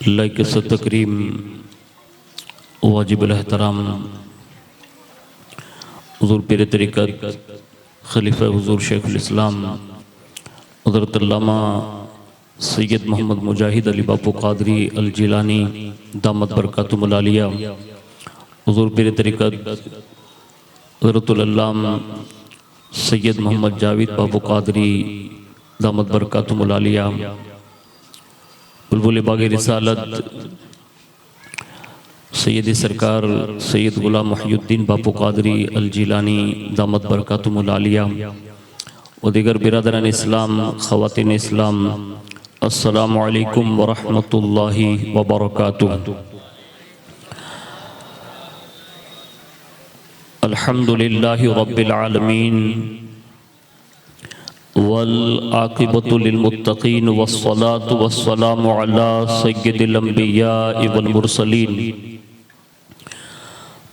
Like तकरीम वाजिब एहतराम हुज़ूर पीर तरीक़त खलीफा हुज़ूर शेखुल इस्लाम हज़रत अल्लामा सैयद मोहम्मद मुजाहिद अली बापू क़ादरी अल जिलानी दामत बरकातुहुल आलिया, हुज़ूर पीर तरीक़त हज़रतुल अल्लामा सैयद मोहम्मद जावेद बापू क़ादरी दामत बरकातुहुल आलिया, बुलबुल बाग़ रिसालत सैयद सरकार सैयद गुलाम मुहियुद्दीन बापू क़ादरी अल जिलानी दामत बरकातुहुल आलिया व दीगर बिरादरान इस्लाम ख़वातीन इस्लाम, अस्सलामु अलैकुम व रहमतुल्लाहि व बरकातुहू। अल्हम्दुलिल्लाहि रब्बिल आलमीन वल आक़िबतु लिल मुत्तक़ीन वस्सलातु वस्सलामु अला सय्यिदिल अंबिया वल मुरसलीन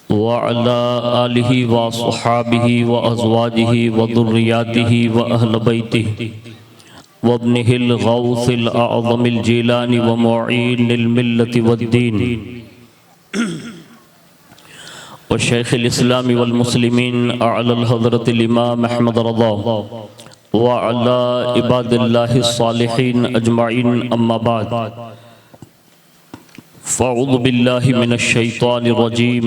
व अला आलिहि व अस्हाबिहि व अज़वाजिहि व ज़ुर्रिय्यातिहि व अहल बैतिहि व इब्निहिल गौसिल अअज़मिल जिलानी व मुईनिल मिल्लति वद्दीन व शेखुल इस्लाम वल मुस्लिमीन अअलल हज़रतिल इमाम अहमद रज़ा व अला इबादिल्लाहि सालिहीन अजमाइन, अम्मा बाद, फ़अऊज़ु बिल्लाहि मिनश शैतानिर रजीम,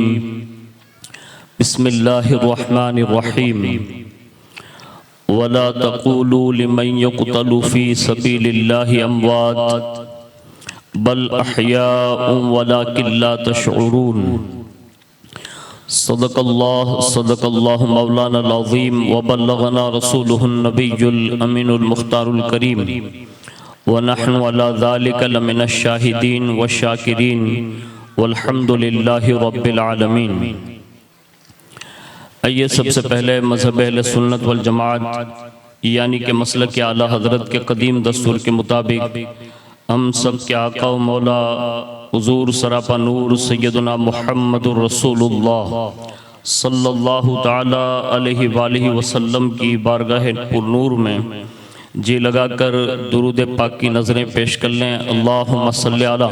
बिस्मिल्लाहिर रहमानिर रहीम। वला तक़ूलू लिमन युक़तलु फ़ी सबीलिल्लाहि अमवात बल अहयाउन वलाकिन ला तशऊरून। सदक़ल्लाहु मौलाना अज़ीम व बल्लगना रसूलुहुन नबियुल अमीनुल मुख्तारुल करीम व नहनु अला ज़ालिका लमिनश शाहिदीन व शाकिरीन वल्हम्दुलिल्लाहि रब्बिल आलमीन। आइए सबसे पहले मज़हब अहले सुन्नत वल जमात यानी कि मसलक आला हज़रत के कदीम दस्तूर के मुताबिक हम सब के आका व मौला हुज़ूर सरापा नूर सैयदना मुहम्मदुर रसूलुल्लाह सल्लल्लाहु ताला अलैहि वालिहि वसल्लम की बारगाह पुरनूर में जी लगाकर दुरूद पाक की नज़रें पेश कर लें। अल्लाहुम्मा सल्लि अला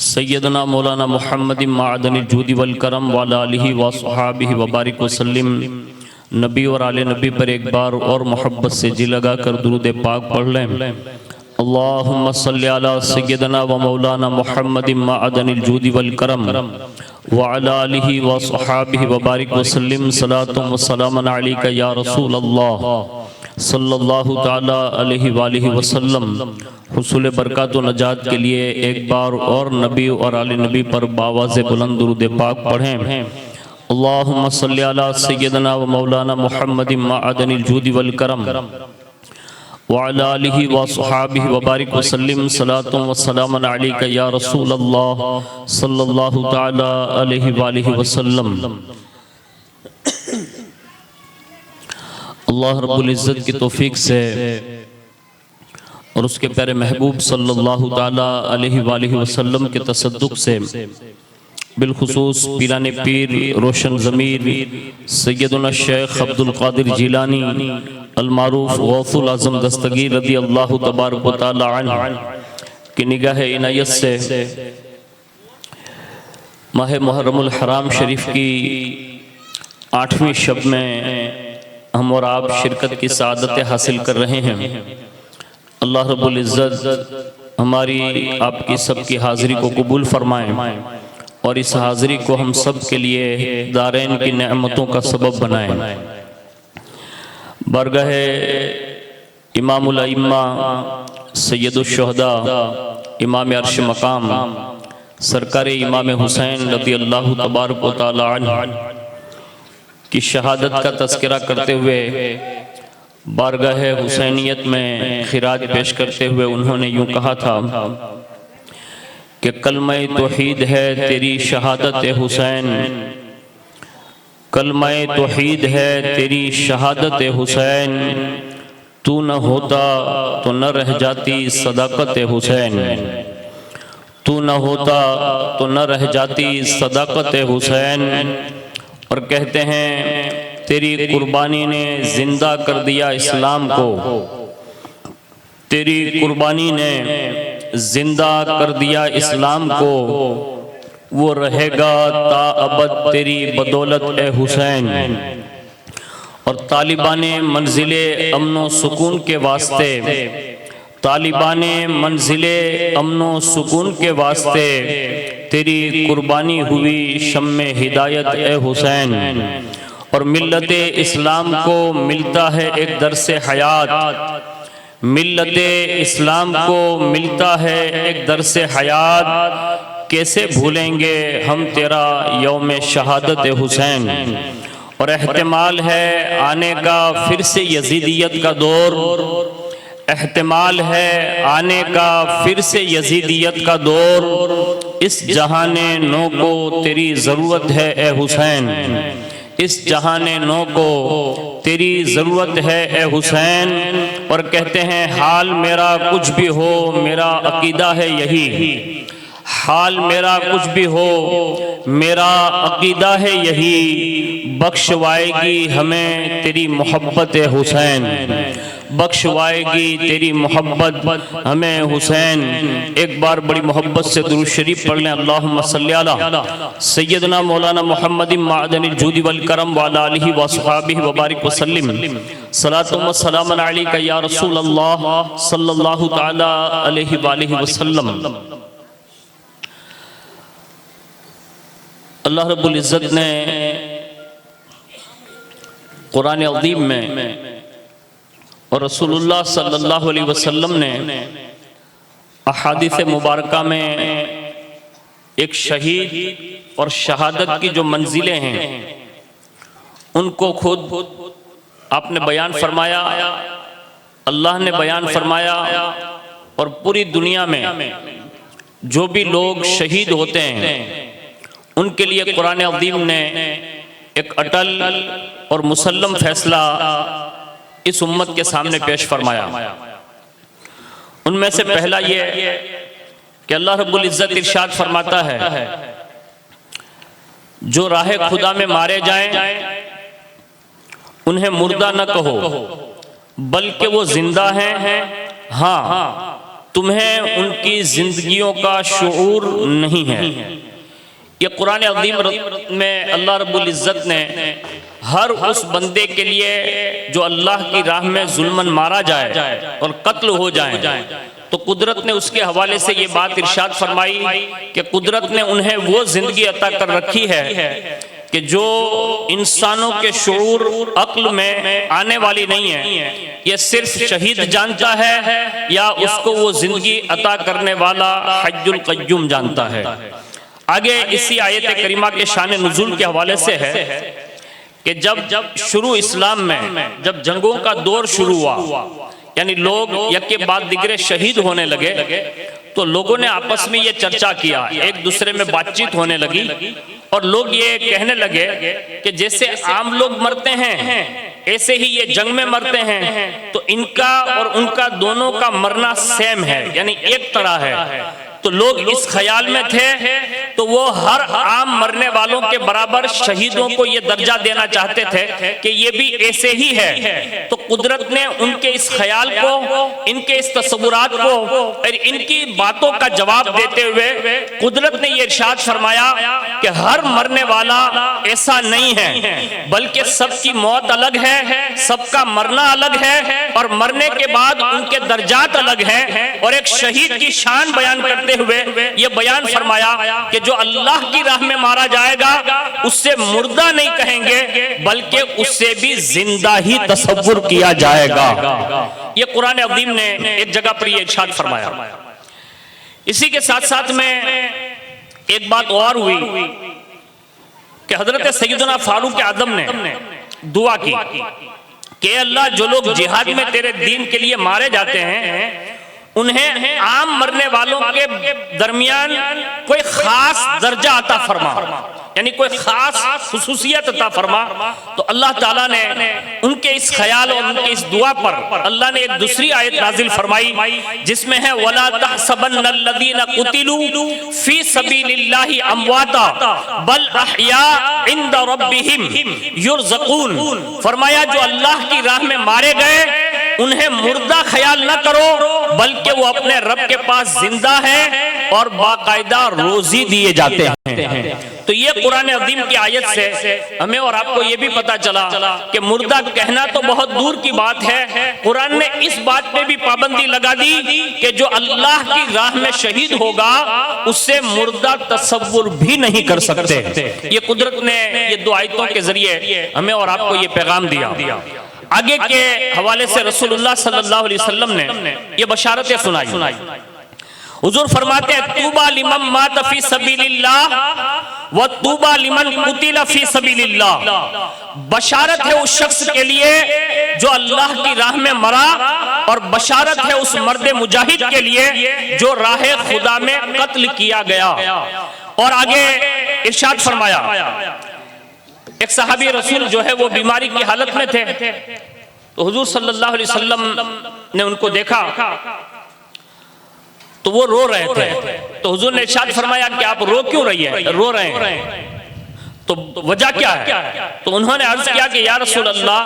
सैयदना मौलाना मुहम्मद माअदनिल जूदी वल करम व अला आलिहि व अस्हाबिहि व बारिक वसल्लिम। नबी और आले नबी पर एक बार और मोहब्बत से जी लगाकर दुरूद पाक पढ़ लें। अल्लाहुम्मा सल्लि अला सय्यदना व मौलाना मुहम्मद माअदनिल जूदी वल करम व अला आलिहि व अस्हाबिहि व बारिक वसल्लिम। सलातुम व सलामुन अलैका या रसूल अल्लाह सल्लल्लाहु ताला अलैहि वालिहि वसल्लम। हुसूल बरकत व नजात के लिए एक बार और नबी और आले नबी पर बावाज़ बुलंद दुरूद पाक पढ़ें। अल्लाहुम्मा सल्लि अला सय्यदना व मौलाना मुहम्मद माअदनिल जूदी वल करम व अला आलिहि व अस्हाबिहि व बारिक वसल्लिम। सलातुम व सलामुन अलैका या रसूल अल्लाह सल्लल्लाहु ताला अलैहि वालिहि वसल्लम। अल्लाह रब्बुल इज़्ज़त की तौफीक से और उसके प्यारे महबूब सल्लल्लाहु ताला अलैहि वालिहि वसल्लम के तसद्दुक़ से बिलखुसूस पीराने पीर रोशन ज़मीर सैयदना शेख अब्दुल क़ादिर जिलानी अलमारूफ गौसुल आज़म दस्तगीर रज़ी अल्लाहु तबारक व तआला अन्हु की निगाह इनायत से माह मुहर्रमुल हराम शरीफ की 8वीं शब में हम और आप शिरकत की सआदत हासिल कर रहे हैं। अल्लाह रब्बुल इज़्ज़त हमारी आपकी सबकी हाज़िरी को कबूल फरमाएं और इस हाज़िरी को हम सब के लिए दारैन की नेमतों का सबब बनाएं। बारगाह इमामुल अइम्मा सैयदुश शुहदा इमाम अर्श मकाम सरकार इमाम हुसैन रज़ी अल्लाहु तबारक व तआला अन्हु की शहादत का तज़किरा करते हुए बारगाह हुसैनियत में खिराज पेश करते हुए उन्होंने यूँ कहा था कि कलमा तौहीद है तेरी शहादत हुसैन, कलमा तौहीद है तेरी शहादत हुसैन, तू न होता तो न रह जाती सदाकत हुसैन, तू न होता तो न रह जाती सदाकत हुसैन। और कहते हैं तेरी कुर्बानी ने जिंदा कर दिया इस्लाम को, तेरी कुर्बानी ने जिंदा कर दिया इस्लाम को, वो रहेगा ताअबद तेरी बदौलत ए हुसैन। और तालिबाने मंजिले अमनो सुकून के वास्ते, तालिबाने मंजिले अमनो सुकून के वास्ते तेरी कुर्बानी हुई शम्मे हिदायत ए हुसैन। और मिल्लत इस्लाम को मिलता है एक दरसे हयात, मिल्लत इस्लाम को मिलता है एक दरसे हयात। कैसे भूलेंगे हम तेरा यौम शहादत हुसैन। और एहतमाल है आने का फिर से यजीदियत का दौर, एहतमाल है आने का फिर से यजीदियत का दौर। इस जहाने नो को तेरी ज़रूरत है ए हुसैन, इस जहाने नो को तेरी ज़रूरत है ए हुसैन। और कहते हैं हाल मेरा कुछ भी हो मेरा अकीदा है यही, हाल मेरा कुछ भी हो मेरा अकीदा है यही। बख्शवाएगी हमें तेरी मोहब्बत हुसैन, बख्शवाएगी तेरी मोहब्बत हमें हुसैन। एक बार बड़ी मोहब्बत से दुरूद शरीफ पढ़ लें। अल्लाहुम्मा सल्ली अला सय्यदना मौलाना मुहम्मदिन माअदनिल जूदी वल करम व अला आलिहि व अस्हाबिहि व बारिक व सल्लिम। सलातु व सलामुन अलैका या रसूल अल्लाह सल्लल्लाहु तआला अलैहि व आलिहि वसल्लम। अल्लाह रब्बुल इज़्ज़त ने कुरान अज़ीम में और रसूलुल्लाह सल्लल्लाहु अलैहि वसल्लम ने अहादीस मुबारका में एक शहीद और शहादत की जो मंजिलें हैं उनको खुद आपने बयान फरमाया, अल्लाह ने बयान फरमाया। और पूरी दुनिया में जो भी लोग शहीद होते हैं उनके लिए कुरान अज़ीम ने एक अटल और मुसल्लम फैसला इस उम्मत के सामने पेश फरमाया। उनमें से पहला ये कि अल्लाह रब्बुल इज़्ज़त इरशाद फरमाता है, जो राह खुदा में मारे जाएं उन्हें मुर्दा न कहो बल्कि वो जिंदा हैं। हाँ, तुम्हें उनकी जिंदगियों का शऊर नहीं है। ये कुरान अज़ीम में अल्लाह रब्बुल इज़्ज़त ने हर उस बंदे के लिए जो अल्लाह की राह में जुल्मन मारा जाए और कत्ल हो जाए, तो कुदरत ने उसके हवाले से ये बात इरशाद फरमाई कि कुदरत ने उन्हें वो जिंदगी अता कर रखी है कि जो इंसानों के शऊर अक्ल में आने वाली नहीं है। ये सिर्फ शहीद जानता है या उसको वो जिंदगी अता करने वाला हज्जुल क़य्यूम जानता है। आगे इसी आयत करीमा के शान नुज़ूल के हवाले से है कि जब शुरू इस्लाम में जब जंगों का दौर शुरू हुआ, यानी लोग एक के बाद दिगरे शहीद होने लगे, तो लोगों ने आपस में ये चर्चा किया, एक दूसरे में बातचीत होने लगी और लोग ये कहने लगे कि जैसे आम लोग मरते हैं ऐसे ही ये जंग में मरते हैं, तो इनका और उनका दोनों का मरना सेम है, यानी एक तरह है। तो लोग इस ख्याल में थे, तो वो हर आम मरने वालों के बराबर शहीदों को ये दर्जा देना चाहते थे कि ये भी ऐसे ही है। तो कुदरत ने उनके इस ख्याल को, इनके इस तस्वुरात को और इनकी बातों का जवाब देते हुए कुदरत ने ये इरशाद फरमाया कि हर मरने वाला ऐसा नहीं है, बल्कि सबकी मौत अलग है, सबका मरना अलग है और मरने के बाद उनके दर्जात अलग हैं। और एक शहीद की शान बयान करते हुए ये बयान फरमाया कि जो अल्लाह की राह में मारा जाएगा उससे मुर्दा नहीं कहेंगे बल्कि उससे भी जिंदा ही तसव्वुर किया जाएगा। ये कुरान अज़ीम ने एक जगह पर ये इरशाद फरमाया। इसी के साथ साथ में एक बात और हुई कि हजरत सैयदना फारूक आज़म ने दुआ की कि अल्लाह जो लोग जिहाद में तेरे दीन के लिए मारे जाते हैं उन्हें आम मरने वालों के दरमियान कोई खास दर्जा अता फरमा, यानी कोई खास खुसूसियत अता फरमा। तो अल्लाह ताला ने उनके इस ख्याल और उनके इस दुआ पर अल्लाह ने एक दूसरी आयत नाजिल फरमाई जिसमें है वला तहसबन्नल्लज़ीना कुतिलू फी सबीलिल्लाहि अमवाता बल अहया इंदा रब्बिहिम युरज़क़ून। फरमाया जो अल्लाह की राह में मारे गए उन्हें मुर्दा ख्याल ना करो, बल्कि वो अपने रब के पास जिंदा है और बाकायदा रोजी दिए जाते हैं। तो ये कुरान अज़ीम की आयत से हमें और आपको ये भी पता चला कि मुर्दा कहना तो बहुत दूर की बात है, कुरान ने इस बात पे भी पाबंदी लगा दी कि जो अल्लाह की राह में शहीद होगा उससे मुर्दा तसव्वुर भी नहीं कर सकते। ये कुदरत ने ये दो आयतों के जरिए हमें और आपको ये पैगाम दिया। आगे के हवाले से रसूलुल्लाह सल्लल्लाहु अलैहि वसल्लम ने ये बशारतें सुनाई। हुजूर फरमाते हैं तूबा लिमन मात फी सबीलिल्लाह व तूबा लिमन कुतिला फी सबीलिल्लाह। बशारत है उस शख्स के लिए जो अल्लाह की राह में मरा, और बशारत है उस मर्द मुजाहिद के लिए जो राह खुदा में कत्ल किया गया। और आगे इरशाद फरमाया, एक सहाबी रसूल जो है वो बीमारी की हालत में थे, तो हुजूर सल्लल्लाहु अलैहि वसल्लम ने उनको देखा तो वो रो रहे थे। तो हुजूर ने इरशाद फरमाया कि आप रो क्यों रही हैं, रो रहे हैं, तो वजह क्या है? तो उन्होंने अर्ज किया कि या रसूल अल्लाह,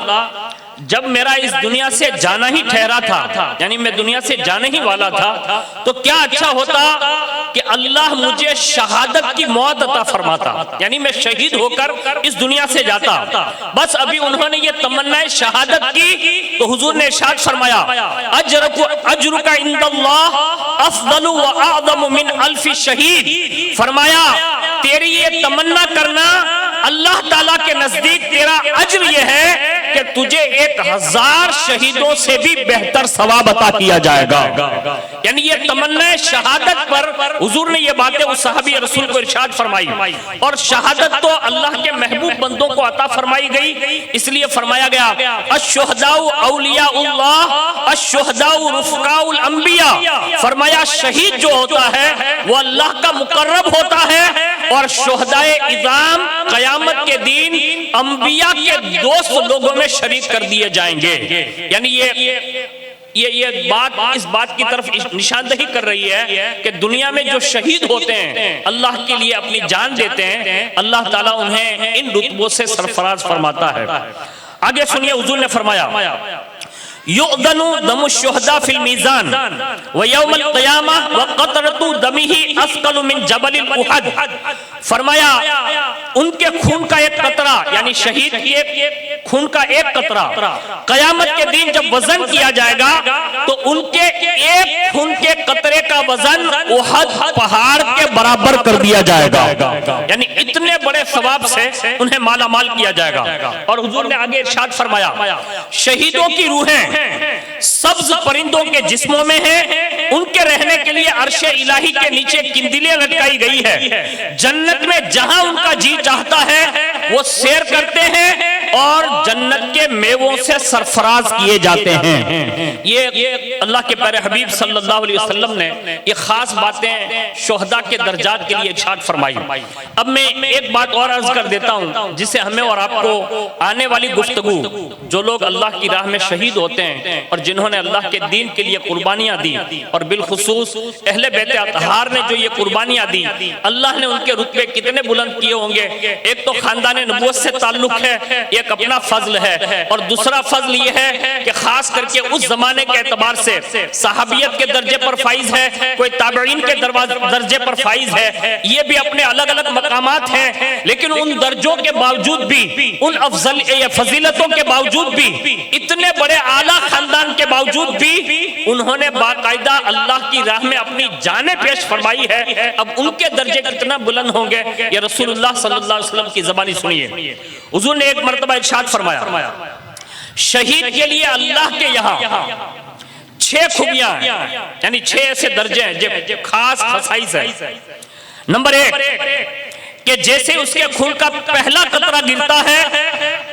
जब मेरा इस दुनिया से जाना ही ठहरा था, यानी मैं दुनिया से जाने ही वाला था, तो क्या अच्छा होता कि अल्लाह मुझे शहादत की मौत अता फरमाता, यानी मैं शहीद होकर इस दुनिया से जाता। बस अभी उन्होंने ये तमन्ना शहादत की तो हुजूर ने इरशाद फरमाया अजरुका इंदल्लाह अफदलु व अअज़मु मिन अल्फि शहीद। फरमाया तेरी ये तमन्ना करना अल्लाह ताला के नजदीक तेरा अज्र ये है कि तुझे 1000 शहीदों से भी बेहतर सवाब अता किया जाएगा। यानी ये तमन्ना शहादत पर हुजूर ने ये बातें उस सहाबी रसूल को इरशाद फरमाई, और शहादत तो अल्लाह के महबूब बंदों को अता फरमाई गई, इसलिए फरमाया गया अश्शुहदाउ औलियाउल्लाह अश्शुहदाउ रुफकाउल अंबिया। फरमाया शहीद जो होता है वो अल्लाह का मुकर्रब होता है, और शुहदाए इज़ाम क़यामत के दिन अंबिया के दोस्त लोगों में शरीक कर दिए जाएंगे। यानी ये बात इस बात की तरफ निशानदही कर रही है कि दुनिया में जो शहीद होते हैं अल्लाह के लिए अपनी जान देते हैं, अल्लाह ताला उन्हें इन रुतबों से सरफराज फरमाता है। आगे सुनिए, हुजूर ने फरमाया युअदनु दमु शुहदा फिल मीज़ान व यौमल क़ियामा व क़तरतु दमिही अस्क़लु मिन जबलिल उहद। फरमाया उनके खून का एक कतरा, यानी शहीद के खून का एक कतरा क़यामत के दिन जब वजन किया जाएगा तो उनके एक खून के कतरे का वजन उहद पहाड़ के बराबर कर दिया जाएगा। यानी इतने बड़े सवाब से उन्हें माला माल किया जाएगा। और हुजूर ने आगे इरशाद फरमाया शहीदों की रूहें सब्ज परिंदों के जिस्मों में है, उनके रहने के लिए अर्शे इलाही के नीचे किंदिलें लटकाई गई है। जन्नत में जहां उनका जी चाहता है वो सैर करते हैं और जन्नत के मेवों से सरफराज किए जाते हैं। ये अल्लाह के प्यारे हबीब सल्लल्लाहु अलैहि वसल्लम ने ये खास बातें शुहदा के दर्जात के लिए इरशाद फरमाई। अब मैं एक बात और अर्ज कर देता हूं जिससे हमें और आपको आने वाली गुफ्तगू, जो लोग अल्लाह की राह में शहीद होते हैं और जिन्होंने अल्लाह के दीन के लिए कुर्बानियां दी, और बिलखुसूस अहले बैत अतहार ने जो ये कुर्बानियां दी, अल्लाह ने उनके रुतबे कितने बुलंद किए होंगे। एक तो खानदान नबूवत से ताल्लुक है, एक अपना फजल है, और दूसरा फजल ये है कि खास करके उस जमाने के एतबार से सहाबियत के दर्जे पर फाइज है, कोई ताबईन के दर्जे पर फाइज है, ये भी अपने अलग अलग मकामात हैं। लेकिन उन दर्जों के बावजूद भी, उन अफजल या फजीलतों के बावजूद भी, इतने बड़े आला खानदान के बावजूद भी उन्होंने बाकायदा अल्लाह की राह में अपनी जानें पेश फरमाई है। अब उनके दर्जे कितना बुलंद होंगे ये रसूलुल्लाह सल्लल्लाहु अलैहि वसल्लम की ज़बानी सुनिए। हुजूर ने एक मर्तबा इरशाद फरमाया शहीद के लिए अल्लाह के यहाँ 6 खूबियां हैं, यानी 6 ऐसे दर्जे हैं जो खास खसाइस है। नंबर 1 कि जैसे उसके खून का पहला कतरा गिरता है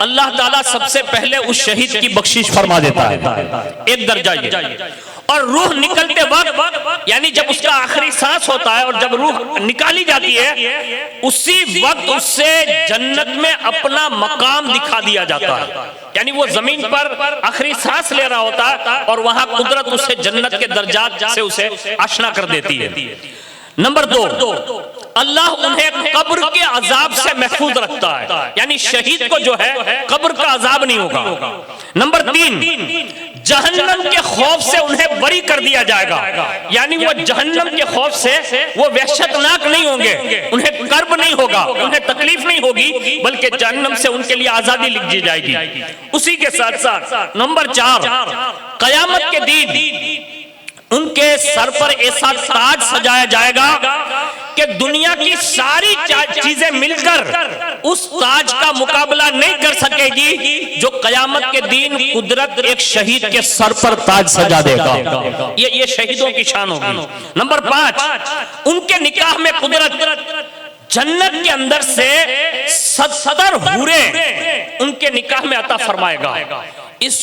अल्लाह ताला सबसे पहले उस शहीद की बख्शिश फरमा देता है, एक दर्जा ये। और रूह निकलते वक्त, यानी जब उसका आखिरी सांस होता है और जब रूह निकाली जाती है उसी वक्त उससे जन्नत में अपना मकाम दिखा दिया जाता है। यानी वो जमीन पर आखिरी सांस ले रहा होता है और वहां कुदरत उसे जन्नत के दर्जात से उसे आशना कर देती है। नंबर 2, अल्लाह उन्हें कब्र के अजाब से महफूज रखता है, यानी शहीद को जो है कब्र का अजाब नहीं होगा। नंबर 3, जहन्नम के खौफ से उन्हें बरी कर दिया जाएगा, यानी वो जहन्नम के खौफ से वो वहशतनाक नहीं होंगे, उन्हें कर्ब नहीं होगा, उन्हें तकलीफ नहीं होगी, बल्कि जहन्नम से उनके लिए आजादी लिख दी जाएगी। उसी के साथ साथ नंबर 4, कयामत के दिन उनके सर पर ऐसा ताज सजाया जाएगा कि दुनिया की सारी चीजें मिलकर उस ताज का मुकाबला नहीं कर सकेगी जो कयामत के दिन कुदरत एक शहीद के सर पर ताज सजा देगा। ये शहीदों की शान होगी। नंबर 5, उनके निकाह में कुदरत जन्नत के अंदर से 70 हूरे उनके निकाह में अता फरमाएगा। इस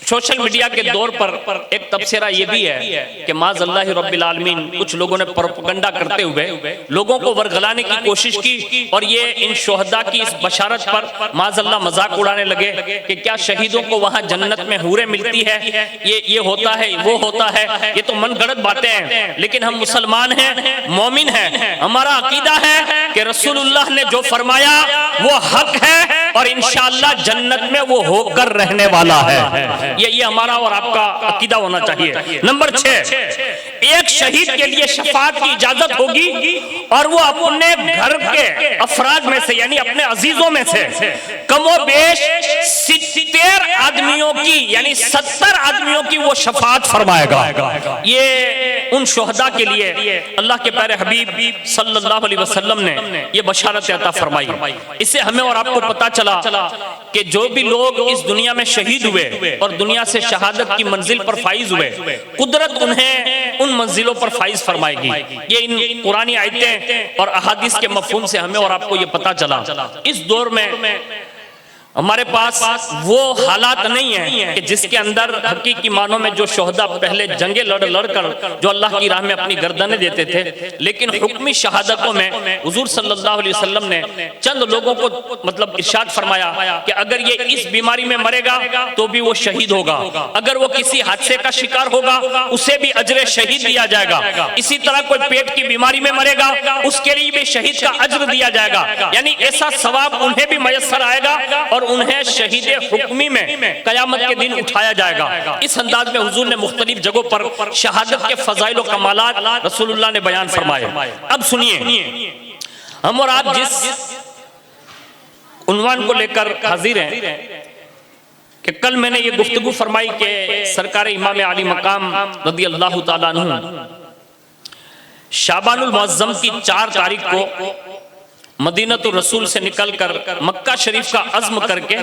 सोशल मीडिया के दौर पर एक तबसरा ये भी है कि माज़अल्लाह रब्बिल आलमीन कुछ लोगों ने प्रोपेगेंडा करते हुए लोगों को वर्गलाने की कोशिश की और ये इन शोहदा की इस बशारत पर माज़अल्लाह मजाक उड़ाने लगे कि क्या शहीदों को वहां जन्नत में हूरें मिलती है, ये होता है, वो होता है। ये तो मनगढ़ंत बातें हैं, लेकिन हम मुसलमान हैं, मोमिन हैं, हमारा अकीदा है कि रसूलुल्लाह ने जो फरमाया वो हक है और इंशाअल्लाह जन्नत में वो होकर रहने वाला है। ये हमारा और आपका अकीदा होना चाहिए। नंबर 6, एक शहीद के लिए शफाअत की इजाजत होगी और वो अपने घर के अफराद में से यानी अपने अजीजों में से कमोबेश 70 आदमियों की यानी 70 आदमियों की वो शफाअत फरमाएगा। ये उन शोहदा के लिए अल्लाह के प्यारे हबीब सल्लल्लाहु अलैहि वसल्लम ने ये बशारत अता फरमाई। इससे हमें और आपको पता चला कि जो भी लोग इस दुनिया में शहीद हुए और दुनिया से शहादत की मंजिल पर फाइज हुए, कुदरत उन्हें उन मंजिलों पर फाइज फरमाएगी। ये इन कुरानी आयतें और अहादीस के मफहूम से हमें और आपको ये पता चला। इस दौर में हमारे पास वो हालात नहीं है कि जिसके अंदर हकीकी मानों में जो शोहदा पहले जंगे लड़कर जो अल्लाह की राह में अपनी गर्दनें देते थे, लेकिन हुक्मी शहादतों में हुजूर सल्लल्लाहु अलैहि वसल्लम ने चंद लोगों को मतलब इरशाद फरमाया कि अगर ये इस बीमारी में मरेगा तो भी वो शहीद होगा, अगर वो किसी हादसे का शिकार होगा उसे भी अजर शहीद दिया जाएगा, इसी तरह कोई पेट की बीमारी में मरेगा उसके लिए भी शहीद का अजर दिया जाएगा, यानी ऐसा सवाब उन्हें भी मयस्सर आएगा और उन्हें शहीद हुक्मी में कयामत के दिन उठाया जाएगा। इस अंदाज में हुजूर ने मुख्तलिफ जगहों पर शहादत के फजाइल और कमालात रसूलुल्लाह ने बयान फरमाए। अब सुनिए, हम और आप जिस उन्वान को लेकर हाजिर हैं कि कल मैंने ये गुफ्तगू फरमाई कि सरकार इमाम आली मकाम रदी अल्लाह तआला अन्हु शाबानुल मुअज्जम की 4 तारीख को मदीनतुर रसूल से निकलकर मक्का शरीफ का अज़्म करके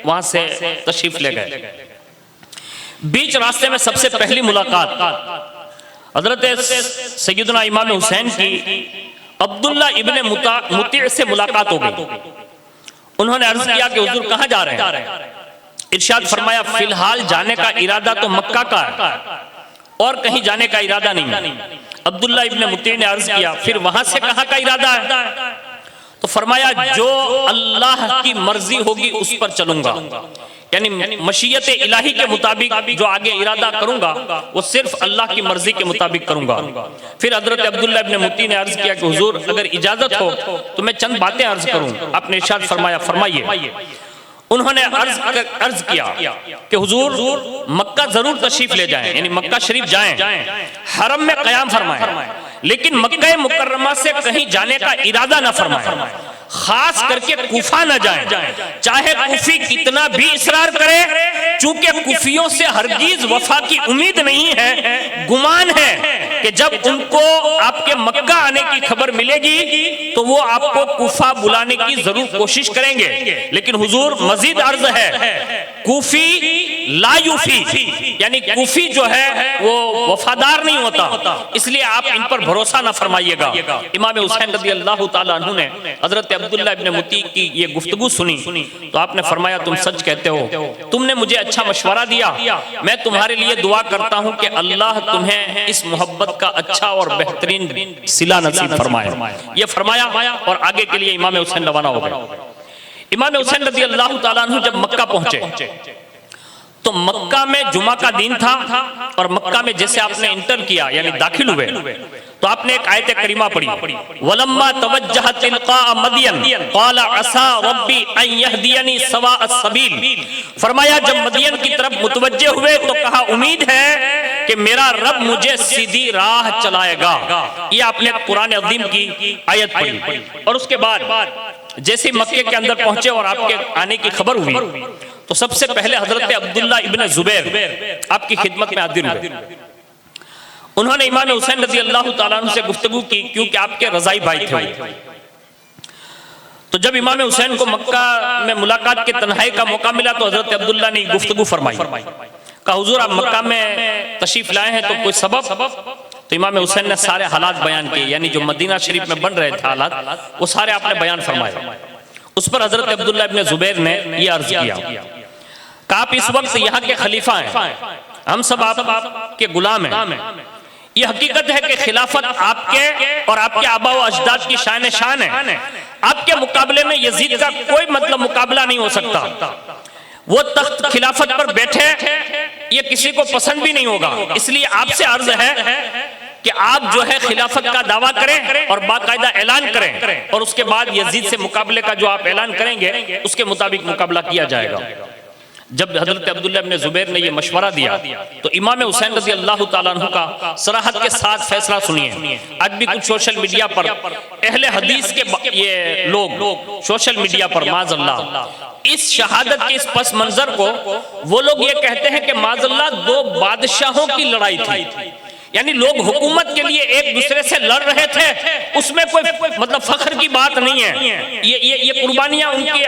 वहां से तशरीफ ले गए। बीच रास्ते में सबसे पहली मुलाकात हजरत सैयदना इमाम हुसैन की अब्दुल्ला इब्ने मुती से मुलाकात हो गई। उन्होंने अर्ज किया कि हुजूर कहां जा रहे हैं? इरशाद फरमाया फिलहाल जाने का इरादा तो मक्का का है और कहीं जाने का इरादा नहीं। अब्दुल्ला इब्ने मुती ने अर्ज किया फिर वहां से कहां का इरादा है? तो फरमाया जो अल्लाह की मर्जी होगी उस पर चलूंगा, यानी मशीयत इलाही के मुताबिक जो आगे इरादा करूंगा वो सिर्फ अल्लाह की मर्जी के मुताबिक करूंगा। फिर हजरत अब्दुल्ला इब्ने मुती ने अर्ज किया कि हुजूर अगर इजाजत हो तो मैं चंद बातें अर्ज करूं। आपने इरशाद फरमाया फरमाइए। उन्होंने अर्ज किया कि हुजूर मक्का जरूर तशरीफ ले जाएं, यानी मक्का शरीफ जाएं, हरम में क़याम फरमाएं, लेकिन मक्का मुकर्रमा से कहीं जाने का इरादा न फरमाएं, खास करके कूफा न जाएं, चाहे कूफी कितना भी इसरार करे, चूंकि कूफियों से हरगिज वफा की उम्मीद नहीं है, गुमान है कि जब उनको आपके मक्का आने की खबर मिलेगी तो वो आपको कूफा बुलाने की जरूर कोशिश करेंगे। लेकिन हुजूर मजीद अर्ज है कूफी ला यूफी, यानी कूफी जो है वो वफादार नहीं होता, इसलिए आप इन पर भरोसा ना फरमाइएगा। इमाम हुसैन रज़ी अल्लाह ताला अन्हु ने हजरत अब्दुल्ला इब्ने मुती की ये गुफ्तगू सुनी तो आपने फरमाया तुम सच कहते हो, तुमने मुझे अच्छा मशवरा दिया, मैं तुम्हारे लिए दुआ करता हूं कि अल्लाह तुम्हें इस मोहब्बत का अच्छा और बेहतरीन सिला नसीब फरमाए। ये फरमाया और आगे के लिए इमाम हुसैन रवाना हो गए। इमाम हुसैन रज़ी अल्लाह ताला अन्हु जब मक्का पहुंचे तो मक्का में जुमा का दिन था और मक्का में जैसे आपने इंटर किया यानी दाखिल हुए तो आपने एक आयत करीमा पढ़ी, वलम्मा तवज्जह तिलका मदियन क़ाला असा रब्बी अन यहदियनी सवा अस्सबील। फरमाया जब मदियन की तरफ मुतवज्जे हुए तो कहा उम्मीद है कि मेरा रब मुझे सीधी राह चलाएगा। ये आपने कुरान अज़ीम की आयत पढ़ी और उसके बाद जैसे मक्के के अंदर पहुंचे और आपके आने की खबर हुई तो सबसे पहले हजरत अब्दुल्ला इब्न जुबैर आपकी खिदमत में हाजिर हुए। उन्होंने इमाम हुसैन रज़ी अल्लाह ताला अन्हु से गुफ्तगू की क्योंकि आपके रज़ाई भाई थे। तो जब इमाम हुसैन को मक्का में मुलाकात के तन्हाई का मौका मिला तो हजरत अब्दुल्ला ने गुफ्तगू फरमाई, कहा हुजूर आप मक्का में तशरीफ लाए हैं तो कोई सबब? तो इमाम हुसैन ने सारे हालात बयान किए, यानी जो मदीना शरीफ में बन रहे थे हालात वो सारे आपने बयान फरमाए। उस पर हजरत अब्दुल्ला इब्न जुबैर ने यह अर्ज किया कि आप इस वक्त यहाँ के खलीफा हैं, हम सब आपके गुलाम हैं। यह हकीकत है कि खिलाफत आपके और आपके आबा व अजदाद की शान है। आपके मुकाबले में यजीद का कोई मतलब मुकाबला नहीं हो सकता। वो तख्त खिलाफत पर बैठे ये किसी को पसंद भी नहीं होगा। इसलिए आपसे अर्ज है कि आप जो है खिलाफत का दावा करें और बाकायदा ऐलान करें और उसके बाद यजीद से मुकाबले का जो आप ऐलान करेंगे उसके मुताबिक मुकाबला किया जाएगा। जब हजरत अब्दुल्ला इब्न जुबैर ने यह मशवरा दिया तो इमाम हुसैन रज़ी अल्लाह ताला अन्हु का सराहत के साथ फैसला सुनिए। आज भी कुछ सोशल मीडिया पर अहले हदीस के ये लोग सोशल मीडिया पर माज़अल्लाह इस शहादत के इस पस मंजर को वो लोग ये कहते हैं कि माज़अल्लाह दो बादशाहों की लड़ाई थी, यानी लोग हुकूमत के लिए एक दूसरे से लड़ रहे थे, उसमें कोई मतलब फख्र की बात नहीं है। ये कुर्बानियां उनकी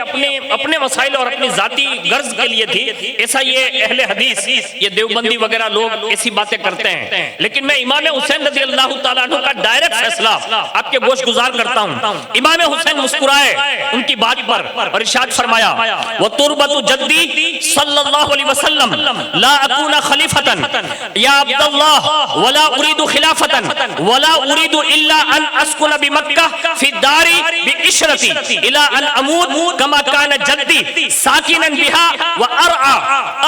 अपने मसाइल और अपनी जाती गर्ज के लिए थी। ऐसा ये अहले हदीस ये देवबंदी वगैरह लोग ऐसी बातें करते हैं। लेकिन मैं इमाम हुसैन रज़ी अल्लाह ताला अन्हु का डायरेक्ट फैसला आपके गोश गुजार करता हूँ। इमाम हुसैन मुस्कुराए उनकी बात पर और इरशाद फरमाया, व तुरबतु जद्दी सल्लल्लाहु अलैहि वसल्लम ला अकूना खलीफतन या अब्दुल्लाह वला उरीदु खिलाफतन वला उरीदु इल्ला अन अस्कुन बिमक्का फी दारी बिइशरती इला अन अमूद कमा कान जद्दी साकिनन बिहा व अरआ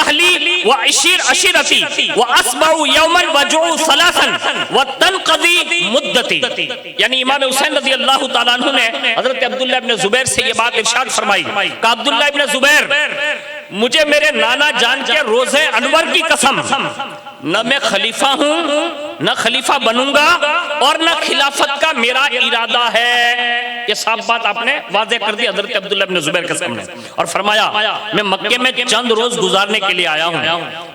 अहली व अशीरती व अस्बउ यौमन व जुउ सलासन व तनक़दी मुद्दती। यानी इमाम हुसैन रज़ी अल्लाह ताला अन्हु ने हजरत अब्दुल्ला इब्न जुबैर से ये बात इरशाद फरमाई कि अब्दुल्ला इब्न जुबैर मुझे मेरे नाना जान के रोज़े अनवर की कसम न मैं खलीफा हूं न खलीफा बनूंगा और न खिलाफत का मेरा इरादा है। ये साफ बात आपने वाज़े कर दी हजरत अब्दुल्ला इब्न जुबैर के सामने और फरमाया मैं मक्के में चंद रोज गुजारने के लिए आया हूं,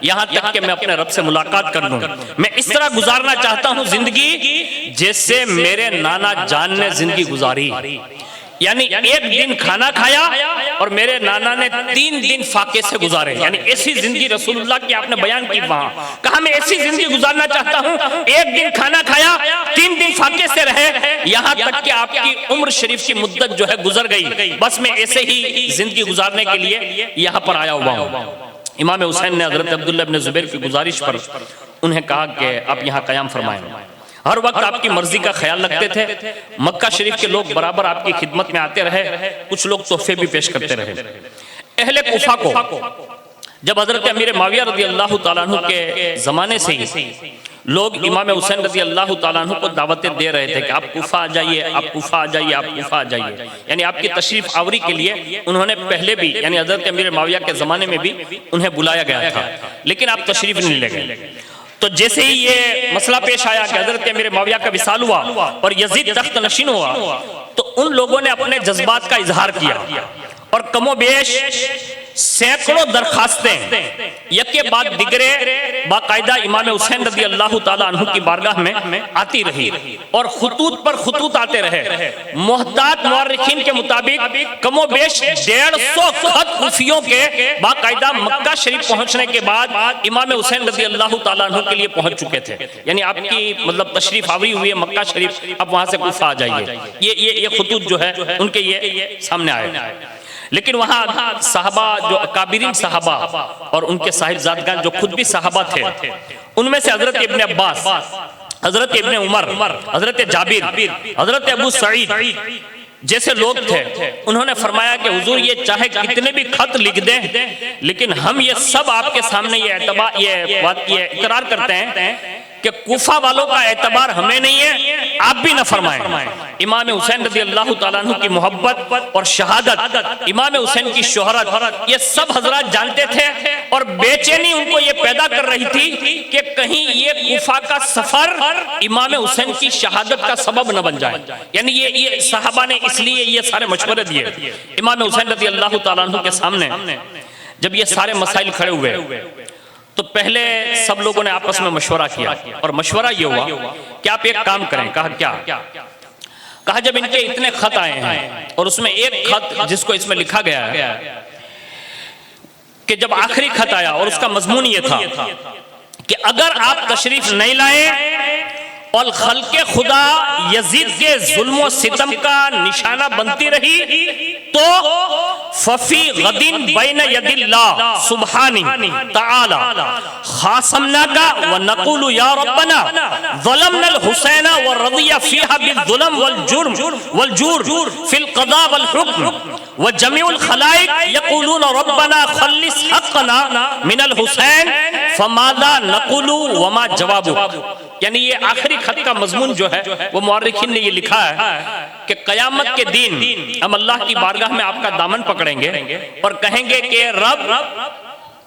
यहां तक कि मैं अपने रब से मुलाकात कर लूं। मैं इस तरह गुजारना चाहता हूं जिंदगी जैसे मेरे नाना जान ने जिंदगी गुजारी, यानी एक दिन खाना खाया और मेरे नाना ने 3 दिन फाके से गुजारे। यानी ऐसी जिंदगी रसूलुल्लाह की आपने बयान की, वहां कहा मैं ऐसी जिंदगी गुजारना चाहता हूं, एक दिन खाना खाया 3 दिन फाके से रहे, यहां तक कि आपकी उम्र शरीफ की मुद्दत जो है गुजर गई, बस मैं ऐसे ही जिंदगी गुजारने के लिए यहां पर आया हुआ हूं। इमाम हुसैन ने हजरत अब्दुल्ला इब्न जुबैर की गुजारिश पर उन्हें कहा कि आप यहाँ कयाम फरमाएं। हर वक्त आपकी मर्जी का ख्याल रखते थे। मक्का शरीफ के लोग बराबर आपकी खिदमत में आते रहे, कुछ लोग तोहफे भी पेश करते रहे। अहले कुफा को जब हजरत अमीर माविया रज़ी अल्लाह ताला अन्हु के जमाने से ही लोग इमाम हुसैन रज़ी अल्लाह ताला अन्हु को दावतें दे रहे थे कि आप कुफा आ जाइए, आप कुफा आ जाइए, आप कुफा आ जाइए, यानी आपकी तशरीफ आवरी के लिए उन्होंने पहले भी यानी हजरत अमीर माविया के जमाने में भी उन्हें बुलाया गया था, लेकिन आप तशरीफ नहीं ले गए। तो जैसे ही ये मसला पेश आया कि हजरत अमीर माविया का विसाल हुआ और यजीद तख्त नशीन हुआ, तो उन लोगों ने अपने जज्बात का इजहार किया और कमोबेश सैकड़ों दरखास्तें यके बाद दिगरे बाकायदा इमाम हुसैन रज़ी अल्लाह ताला अन्हु की बारगाह में आती रही और खुतूत पर खुतूत आते रहे। मुहतात मुअर्रिखीन के मुताबिक कमोबेश 150 खत खुफियों के बाकायदा मक्का शरीफ पहुंचने के बाद इमाम हुसैन रज़ी अल्लाह ताला अन्हु के लिए पहुंच चुके थे। यानी आपकी मतलब तशरीफ आवरी हुई है मक्का शरीफ, अब वहां से कुफा आ जाइए, ये खुतूत जो है उनके ये सामने आए। लेकिन वहां साहबा जो अकाबिरीन साहबा और उनके साहिबजादगान जो खुद भी साहबा थे, उनमें से हजरत इब्ने अब्बास, हजरत इब्ने उमर, हजरत जाबिर, हजरत अबू सईद जैसे लोग थे, उन्होंने फरमाया कि हुजूर ये चाहे कितने भी खत लिख दें, लेकिन हम ये सब आपके सामने ये इकरार करते हैं कि कूफा वालों का एतबार हमें नहीं है, आप भी न फरमाएं। इमाम हुसैन रज़ी अल्लाह ताला अन्हु की मोहब्बत और शहादत, इमाम हुसैन की शोहरत, ये सब हजरात जानते थे और बेचैनी उनको ये पैदा कर रही थी कि कहीं ये कूफा का सफर इमाम हुसैन की शहादत का सबब न बन जाए। यानी ये सहाबा ने इसलिए ये सारे मशवरे दिए इमाम हुसैन रज़ी अल्लाह ताला अन्हु के सामने। जब ये सारे मसाइल खड़े हुए तो पहले सब लोगों ने आपस में मशवरा किया और मशवरा ये हुआ कि आप एक काम करें। कहा क्या? कहा जब इनके इतने खत आए हैं और उसमें एक खत जिसको इसमें लिखा गया है कि जब आखिरी खत आया और उसका मजमून ये था कि अगर आप तशरीफ नहीं लाए और खल्के खुदा यजीद के जुल्म और सितम का निशाना बनती रही तो फफी गदिन बैन यदिल्लाह सुब्हानी तआला खासमना का व नकुलु या रब्बना ज़लमनल हुसैन व रदिया फीहा बिज़ुल्म वल जूर फिल क़दा वल हुक्म व जमीउल खलाइक यक़ूलून रब्बना खल्लिस हक़ना मिनल हुसैन फमादा नकुलु व मा जवाबु। यानी ये आखिरी खत का मजमून जो है वो मुअर्रिखीन ने ये लिखा है कि कयामत के दिन हम अल्लाह की बारगाह में आपका दामन पकड़ेंगे और कहेंगे कि रब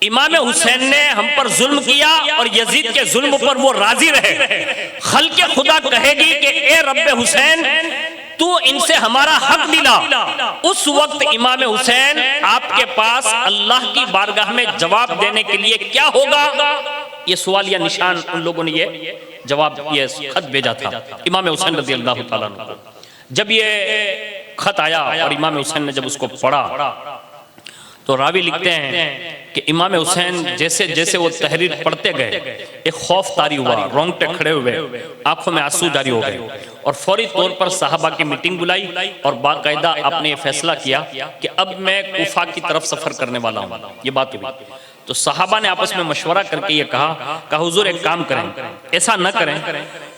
इमाम हुसैन ने हम पर जुल्म किया और यजीद के जुल्म पर वो राजी रहे। खल्के खुदा कहेगी कि ए रब्बे हुसैन तू इनसे हमारा हक दिला। उस वक्त इमाम हुसैन आपके पास अल्लाह की बारगाह में जवाब देने के लिए क्या होगा? ये सवाल या निशान उन लोगों ने ये जवाब ये खत भेजा था इमाम हुसैन रज़ी अल्लाह ताला अन्हु को। जब ये खत आया और इमाम हुसैन ने जब उसको पढ़ा तो रावी लिखते हैं कि इमाम हुसैन जैसे जैसे वो तहरीर पढ़ते गए एक खौफ तारी हुआ, रोंगटे खड़े हुए, आंखों में आंसू जारी हो गए और फौरी तौर पर साहबा की मीटिंग बुलाई और बाकायदा आपने ये फैसला किया कि अब मैं कूफा की तरफ सफर करने वाला हूँ। ये बात हुई तो साहबा ने आपस में मशवरा करके ये कहा हुजूर एक काम करें, ऐसा न करें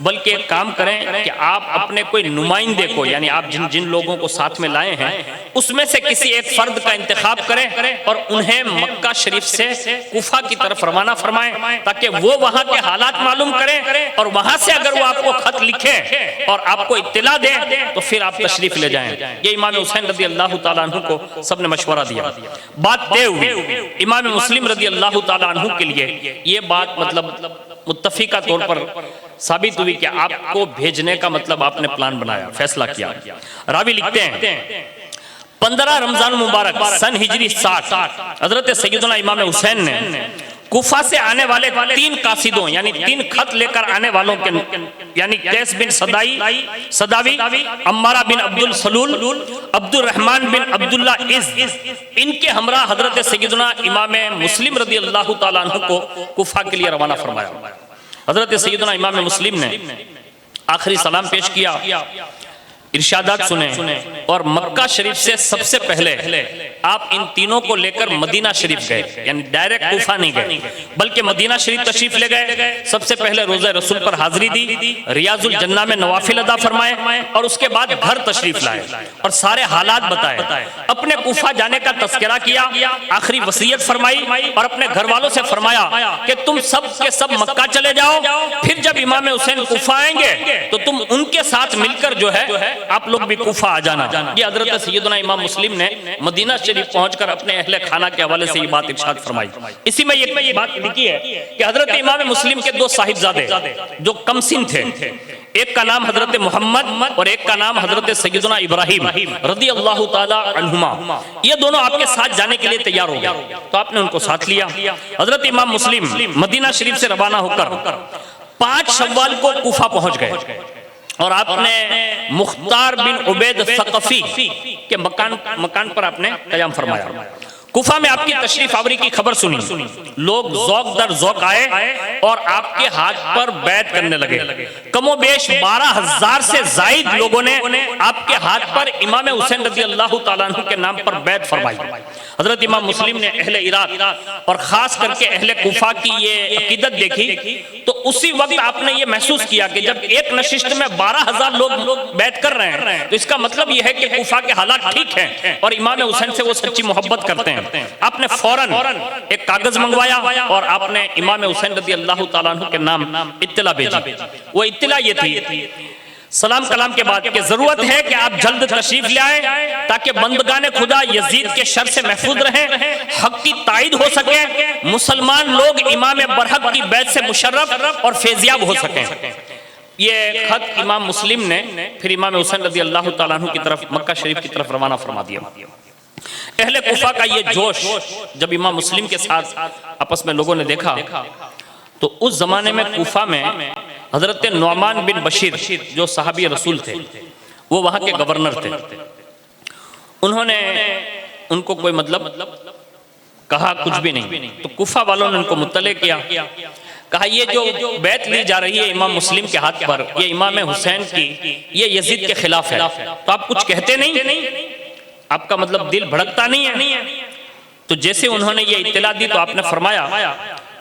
बल्कि एक काम करें कि आप अपने कोई नुमाइंदे को, यानी आप जिन जिन लोगों को साथ में लाए हैं उसमें से किसी एक फर्द का इंतखाब करें और उन्हें मक्का शरीफ से कूफा की तरफ रवाना फरमाएं ताकि वो वहां के हालात मालूम करें और वहां से अगर वो आपको खत लिखे और आपको इत्तिला दे तो फिर आप तशरीफ ले जाएं। ये इमाम हुसैन रज़ी अल्लाह ताला अन्हु को सबने मशवरा दिया। बात तय हुई। इमाम मुस्लिम रज़ी अल्लाह ताला अन्हु के लिए ये बात मतलब मुत्तफिका तौर पर साबित हुई कि आपको भेजने का मतलब आपने प्लान बनाया, फैसला किया। रावी लिखते हैं 15 रमजान मुबारक सन हिजरी 60 हजरत सैयदना इमाम हुसैन ने कूफा से आने वाले 3 कासिदों यानी 3 खत लेकर आने वालों के यानी कैस बिन सदावी, अम्मारा बिन अब्दुल सलूल, अब्दुल रहमान बिन अब्दुल्ला इनके हमरा हजरत सैयदना इमाम मुस्लिम रज़ी अल्लाह ताला अन्हु को कूफा के लिए रवाना फरमाया। हजरत सैयदना इमाम मुस्लिम ने आखिरी सलाम पेश किया, इरशादात सुने और मक्का शरीफ से सबसे पहले आप इन तीनों को लेकर मदीना शरीफ गए, यानी डायरेक्ट कूफा नहीं गए बल्कि मदीना शरीफ तशरीफ ले गए। सबसे पहले रोज़े रसूल पर हाजिरी दी, रियाजुल जन्ना में नवाफिल अदा फरमाए और उसके बाद घर तशरीफ लाए और सारे हालात बताए। अपने कूफा जाने का तस्करा किया, आखिरी वसीयत फरमाई और अपने घर वालों से फरमाया कि तुम सब के सब मक्का चले जाओ, फिर जब इमाम हुसैन कूफा आएंगे तो तुम उनके साथ मिलकर जो है आप लोग भी कूफा आ जाना। ये हजरत सैयदना इमाम मुस्लिम ने मदीना शरीफ पहुंचकर अपने अहले खाना के हवाले से ये बात इरशाद फरमाई। इसी में ये बात लिखी है कि हजरत इमाम मुस्लिम के 2 साहिबजादे जो कमसिन थे, एक का नाम हजरत मोहम्मद और एक का नाम हजरत सैयदना इब्राहिम रज़ी अल्लाह ताला अन्हुमा, ये दोनों आपके साथ जाने के लिए तैयार हो गए। तो आपने उनको साथ लिया। हजरत इमाम मुस्लिम मदीना शरीफ से रवाना होकर 5 शव्वाल को कूफा पहुंच गए और आपने मुख्तार बिन उबैद सकफी के मकान पर आपने कयाम फरमाया। कुफा में आपकी तशरीफ आवरी की खबर सुनी, लोग ज़ौक़ दर ज़ौक़ आए और आपके हाथ पर बैत करने लगे। कमोबेश 12,000 से ज़ायद लोगों ने आपके हाथ पर इमाम हुसैन रज़ी अल्लाह तआला अन्हु के नाम पर बैत फरमाई। हजरत इमाम मुस्लिम ने अहले इराक और खास करके अहले कुफा की ये अकीदत देखी, तो उसी वक्त आपने ये महसूस किया कि जब एक नशिस्त में 12,000 लोग बैत कर रहे हैं तो इसका मतलब यह है कि कुफा के हालात ठीक हैं और इमाम हुसैन से वो सच्ची मोहब्बत करते हैं। आपने फौरन एक कागज मंगवाया और आपने इमाम हुसैन रज़ी अल्लाह तआला अन्हु के नाम इत्तला भेजी। वो इत्तला ये थी, सलाम कलाम के बाद कि जरूरत है कि आप जल्द तशरीफ ले आए ताकि बंदगाने खुदा यजीद के शर से महफूज रहें, हक की तायद हो सके, मुसलमान लोग इमाम बरहक की बैत से मुशर्रफ और फैजियाब हो सकें। ये खत इमाम मुस्लिम ने फिर इमाम हुसैन रज़ी अल्लाह तआला अन्हु की तरफ मक्का शरीफ की तरफ रवाना फरमा दिया। अहले कुफा का ये जोश जब इमाम मुस्लिम के साथ आपस में लोगों ने देखा तो उस जमाने में कुफा में हजरत नुअमान बिन बशीर जो सहाबी रसूल थे, वो वहां के गवर्नर थे। उन्होंने उनको कोई मतलब कहा कुछ भी नहीं, तो कुफा वालों ने उनको मुत्तले किया, कहा ये जो बैत ली जा रही है इमाम मुस्लिम के हाथ पर, ये इमाम हुसैन की, ये यजीद के खिलाफ है, तो आप कुछ कहते नहीं, आपका मतलब दिल भड़कता नहीं है। तो जैसे उन्होंने ये इत्तला दी तो आपने फरमाया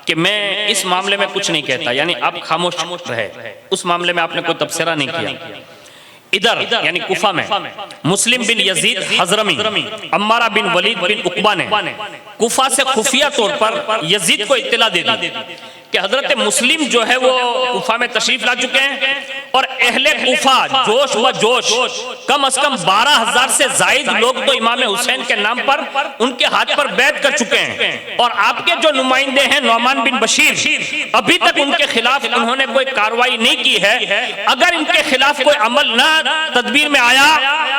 कि मैं इस मामले में कुछ नहीं कहता, यानी आप खामोश रहे, उस मामले में आपने कोई तबसरा नहीं किया। इधर यानी कुफा में मुस्लिम बिन यजीद हजरमी, अम्मारा बिन वलीद बिन उकबा ने कुफा से खुफिया तौर पर यजीद को इत्तला दे दी कि हजरत मुस्लिम जो है वो कुफा में तशरीफ ला चुके हैं और अहले कुफा जोश व जोश कम से कम 12,000 से जायद लोग तो इमाम हुसैन के नाम पर उनके हाथ पर बैत कर चुके हैं और आपके जो नुमाइंदे हैं नुअमान बिन बशीर अभी तक उनके खिलाफ उन्होंने कोई कार्रवाई नहीं की है। अगर इनके खिलाफ कोई अमल ना तदबीर में आया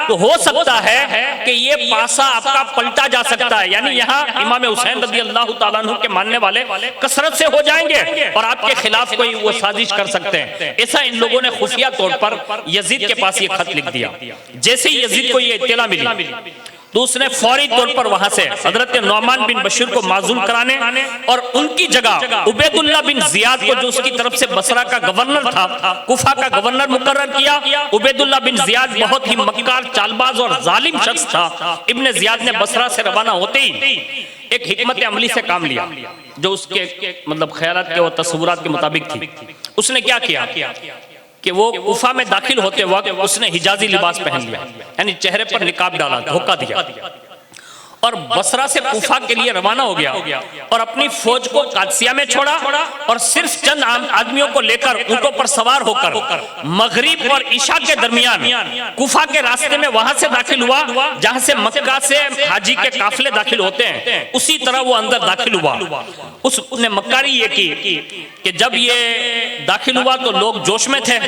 तो हो सकता है कि ये पासा आपका पलटा जा सकता है, यानी यहाँ इमाम हुसैन रज़ी अल्लाह तआला अन्हु के मानने वाले कसरत से हो जाएंगे और आपके खिलाफ कोई वो साजिश कर सकते हैं। ऐसा इन लोगों ने खुफिया तौर पर यजीद के पास ये खत लिख दिया। जैसे ही यजीद को ये इत्तला मिली तो उसने फौरी तौर पर वहां से हजरत नुअमान बिन बशीर को माजूल कराने और उनकी जगह उबैदुल्लाह बिन जियाद को, जो उसकी तरफ से बसरा का गवर्नर था, कुफा का गवर्नर मुकर्रर किया। उबैदुल्लाह बिन जियाद बहुत ही मक्कार, चालबाज और जालिम शख्स था। इब्ने जियाद ने बसरा से रवाना होते ही एक हिकमत अमली से काम लिया जो उसके मतलब ख्यालात के और तस्वुरात के मुताबिक थी। उसने क्या किया कि वो कुफा में दाखिल होते वक्त उसने हिजाजी लिबास पहन लिया, यानी चेहरे पर निकाब डाला, धोखा दिया और बसरा से कुफा के लिए रवाना हो गया और अपनी फौज को कादसिया में छोड़ा और सिर्फ चंद आदमियों को लेकर ऊंटों पर सवार होकर मगरिब और ईशा के दरमियान कुफा के रास्ते में वहां से दाखिल हुआ जहां से मक्का से हाजी के काफिले दाखिल होते हैं, उसी तरह वो अंदर दाखिल हुआ। उसने मक्कारी ये की कि जब ये दाखिल हुआ तो लोग जोश में थे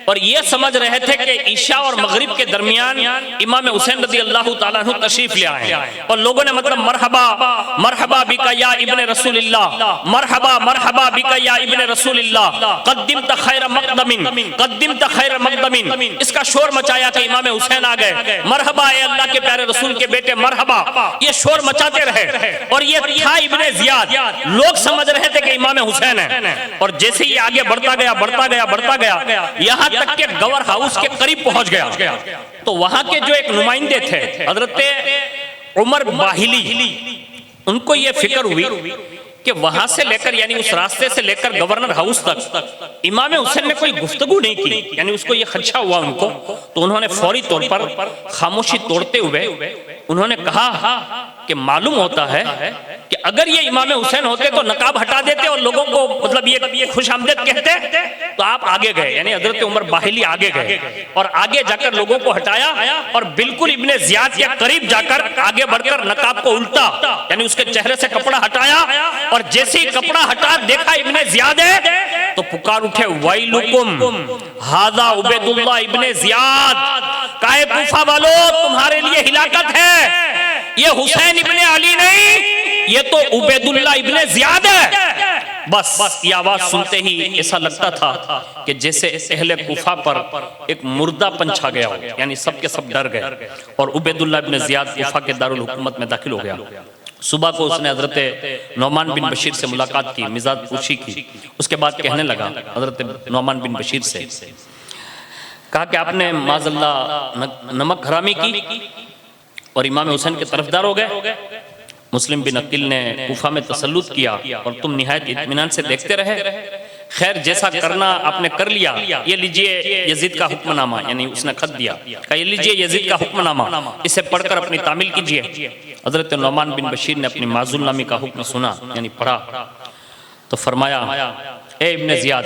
और ये समझ रहे थे कि ईशा और मगरिब के दरमियान इमाम हुसैन रज़ी अल्लाह तआला अन्हु तशरीफ ले आए और लोगों ने मतलब मरहबा मरहबा बिका या इब्ने रसूलिल्लाह, मरहबा मरहबा बिका या इब्ने रसूलिल्लाह, क़द्दिमत खैर मक़दमिन, क़द्दिमत खैर मक़दमिन, इसका शोर मचाया कि इमाम हुसैन आ गए, मरहबा ए अल्लाह के प्यारे रसूल के बेटे मरहबा, ये शोर मचाते रहे और ये था इब्ने जियाद। लोग समझ रहे थे कि इमाम हुसैन है और जैसे ही आगे बढ़ता गया यहाँ तक के गवर हाउस के करीब पहुंच गया तो वहां के जो एक नुमाइंदे थे हजरत उमर बाहिली, उनको ये फिक्र हुई कि वहां से लेकर यानी उस रास्ते से लेकर गवर्नर हाउस तक इमाम हुसैन ने कोई गुफ्तगू नहीं की, यानी उसको ये खदशा हुआ उनको। तो उन्होंने फौरी तौर पर खामोशी तोड़ते हुए उन्होंने कहा कि मालूम होता है कि अगर ये इमाम हुसैन होते तो नकाब हटा देते और लोगों को मतलब ये खुशामदीद कहते, तो आप आगे गए, यानी हजरत उमर बाहिली आगे गए और आगे जाकर लोगों को हटाया और बिल्कुल इब्ने जियाद के करीब जाकर आगे बढ़कर नकाब को उल्टा यानी उसके चेहरे से कपड़ा हटाया और जैसे ही कपड़ा हटा देखा इब्ने जियाद है तो पुकार उठे, वैलुकुम हाजा उबैदुल्लाह इब्ने जियाद, काहे कुफा वालों तुम्हारे लिए हिलाकत है, ये हुसैन इब्ने अली नहीं, ये तो उबैदुल्लाह इब्ने जियाद है। बस ये आवाज सुनते ही ऐसा लगता था कि जैसे अहले कुफा पर एक मुर्दापन छा गया हो, यानी सब के सब डर गए और उबैदुल्लाह इब्ने जियाद कुफा के दारुल हुकूमत में दाखिल हो गया। सुबह को उसने हजरत नौमान बिन बशीर से मुलाकात की, मिजाज पूछी की। उसके बाद कहने लगा हजरत नौमान बिन बशीर से, कहा कि आपने माज़ल्ला नमक हरामी की और इमाम हुसैन के तरफदार हो गए। मुस्लिम बिन अकील ने कूफा में तसल्लुत किया और तुम निहायत इत्मीनान से देखते रहे। खैर जैसा करना आपने कर लिया, ये लीजिए यजीद का हुक्मनामा, यानी उसने खत दिया, कहा ये लीजिए यजीद का हुक्मनामा, इसे पढ़कर अपनी तामील कीजिए। हजरत नौमान बिन बशीर ने अपनी माजुल नामी का हुक्म सुना, यानी पढ़ा, तो फरमाया, ए इब्ने जियाद,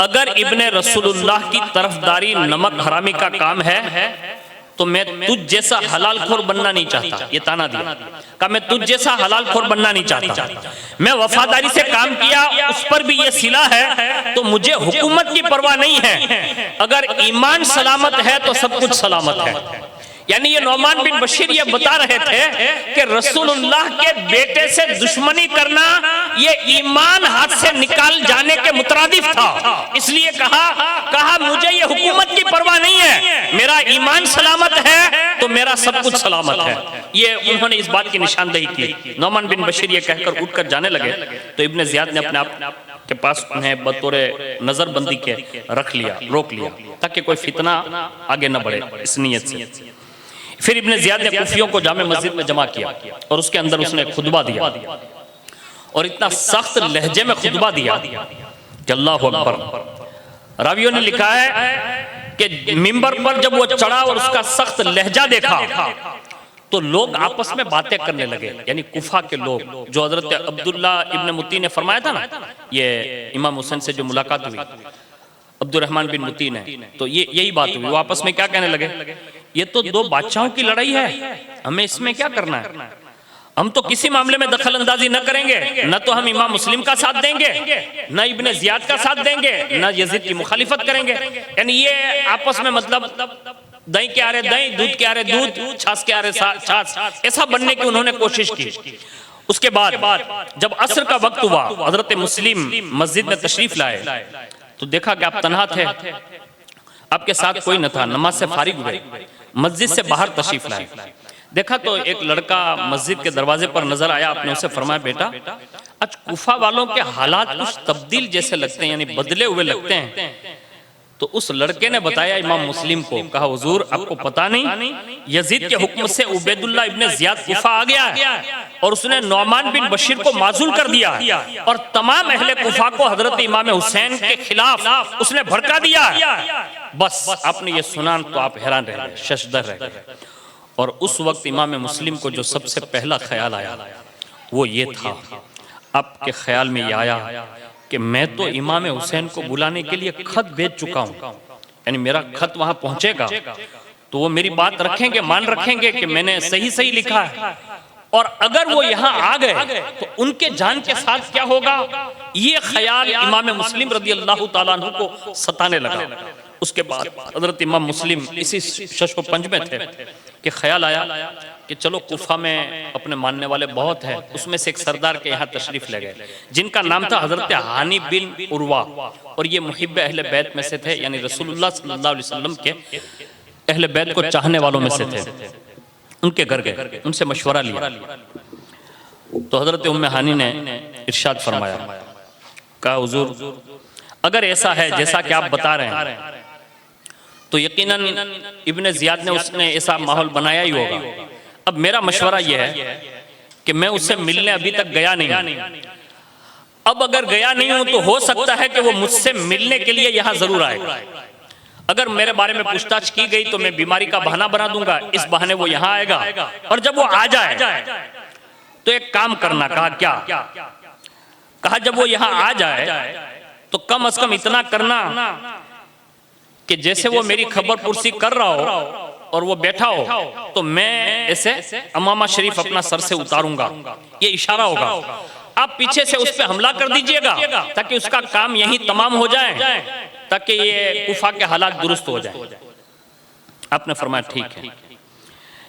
अगर इब्ने रसूलुल्लाह की तरफदारी नमक हरामी का काम है तो मैं तुझ जैसा हलाल खोर बनना नहीं चाहता। ये ताना दिया, कहा मैं तुझ जैसा हलाल खोर बनना नहीं चाहता। मैं वफादारी से काम किया, उस पर भी ये सिला है, तो मुझे हुकूमत की परवाह नहीं है। अगर ईमान सलामत है तो सब कुछ सलामत है। यानी ये नौमान बिन बशीर ये बता रहे थे कि रसूलुल्लाह के बेटे से दुश्मनी करना ये ईमान हाथ से निकाल जाने के मुतरादिफ था। इसलिए कहा मुझे ये हुकूमत की परवाह नहीं है, मेरा ईमान सलामत है तो मेरा सब कुछ सलामत है। ये उन्होंने इस बात की निशानदेही की। नौमान बिन बशीर ये कहकर उठकर जाने लगे तो इब्ने जियाद ने अपने आप के पास उन्हें बतौर नजरबंदी के रोक लिया ताकि कोई फितना आगे न बढ़े, इस नियत से। फिर इब्ने जियाद ने कूफियों को जामे मस्जिद में जमा किया और उसके अंदर उसने खुतबा दिया, और इतना सख्त लहजे में खुतबा दिया कि अल्लाहु अकबर। रावियों ने लिखा है कि मिंबर पर जब वो चढ़ा और उसका सख्त लहजा देखा तो लोग आपस में बातें करने लगे, यानी कुफा के लोग। जो हजरत अब्दुल्ला इब्न मुती ने फरमाया था ना, ये इमाम हुसैन से जो मुलाकात हुई अब्दुर्रहमान बिन मुती ने, तो ये यही बात हुई। वो आपस में क्या कहने लगे, ये तो दो बादशाहों की लड़ाई है, हमें इसमें क्या करना है। हम तो किसी मामले में दखल अंदाजी न करेंगे, न तो हम इमाम मुस्लिम का साथ देंगे, न इब्ने जियाद का साथ देंगे, न यजीद की मुखालिफत करेंगे। यानी ये आपस में मतलब दही के आरे दही, दूध के आरे दूध, छाछ के आरे छाछ, ऐसा बनने की उन्होंने कोशिश की। उसके बाद जब असर का वक्त हुआ, हजरत मुस्लिम मस्जिद में तशरीफ लाए तो देखा कि आप तन्हा थे, आपके साथ कोई न था। नमाज से फारिग हुए, मस्जिद से बाहर तशरीफ लाए। देखा तो एक लड़का मस्जिद के दरवाजे पर नजर आया। आपने उसे फरमाया, बेटा आज कुफा वालों के हालात कुछ तब्दील जैसे लगते हैं, यानी बदले हुए लगते हैं। तो उस लड़के ने बताया इमाम मुस्लिम को, कहा हुजूर आपको पता नहीं, यजीद के हुक्म से उबैदुल्लाह इब्ने जियाद कुफा आ गया है और उसने नौमान बिन बशीर को माजूल कर दिया और तमाम अहले कुफा को हजरत इमाम हुसैन के खिलाफ उसने भड़का दिया। बस आपने ये सुना तो आप हैरान रह गए, शशदर रह गए। और उस वक्त इमाम मुस्लिम को जो सबसे पहला ख्याल आया वो ये था, आपके ख्याल में ये आया कि मैं तो इमाम हुसैन को बुलाने के लिए खत भेज चुका हूँ, यानी मेरा खत वहां पहुंचेगा तो वो मेरी बात रखेंगे, मान रखेंगे कि मैंने सही लिखा है। और अगर वो यहाँ आ गए तो उनके जान के साथ क्या होगा, ये ख्याल इमाम मुस्लिम रज़ी अल्लाह ताला अन्हु को सताने लगा। उसके बाद हजरत इमाम मुस्लिम इसी शश व पंज में थे कि ख्याल आया कि चलो कुफा में अपने मानने वाले बहुत हैं, उसमें से एक सरदार के यहाँ तशरीफ ले गए जिनका नाम था हजरत हानी बिन उर्वा, और ये मुहिब अहले बैत में से थे, यानी रसूलुल्लाह सल्लल्लाहु अलैहि वसल्लम के अहले बैत को चाहने वालों में से थे। उनके घर गए, उनसे मशवरा लिया तो हजरत उम्मे हानी ने इरशाद फरमाया, कहा हुजूर अगर ऐसा है जैसा कि आप बता रहे हैं तो यकीनन इब्ने जियाद ने उसने ऐसा माहौल बनाया ही होगा। अब मेरा मशवरा यह है कि मैं उससे मिलने अभी तक गया नहीं। अब अगर गया नहीं हूं तो हो सकता है कि वो मुझसे मिलने के लिए यहाँ जरूर आएगा। अगर मेरे बारे में पूछताछ की गई तो मैं बीमारी का बहाना बना दूंगा, इस बहाने वो यहाँ आएगा। और जब वो आ जाए तो एक काम करना। कहा क्या? कहा जब वो यहाँ आ जाए तो कम से कम इतना करना कि जैसे वो मेरी खबर पुरसी कर रहा हो और वो बैठा हो तो मैं ऐसे अमामा शरीफ अपना सर से उतारूंगा, ये इशारा होगा। आप पीछे से उस पर हमला कर दीजिएगा ताकि उसका काम यहीं तमाम हो जाए, ताकि ये कुफा के हालात दुरुस्त हो जाए। आपने फरमाया ठीक है।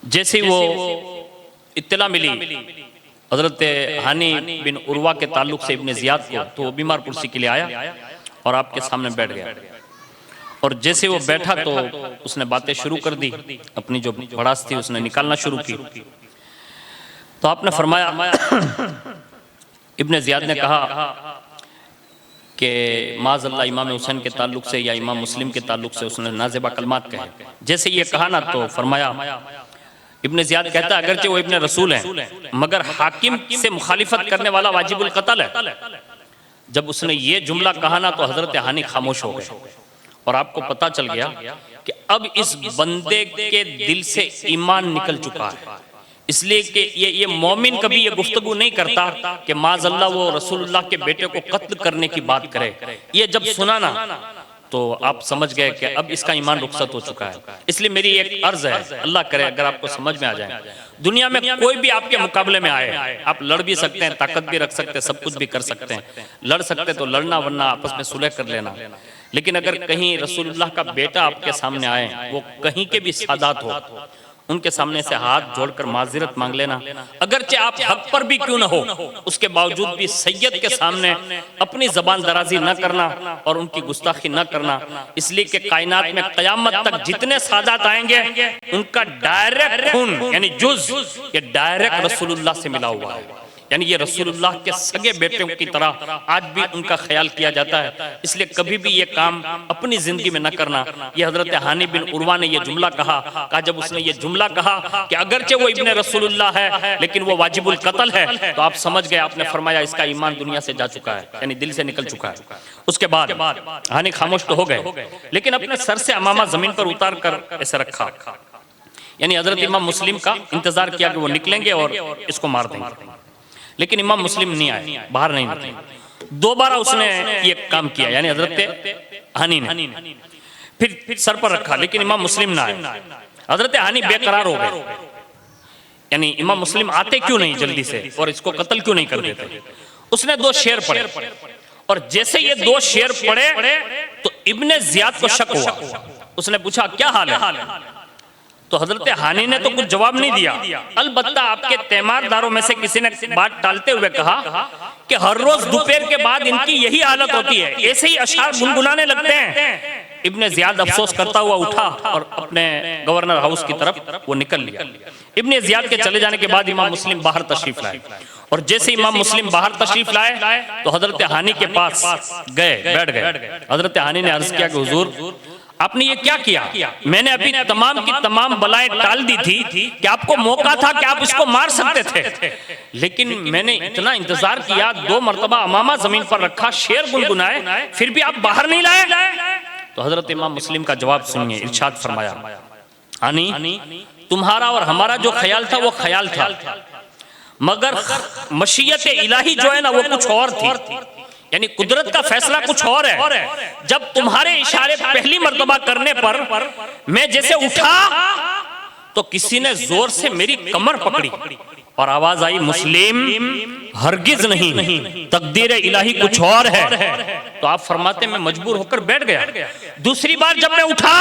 जैसे वो इत्तला मिली हजरत हानी बिन उर्वा के ताल्लुक से इब्ने जियाद को, तो वो बीमार कुर्सी के लिए आया और आपके सामने बैठ गया। और जैसे वो बैठा तो उसने बातें शुरू कर दी, अपनी जो भड़ास थी उसने निकालना शुरू की। तो आपने फरमाया, इब्ने ज़ियाद ने कहा कि माज़अल्लाह इमाम हुसैन के ताल्लुक से या इमाम मुस्लिम के ताल्लुक से उसने नाज़िबा कलमात कहे। जैसे ये कहा ना तो फरमाया, इब्ने ज़ियाद कहता है अगरचे वो इब्ने रसूल हैं मगर हाकिम से मुखालिफत करने वाला वाजिबुल कत्ल है। जब उसने ये जुमला कहा ना तो हजरत हानी खामोश हो गए और आपको पता चल गया कि अब इस बंदे के दिल से ईमान निकल चुका है। इसलिए कि ये मोमिन कभी ये गुफ्तगू नहीं करता कि माज़अल्लाह वो रसूलुल्लाह के बेटे को कत्ल करने की बात करे। ये जब सुना ना तो आप समझ गए कि अब इसका ईमान रुखसत हो चुका है। इसलिए मेरी एक अर्ज है, अल्लाह करे अगर आपको समझ में आ जाए, दुनिया में कोई भी आपके मुकाबले में आए, आप लड़ भी सकते हैं, ताकत भी रख सकते हैं, सब कुछ भी कर सकते हैं। लड़ सकते तो लड़ना, वरना आपस में सुलह कर लेना। लेकिन अगर कहीं रसूलुल्लाह का बेटा आपके सामने आए, वो कहीं के भी सादात हो, उनके सामने से हाथ जोड़कर माज़िरत मांग लेना, अगरचे आप हक पर भी क्यों ना हो, उसके बावजूद भी सैयद के सामने अपनी जबान दराजी न करना और उनकी गुस्ताखी न करना। इसलिए कि कायनात में क़यामत तक जितने सादात आएंगे उनका डायरेक्ट खून यानी जुज़ ये डायरेक्ट रसूलुल्लाह से मिला हुआ है। यानी ये रसूलुल्लाह के सगे बेटों की तरह आज भी उनका ख्याल किया जाता है। इसलिए कभी भी ये काम अपनी जिंदगी में न करना। ये हजरत हानी बिन उर्वा ने ये जुमला कहा जब उसने ये जुमला कहा कि अगरचे वो इब्ने रसूलुल्लाह है लेकिन वो वाजिबुल कत्ल है, तो आप समझ गए, आपने फरमाया इसका ईमान दुनिया से जा चुका है, यानी दिल से निकल चुका है। उसके बाद हानी खामोश तो हो गए, लेकिन अपने सर से अमामा जमीन पर उतार कर ऐसे रखा, यानी हजरत इमाम मुस्लिम का इंतजार किया कि वो निकलेंगे और इसको मार देंगे। लेकिन इमाम मुस्लिम नहीं आए, बाहर नहीं निकले। दोबारा उसने ये काम किया, यानी हजरत हानी ने फिर सर पर रखा, लेकिन इमाम मुस्लिम ना आए। हजरत हानी बेकरार हो गए, यानी इमाम मुस्लिम आते क्यों नहीं जल्दी से और इसको कत्ल क्यों नहीं कर देते। उसने 2 शेर पढ़े और जैसे ये 2 शेर पढ़े तो इब्ने ज़ियाद को शक हुआ। उसने पूछा क्या हाल है, तो हजरत हानी ने तो कुछ जवाब नहीं दिया। अलबत्ता आपके तैमारदारों में से किसी ने बात टालते हुए कहा कि हर रोज दोपहर के बाद इनकी यही हालत होती है, ऐसे ही अशार गुनगुनाने लगते हैं। इब्ने ज़ियाद अफसोस करता हुआ उठा और अपने गवर्नर हाउस की तरफ वो निकल लिया। इब्ने ज़ियाद के चले जाने के बाद इमाम मुस्लिम बाहर तशरीफ लाए और जैसे इमाम मुस्लिम बाहर तशरीफ लाए तो हजरत हानी के पास गए, बैठ गए। हजरत हानी ने अर्ज किया कि हुजूर आपने ये क्या किया, मैंने अभी तमाम की तमाम बलाएं टाल दी थी कि आपको मौका था कि आप इसको मार सकते थे, लेकिन मैंने इतना इंतजार किया, 2 मरतबा अमामा जमीन पर रखा, शेर गुनगुनाए, फिर भी आप बाहर नहीं लाए। तो हजरत इमाम मुस्लिम का जवाब सुनिए, इरशाद फरमाया, हानी तुम्हारा और हमारा जो ख्याल था वो ख्याल था, मगर मशीयत इलाही जो है ना वो कुछ और थी, यानी कुदरत का फैसला कुछ और है। जब तुम्हारे इशारे पहली मर्तबा करने पर मैं जैसे उठा तो किसी ने जोर से मेरी कमर पकड़ी और आवाज आई, मुस्लिम हरगिज नहीं, तकदीर इलाही कुछ और है। तो आप फरमाते मैं मजबूर होकर बैठ गया। दूसरी बार जब मैं उठा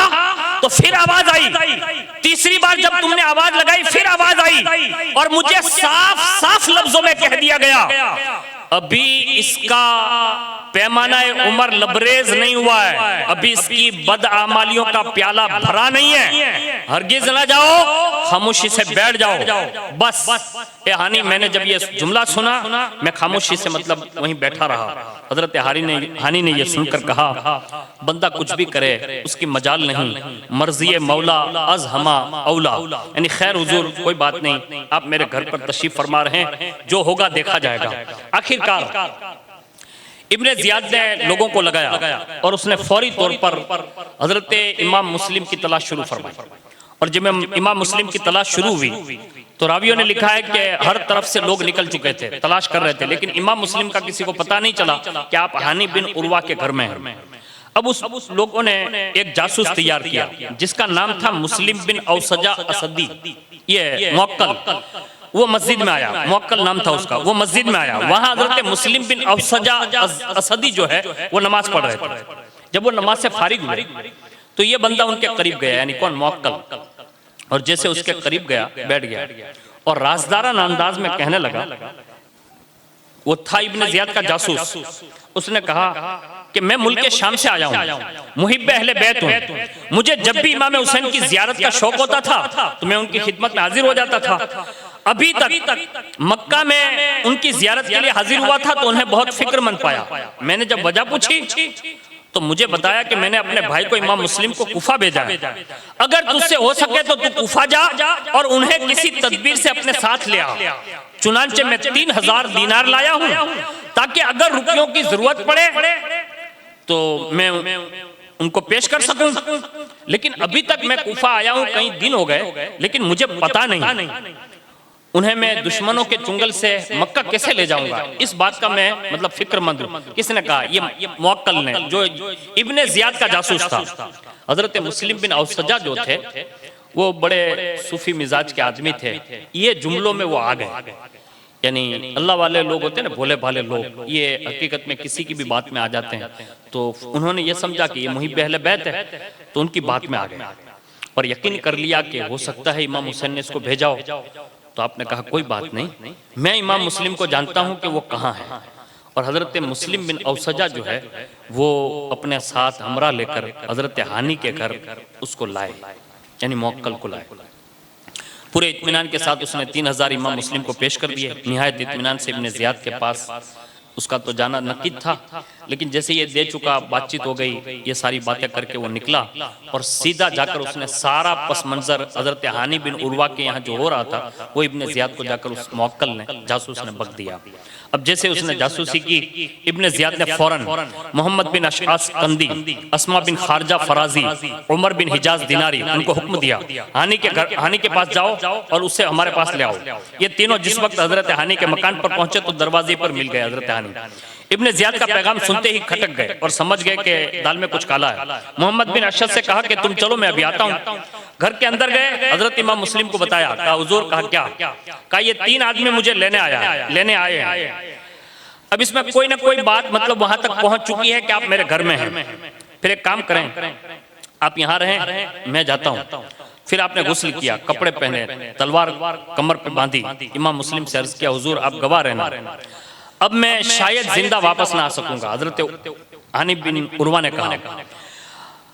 तो फिर आवाज आई, तीसरी बार जब तुमने आवाज लगाई फिर आवाज आई और मुझे साफ साफ लफ्जों में कह दिया गया, अभी इसका पैमाना उमर लबरेज नहीं हुआ है, अभी इसकी बदआमालियों का प्याला भरा नहीं है, हरगिज ना जाओ, खामोशी से बैठ जाओ बस। ए हानी, मैंने जब ये जुमला सुना मैं खामोशी से मतलब वहीं बैठा रहा। हजरत हानी ने ये सुनकर कहा, बंदा कुछ भी करे उसकी मजाल नहीं, मर्जी मौला अज हमा औला, यानी खैर हुजूर कोई बात नहीं, आप मेरे घर पर तशरीफ फरमा रहे हैं, जो होगा देखा जाएगा। आखिरकार इब्ने ज़ियाद ने लोगों को लगाया और उसने फौरी तौर पर हजरत इमाम मुस्लिम की तलाश शुरू फरमाई। और जब इमाम मुस्लिम की तलाश शुरू हुई तो रावियों ने लिखा है कि हर तरफ से लोग निकल चुके थे, तलाश कर रहे थे, लेकिन इमाम मुस्लिम का किसी को पता नहीं चला कि आप हानी बिन उर्वा के घर में हैं। अब उस लोगों ने एक जासूस तैयार किया जिसका नाम था मुस्लिम बिन औसजा असदी, ये मुअक्कल, वो मस्जिद में आया, मुअक्कल नाम था उसका, वो मस्जिद में आया। वहां हजरत मुस्लिम बिन औसजा असदी जो है वो नमाज पढ़ रहे थे। जब वो नमाज से फारिग हुए तो ये बंदा उनके करीब गया, यानी कौन, मुअक्कल, और जैसे उसके करीब गया बैठ गया और राजदाराना अंदाज में कहने लगा, वो था इब्ने ज़ियाद का जासूस। उसने कहा कि मैं मुल्क शाम से आया हूँ, मुहिब्ब अहले बैत हूँ, मुझे जब भी इमाम हुसैन की जियारत का शौक होता था तो मैं उनकी खिदमत में हाजिर हो जाता था। अभी तक मक्का में उनकी जियारत के लिए हाजिर हुआ था तो उन्हें बहुत फिक्रमंद पाया। मैंने जब वजह पूछी तो मुझे बताया कि मैंने अपने भाई को इमाम मुस्लिम को कुफा भेजा है, अगर तुझसे हो सके तो तू कुफा जा और उन्हें किसी तदबीर से अपने साथ ले आ। चुनांचे में 3000 दीनार लाया हूं ताकि अगर रुपयों की जरूरत पड़े तो मैं उनको पेश कर सकूं। लेकिन अभी तक मैं कुफा आया हूं, कई दिन हो गए, लेकिन मुझे पता नहीं उन्हें मैं दुश्मनों के चुंगल से मक्का कैसे ले जाऊंगा। इस बात का मैं मतलब फिक्रमंद हूं। किसने कहा? ये मुअक्कल ने, जो इब्ने जियाद का जासूस था। हजरत मुस्लिम बिन औसजा जो थे वो बड़े सूफी मिजाज के आदमी थे। ये जुमलों में वो आ गए, यानी अल्लाह वाले लोग होते हैं ना, भोले भाले लोग, ये हकीकत में किसी की भी बात में आ जाते हैं। तो उन्होंने ये समझा कि ये मुहिब अहले बैत है, तो उनकी बात में आ गए और यकीन कर लिया कि हो सकता है इमाम हुसैन ने इसको भेजा हो। तो आपने कहा कोई बात नहीं, मैं इमाम मुस्लिम को जानता हूं कि वो कहाँ है। और हजरत मुस्लिम बिन औसजा जो है वो अपने साथ हमरा लेकर हजरत हानी के घर उसको लाए, यानी मुअक्कल को लाए। पूरे इत्मीनान के साथ उसने 3000 इमाम मुस्लिम को पेश कर दिए। निहायत इत्मीनान से इब्ने जियाद के पास उसका तो जाना नकीद था, लेकिन जैसे ये दे चुका, बातचीत हो गई, ये सारी बातें करके वो निकला और सीधा जाकर उसने सारा पस मंजर हजरत हानी बिन उर्वा के यहाँ जो हो रहा था वो इब्ने जियाद को जाकर उस मुअक्कल ने, जासूस ने बक दिया। अब जैसे उसने जासूसी की, इब्ने जियाद ने फौरन मोहम्मद बिन अशआस कंदी, अस्मा बिन खारजा फराजी, उमर बिन हिजाज दिनारी, उनको हुक्म दिया हानी के घर, हानी के पास जाओ और उससे हमारे पास ले आओ। ये तीनों जिस वक्त हजरत हानी के मकान पर पहुंचे तो दरवाजे पर मिल गए हजरत हानी। इब्ने जियाद का पैगाम सुनते ही खटक गए और समझ गए कि दाल में कुछ काला है। मोहम्मद बिन अशद से कहा कि तुम चलो, मैं अभी आता हूँ। घर के अंदर गए, हजरत इमाम मुस्लिम को बताया, कहा हुजूर, कहा क्या? कहा ये 3 आदमी मुझे लेने आए हैं। अब इसमें कोई ना कोई बात मतलब वहां तक पहुंच चुकी है कि आप मेरे घर में हैं। फिर एक काम करें, आप यहाँ रहें, मैं जाता हूँ। फिर आपने गुस्ल किया, कपड़े पहने, तलवार कमर पे बांधी। इमाम मुस्लिम से अर्ज किया, हुजूर आप गवाह रहना, अब मैं शायद जिंदा वापस ना आ सकूंगा। हजरत हानी बिन उर्वा ने कहा,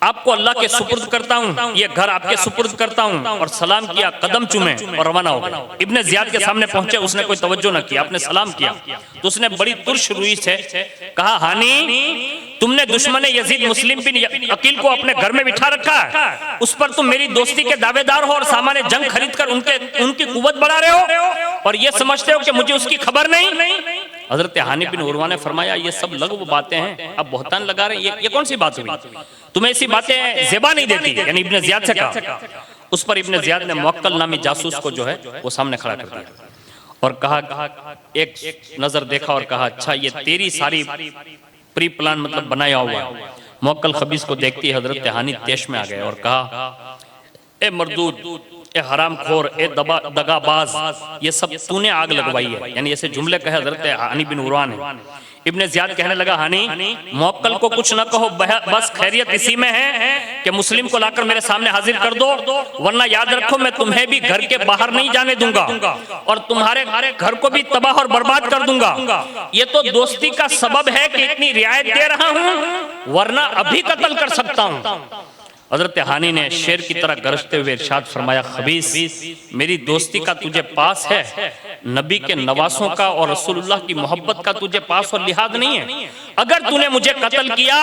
आपको अल्लाह के सुपुर्द करता हूँ, ये घर आपके सुपुर्द करता हूँ। और सलाम किया, कदम चूमे और रवाना हो गए। इब्ने जियाद के सामने पहुंचे, उसने कोई तवज्जो न किया, आपने सलाम किया तो उसने बड़ी तुर्श रूई से कहा, हानी तुमने दुश्मन यजीद मुस्लिम बिन अकील को अपने घर में बिठा रखा है, उस पर तुम मेरी दोस्ती के दावेदार हो और सामान जंग खरीद कर उनकी कुव्वत बढ़ा रहे हो और ये समझते हो कि मुझे उसकी खबर नहीं। हजरत हानी बिन उर्वा ने फरमाया, ये सब लघु बातें हैं, अब बहुतान लगा रहे हैं, ये कौन सी बात हुई? तुम्हें ऐसी बातें ज़ेबा नहीं देती। यानी इब्ने जियाद से कहा। उस पर इब्ने जियाद ने मुअक्कल नामी जासूस को जो है वो सामने खड़ा कर दिया और कहा, एक नजर देखा और कहा, अच्छा ये तेरी सारी प्री प्लान मतलब बनाया हुआ। मुअक्कल खबीस को देखती है हजरत हानी तेश में आ गए और कहा, ए मर्दूद, ए हरामखोर, ए दगाबाज, ये सब तूने आग लगवाई है। यानी ऐसे जुमले कहे हजरत हानी बिन उर्वा ने। इब्ने जियाद कहने लगा, हानी मुअक्कल को कुछ न कहो, बस खैरियत इसी में है कि मुस्लिम को लाकर मेरे सामने हाजिर कर दो, वरना याद रखो मैं तुम्हें भी घर के बाहर नहीं जाने दूंगा और तुम्हारे घर को भी तबाह और बर्बाद कर दूंगा। ये तो दोस्ती का सबब है कि इतनी रियायत दे रहा हूं, वरना अभी कत्ल कर सकता हूं। हजरत हानी ने शेर की तरह गरजते हुए इरशाद फरमाया, खबीस मेरी दोस्ती का तुझे पास है, नबी के नवासों का और रसूलुल्लाह की मोहब्बत का तुझे पास और लिहाज नहीं है। अगर तूने मुझे कत्ल किया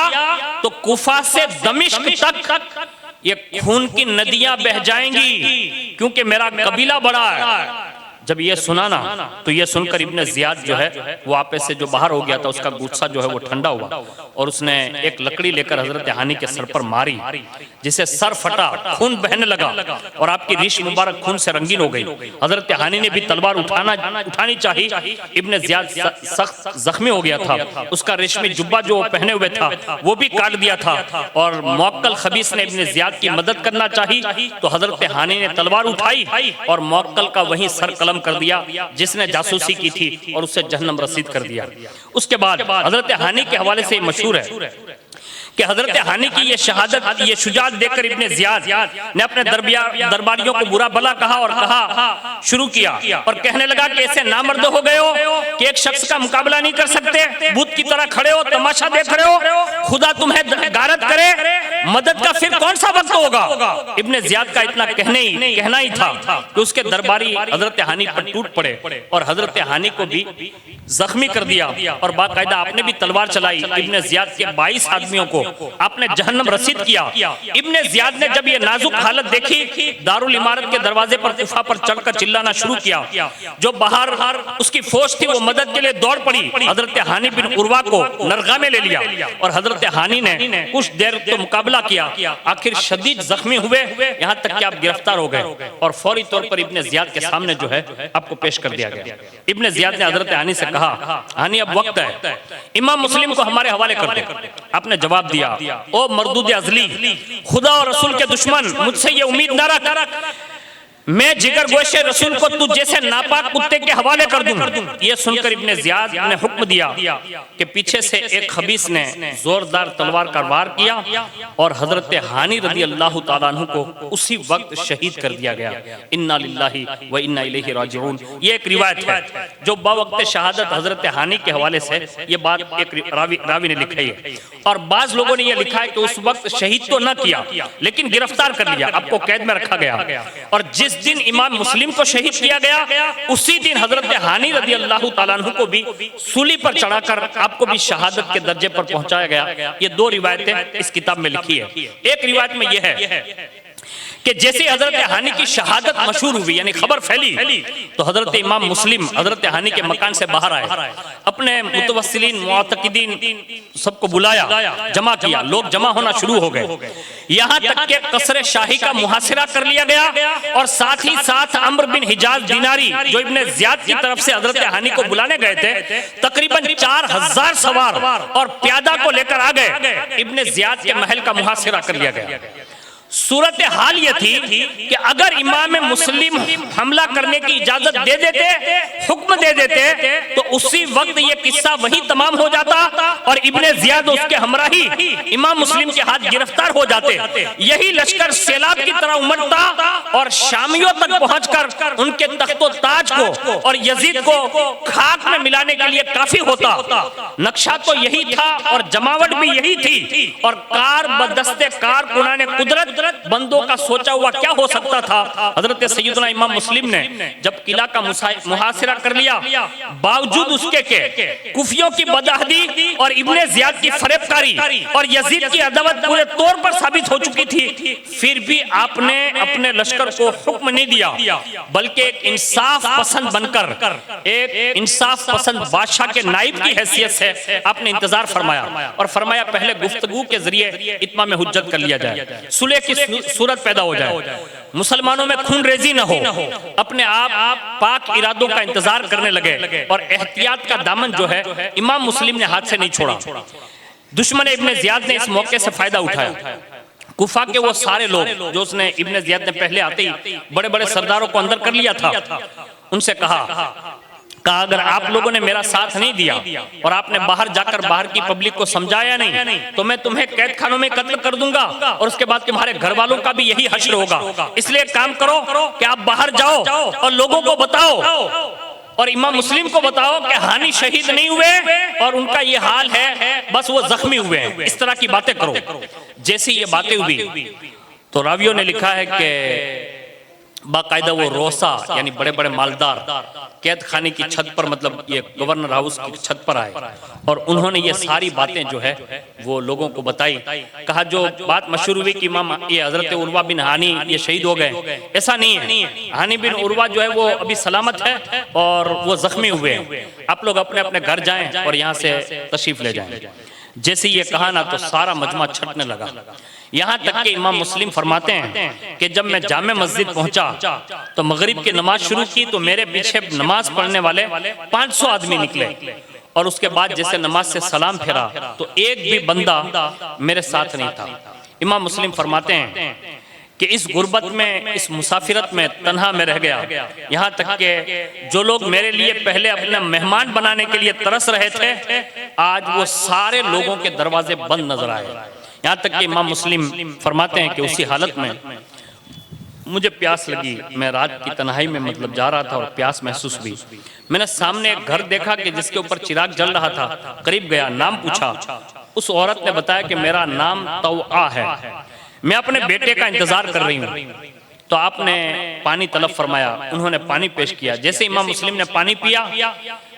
तो कुफा से दमिश्क तक ये खून की नदियां बह जाएंगी, क्योंकि मेरा कबीला बड़ा है। जब ये सुना ना तो ये सुनकर इब्ने जियाद जो है वो आपे से जो बाहर हो गया था, उसका गुस्सा जो है वो ठंडा हुआ और उसने एक लकड़ी लेकर हजरत हानी के सर पर मारी, जिसे सर फटा, खून बहने लगा और आपकी रीश मुबारक खून से रंगीन हो गई। हजरत हानी ने भी तलवार उठानी चाही, इब्ने जियाद सख्त जख्मी हो गया था, उसका रेशमी जुब्बा जो पहने हुए था वो भी काट दिया था और मुअक्कल खबीस ने इब्ने जियाद की मदद करना चाही तो हजरत हानी ने तलवार उठाई और मुअक्कल का वही सर कलम कर दिया जिसने जासूसी की थी और उससे जहन्नम रसीद कर दिया। उसके बाद हजरत हानी के हवाले से मशहूर है कि हजरत हानी की ये शहादत, ये शुजात देखकर इब्ने जियाद ने अपने दरबारियों को बुरा भला कहा और कहा शुरू किया और कहने लगा कि ऐसे नामर्द हो गए हो कि एक शख्स का मुकाबला नहीं कर सकते, बुत की तरह खड़े हो, तमाशा देख रहे हो, खुदा तुम्हें गारत करे। मदद का फिर कौन सा वक्त होगा। इब्ने ज़ियाद का इतना कहना ही था कि उसके दरबारी हजरत हानी पर टूट पड़े और हजरत हानी को भी जख्मी कर दिया और बाकायदा आपने भी तलवार चलाई। इब्ने ज़ियाद के 22 आदमियों को आपने जहन्नम रसीद किया। इब्ने ज़ियाद ने जब ये नाजुक हालत देखी, दारुल इमारत के दरवाजे पर कुफा पर चढ़कर चिल्लाना शुरू किया। जो बाहर उसकी फौज थी वो मदद के लिए दौड़ पड़ी। हजरत हानी बिन उर्वा को नरगा में ले लिया और हजरत हानी ने कुछ देर तो मुकाबला किया, आखिर शदीद जख्मी हुए, यहाँ तक कि आप गिरफ्तार हो गए और फौरी तौर पर इब्ने ज़ियाद के सामने जो है आपको पेश कर दिया गया। इब्ने ज़ियाद ने हजरत हानी से कहा, हानी अब वक्त है, इमाम मुस्लिम को हमारे हवाले कर दे। आपने जवाब दिया, ओ मरदूद अजली, खुदा और रसूल के दुश्मन, मुझसे ये उम्मीद न रख मैं जिगर गोशे रसूल को तू जैसे नापाक कुत्ते के हवाले कर दूं। ये सुनकर इब्ने ज़ियाद ने हुक्म दिया कि पीछे से एक खबीस ने जोरदार तलवार का वार किया और हजरत हानी रज़ी अल्लाह ताला अन्हु को उसी वक्त शहीद कर दिया गया। इन्ना लिल्लाहि व इन्ना इलैहि राजिऊन। ये एक रिवायत है जो बावक्त शहादत हजरत हानी के हवाले से ये बात एक रावी ने लिखी है। और बाज लोगों ने यह लिखा है कि उस वक्त शहीद तो न किया लेकिन गिरफ्तार कर लिया, आपको कैद में रखा गया। और जिस दिन इमाम मुस्लिम को शहीद किया गया उसी दिन हजरत हानी रज़ी अल्लाह ताला अन्हु को भी सूली पर चढ़ाकर आपको भी शहादत के दर्जे पर पहुंचाया गया। ये दो रिवायतें इस किताब में लिखी है। एक रिवायत में यह है कि जैसे हजरत हानी की शहादत मशहूर हुई यानी खबर फैली तो हजरत इमाम मुस्लिम हजरत हानी के मकान से बाहर आए, अपने मुतवस्सिलीन मुअतकिदीन सबको बुलाया, जमा किया, लोग जमा होना शुरू हो गए। यहाँ तक के कसरे शाही का मुहासिरा कर लिया गया और साथ ही साथ अम्र बिन हिजाज दिनारी जो इब्ने ज़ियाद की तरफ से हजरत हानी को बुलाने गए थे, तकरीबन 4000 सवार और प्यादा को लेकर आ गए। इब्ने ज़ियाद के महल का मुहासिरा कर लिया गया। सूरत हाल ये थी कि अगर इमाम मुस्लिम हमला करने की इजाजत दे देते, हुक्म दे देते, तो उसी वक्त ये किस्सा वही तमाम हो जाता और इब्ने ज़ियाद उसके हमराही इमाम मुस्लिम के हाथ गिरफ्तार हो जाते। यही लश्कर सैलाब की तरह उमड़ता और शामियों तक पहुंचकर उनके तख्तो ताज को और यजीद को खाक में मिलाने के लिए काफी होता। नक्शा तो यही था और जमावट भी यही थी और कार बदस्ते कार कुरान कुदरत बंदों का सोचा हुआ क्या हो सकता था। हजरत सैयदना इमाम मुस्लिम ने जब किला का मुहासिरा कर लिया, बावजूद उसके के कुफियों की बदअहदी और इब्ने ज़ियाद की फरेबकारी और यजीद की अदावत पूरे तौर पर साबित हो चुकी थी, फिर भी आपने अपने लश्कर को हुक्म नहीं दिया बल्कि एक इंसाफ पसंद बनकर एक इंसाफ पसंद बादशाह के नाइब की हैसियत से आपने इंतजार फरमाया और फरमाया पहले गुफ्तगू के जरिए इत्माम हुज्जत कर लिया जाए, सुलह की सूरत पैदा हो जाए, मुसलमानों में खून रेजी न हो। अपने आप पाक इरादों का इंतजार करने लगे और एहतियात का दामन जो है इमाम मुस्लिम ने हाथ से नहीं छोड़ा। दुश्मन इब्ने ज़ियाद ने इस मौके से फायदा उठाया। कुफा के वो सारे लोग जो उसने इब्ने ज़ियाद ने पहले आते ही बड़े बड़े सरदारों को अंदर कर लिया था, उनसे कहा अगर आप लोगों ने मेरा साथ नहीं दिया और आपने बाहर जाकर बाहर की पब्लिक को समझाया नहीं तो मैं तुम्हें कैद खानों में कत्ल कर दूंगा और उसके बाद तुम्हारे घर वालों का भी यही हश्र होगा। इसलिए काम करो कि आप बाहर जाओ और लोगों को बताओ और इमाम मुस्लिम को बताओ कि हानी शहीद नहीं हुए और उनका ये हाल है, बस वो जख्मी हुए हैं। इस तरह की बातें करो। जैसी ये बातें हुई तो रावियों ने लिखा है कि बाकायदा वो रोसा यानी बड़े बड़े मालदार कैद खाने की छत पर, मतलब ये गवर्नर हाउस की छत पर आए और उन्होंने ये सारी बातें जो है वो लोगों को बताई। कहा जो बात मशहूर हुई कि इमाम ये हजरत उर्वा बिन हानी ये शहीद हो गए, ऐसा नहीं है। हानी बिन उर्वा जो है वो अभी सलामत है और वो जख्मी हुए हैं। आप लोग अपने अपने घर जाएं और यहाँ से तशरीफ ले जाएं। जैसे ये कहा ना तो सारा मजमा छटने लगा। यहाँ तक कि इमाम मुस्लिम फरमाते हैं कि जब मैं जामे मस्जिद पहुंचा तो मगरिब की नमाज शुरू की तो मेरे पीछे नमाज पढ़ने वाले 500 आदमी निकले और उसके बाद जैसे नमाज से सलाम फेरा तो एक भी बंदा मेरे साथ नहीं था। इमाम मुस्लिम फरमाते हैं कि इस गुर्बत में, इस मुसाफिरत में तन्हा में रह गया। यहाँ तक कि जो लोग मेरे लिए पहले अपने मेहमान बनाने के लिए तरस रहे थे, आज वो सारे लोगों के दरवाजे बंद नजर आए। यहाँ तक कि इमाम मुस्लिम फरमाते हैं कि उसी हालत में मुझे प्यास लगी। मैं रात की तन्हाई में मतलब जा रहा था और प्यास महसूस हुई। मैंने सामने एक घर देखा कि जिसके ऊपर चिराग जल रहा था। करीब गया, नाम पूछा उस औरत ने बताया कि मेरा नाम तौआ है, मैं अपने बेटे का इंतजार कर रही हूँ। तो आपने पानी तलब फरमाया, उन्होंने पानी पेश किया। जैसे इमाम मुस्लिम ने पानी पिया,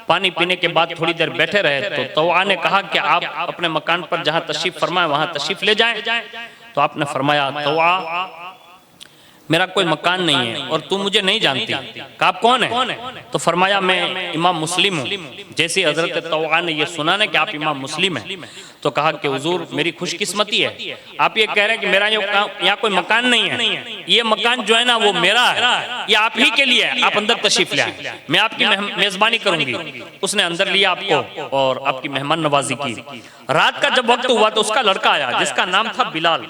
पानी पीने के बाद थोड़ी देर बैठे रहे तो तौआ ने कहा कि आप अपने मकान पर जहां तशरीफ फरमाए वहां तशरीफ ले जाएं। तो आपने फरमाया तौआ मेरा कोई मकान नहीं है और तू मुझे नहीं जानती। कहा आप कौन है? तो फरमाया मैं इमाम मुस्लिम हूँ। जैसे हजरत तौआ ने ये सुना ना कि आप इमाम मुस्लिम हैं, तो कहा कि हुजूर मेरी खुशकिस्मती है, आप ये कह रहे हैं कि मेरा यहाँ कोई मकान नहीं है, ये मकान जो है ना वो मेरा है, ये आप ही के लिए है, आप अंदर तशरीफ ले आए, मैं आपकी मेजबानी करूंगी। उसने अंदर लिया आपको और आपकी मेहमान नवाजी की। रात का जब वक्त हुआ तो उसका लड़का आया जिसका नाम था बिलाल।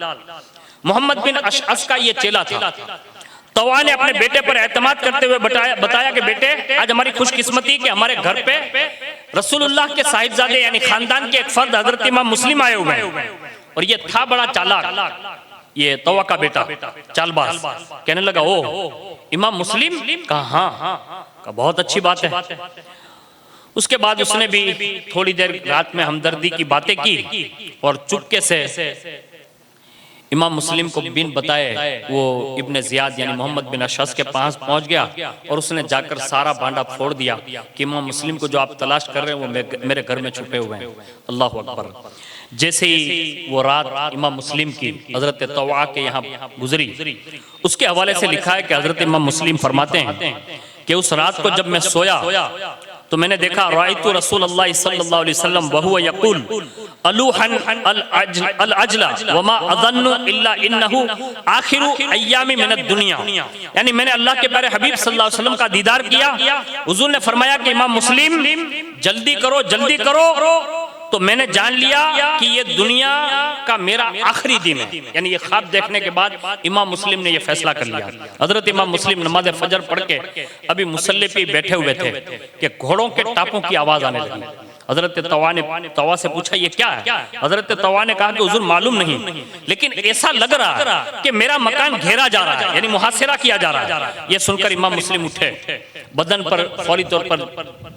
मोहम्मद बिन अशअस का ये चेला था। तौआ ने अपने बेटे पर एतमाद करते हुए बताया कि बेटे आज हमारी खुशकिस्मती कि हमारे घर पे रसूलुल्लाह के साहिबजादे यानी खानदान के एक फर्द हजरत इमाम मुस्लिम आए हुए हैं। और ये था बड़ा चालाक, ये तौआ का बेटा चालबाज। कहने लगा ओ इमाम मुस्लिम? कहा हाँ। कहा बहुत अच्छी बात है। उसके बाद उसने भी थोड़ी देर रात में हमदर्दी की बातें की और चुपके से इमाम मुस्लिम को बिन बताए वो इब्ने जियाद यानी मोहम्मद बिन अशअस के पास पहुंच गया और उसने जाकर सारा भांडा फोड़ दिया कि इमाम मुस्लिम को जो आप तलाश कर रहे हैं वो मेरे घर में छुपे हुए हैं। अल्लाह अकबर। जैसे ही वो रात इमाम मुस्लिम की हजरत तौआ के यहाँ गुजरी, उसके हवाले से लिखा है कि हजरत इमाम मुस्लिम फरमाते हैं कि उस रात को जब मैं सोया तो मैंने देखा राइतु रसूलुल्लाह सल्लल्लाहु अलैहि वसल्लम वहुव यक़ूल अलूहन अल अजला वमा अज़न्नु इल्ला इन्नहु आखिरु अय्यामी मिनद दुनिया। यानी मैंने अल्लाह के प्यारे हबीब सल्लल्लाहु अलैहि वसल्लम का दीदार किया। हुजूर ने फरमाया कि इमाम मुस्लिम जल्दी करो। तो मैंने जान लिया कि ये दुनिया का मेरा आखिरी दिन है। यानी ये ख्वाब देखने के बाद इमाम मुस्लिम ने ये फैसला कर लिया। हजरत इमाम मुस्लिम नमाज फजर पढ़ के अभी मुसल्ले पे बैठे हुए थे कि घोड़ों के टापों की आवाज आने लगी। हजरत तौआ से पूछा ये क्या है? हजरत तौआ ने कहा कि हुजूर मालूम नहीं, लेकिन ऐसा लग रहा है कि मेरा मकान घेरा जा रहा है, यानी मुहासिरा किया जा रहा है। ये सुनकर इमाम मुस्लिम उठे, बदन पर फौरी तौर पर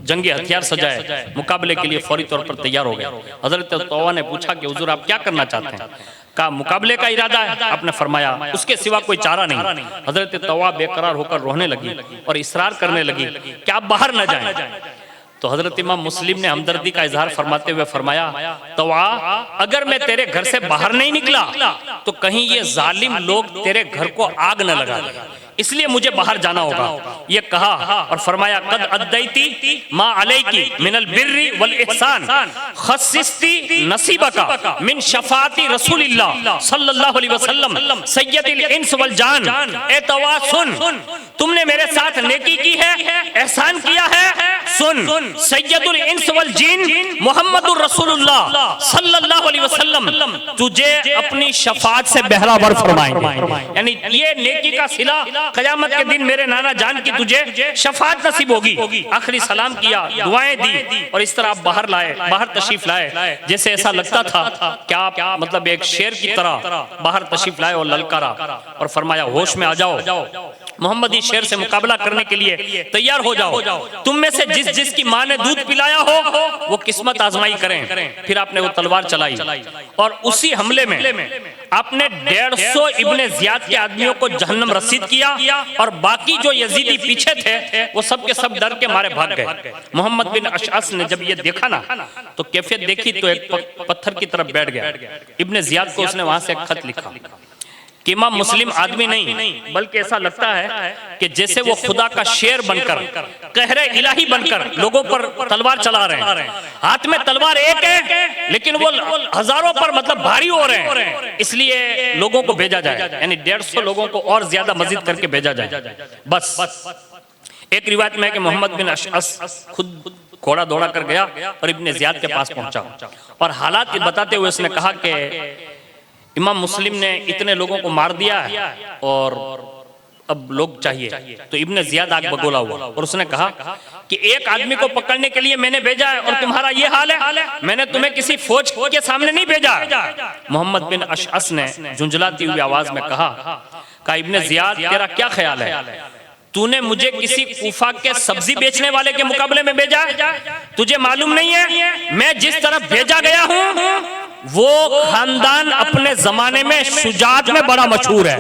जंगी हथियार सजाए, मुकाबले के लिए फौरी तौर पर तैयार हो गए। हजरत तौआ ने पूछा कि हुजूर आप क्या करना चाहते हैं? कहा मुकाबले का इरादा है। आपने फरमाया उसके सिवा कोई चारा नहीं। हजरत तौआ बेकरार होकर रोने लगी और इसरार करने लगी कि आप बाहर न जाएं। तो हजरत इमाम मुस्लिम ने हमदर्दी का इजहार फरमाते हुए फरमाया तौआ अगर मैं तेरे घर से बाहर नहीं निकला तो कहीं ये जालिम लोग तेरे घर को आग न लगा दें, इसलिए मुझे बाहर जाना होगा। ये कहा और फरमाया कद अद्दैती मा अलैकी मिनल बिर्रि वल इहसान खस्सिस्ती नसीबका मिन शफाअती रसूलिल्लाह सल्लल्लाहु अलैहि वसल्लम सय्यदुल इंस वल जान। ए तौआ सुन, तुमने मेरे साथ नेकी की है, एहसान किया है। सुन, सय्यदुल इंस वल जिन मुहम्मदुर रसूलुल्लाह सल्लल्लाहु अलैहि वसल्लम तुझे अपनी शफाअत से बहरावर फरमाएंगे। यानी ये नेकी का सिला क़यामत के दिन मेरे नाना जान की तुझे शफाअत नसीब होगी। आखिरी सलाम किया, दुआएं दी और इस तरह आप बाहर तशरीफ लाए। जैसे ऐसा लगता था कि आप मतलब एक शेर की तरह बाहर तशरीफ लाए और ललकारा और फरमाया होश में आ जाओ, मोहम्मदी शेर से मुकाबला करने के लिए तैयार हो जाओ। तुम में से जिसकी माँ ने दूध पिलाया हो वो किस्मत आजमाई करें। फिर आपने वो तलवार चलाई और उसी हमले में आपने 150 इब्ने जियाद के आदमियों को जहन्नम रसीद किया और बाकी जो यजीदी पीछे थे वो सब के सब डर के मारे भाग गए। मोहम्मद बिन अशअस ने जब ये देखा ना तो कैफियत देखी तो एक पत्थर की तरफ बैठ गया। इब्ने जियाद को उसने वहां से एक खत लिखा कि इमाम मुस्लिम आदमी नहीं बल्कि ऐसा लगता है कि जैसे वो खुदा का शेर बनकर कहरे इलाही बनकर लोगों पर तलवार चला रहे हैं। हाथ में तलवार एक है लेकिन वो हजारों पर मतलब भारी हो रहे हैं, इसलिए लोगों को भेजा जाए, यानी 150 लोगों को और ज्यादा मजीद करके भेजा जाए। बस एक रिवायत में है कि मोहम्मद बिन अशअस खुद घोड़ा दौड़ा कर गया और इब्ने जियाद के पास पहुंचा और हालात बताते हुए उसने कहा कि इमाम मुस्लिम ने इतने लोगों को मार दिया है और अब लोग चाहिए। तो इब्ने जियाद आग बगोला हुआ और उसने कहा कि एक आदमी को पकड़ने के लिए मैंने भेजा है और तुम्हारा ये हाल है, मैंने तुम्हें किसी फौज के सामने नहीं भेजा। मोहम्मद बिन अशअस ने झुंझलाती हुई आवाज में कहा इब्ने जियाद तेरा क्या ख्याल है, तूने मुझे किसी कूफा के सब्जी बेचने वाले के मुकाबले में भेजा? तुझे मालूम नहीं है मैं जिस तरफ भेजा गया हूँ वो खानदान अपने जमाने में शुजात में बड़ा मशहूर है,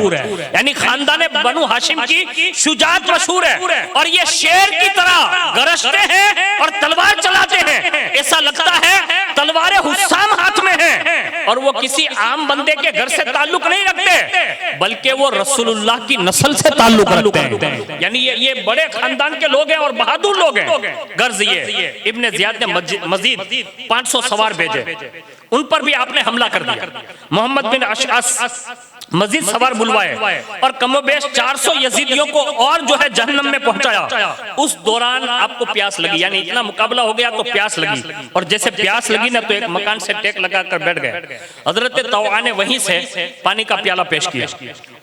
यानी खानदान बनु हाशिम की शुजात मशहूर है। और ये शेर की तरह गरजते हैं और तलवार चलाते हैं, ऐसा लगता है तलवारें हुस्साम हाथ में है। और वो किसी आम बंदे के घर से ताल्लुक नहीं रखते, बल्कि वो रसूलुल्लाह की नस्ल से ताल्लुक रखते हैं। यानी ये बड़े खानदान के लोग हैं और बहादुर लोग हैं। गर्ज ये इब्ने जियाद ने मजीद 500 सवार भेजे, उन पर भी आपने हमला कर दिया। मोहम्मद बिन अशअस मजीद सवार बुलवाए और कमोबेश 400 यजीदियों को और जो है जहन्नम में पहुंचाया। उस दौरान आपको प्यास लगी, यानी इतना मुकाबला हो गया तो प्यास लगी, और जैसे प्यास लगी ना तो एक मकान से टेक लगाकर बैठ गए। हजरत तौआ ने वहीं से पानी का प्याला पेश किया,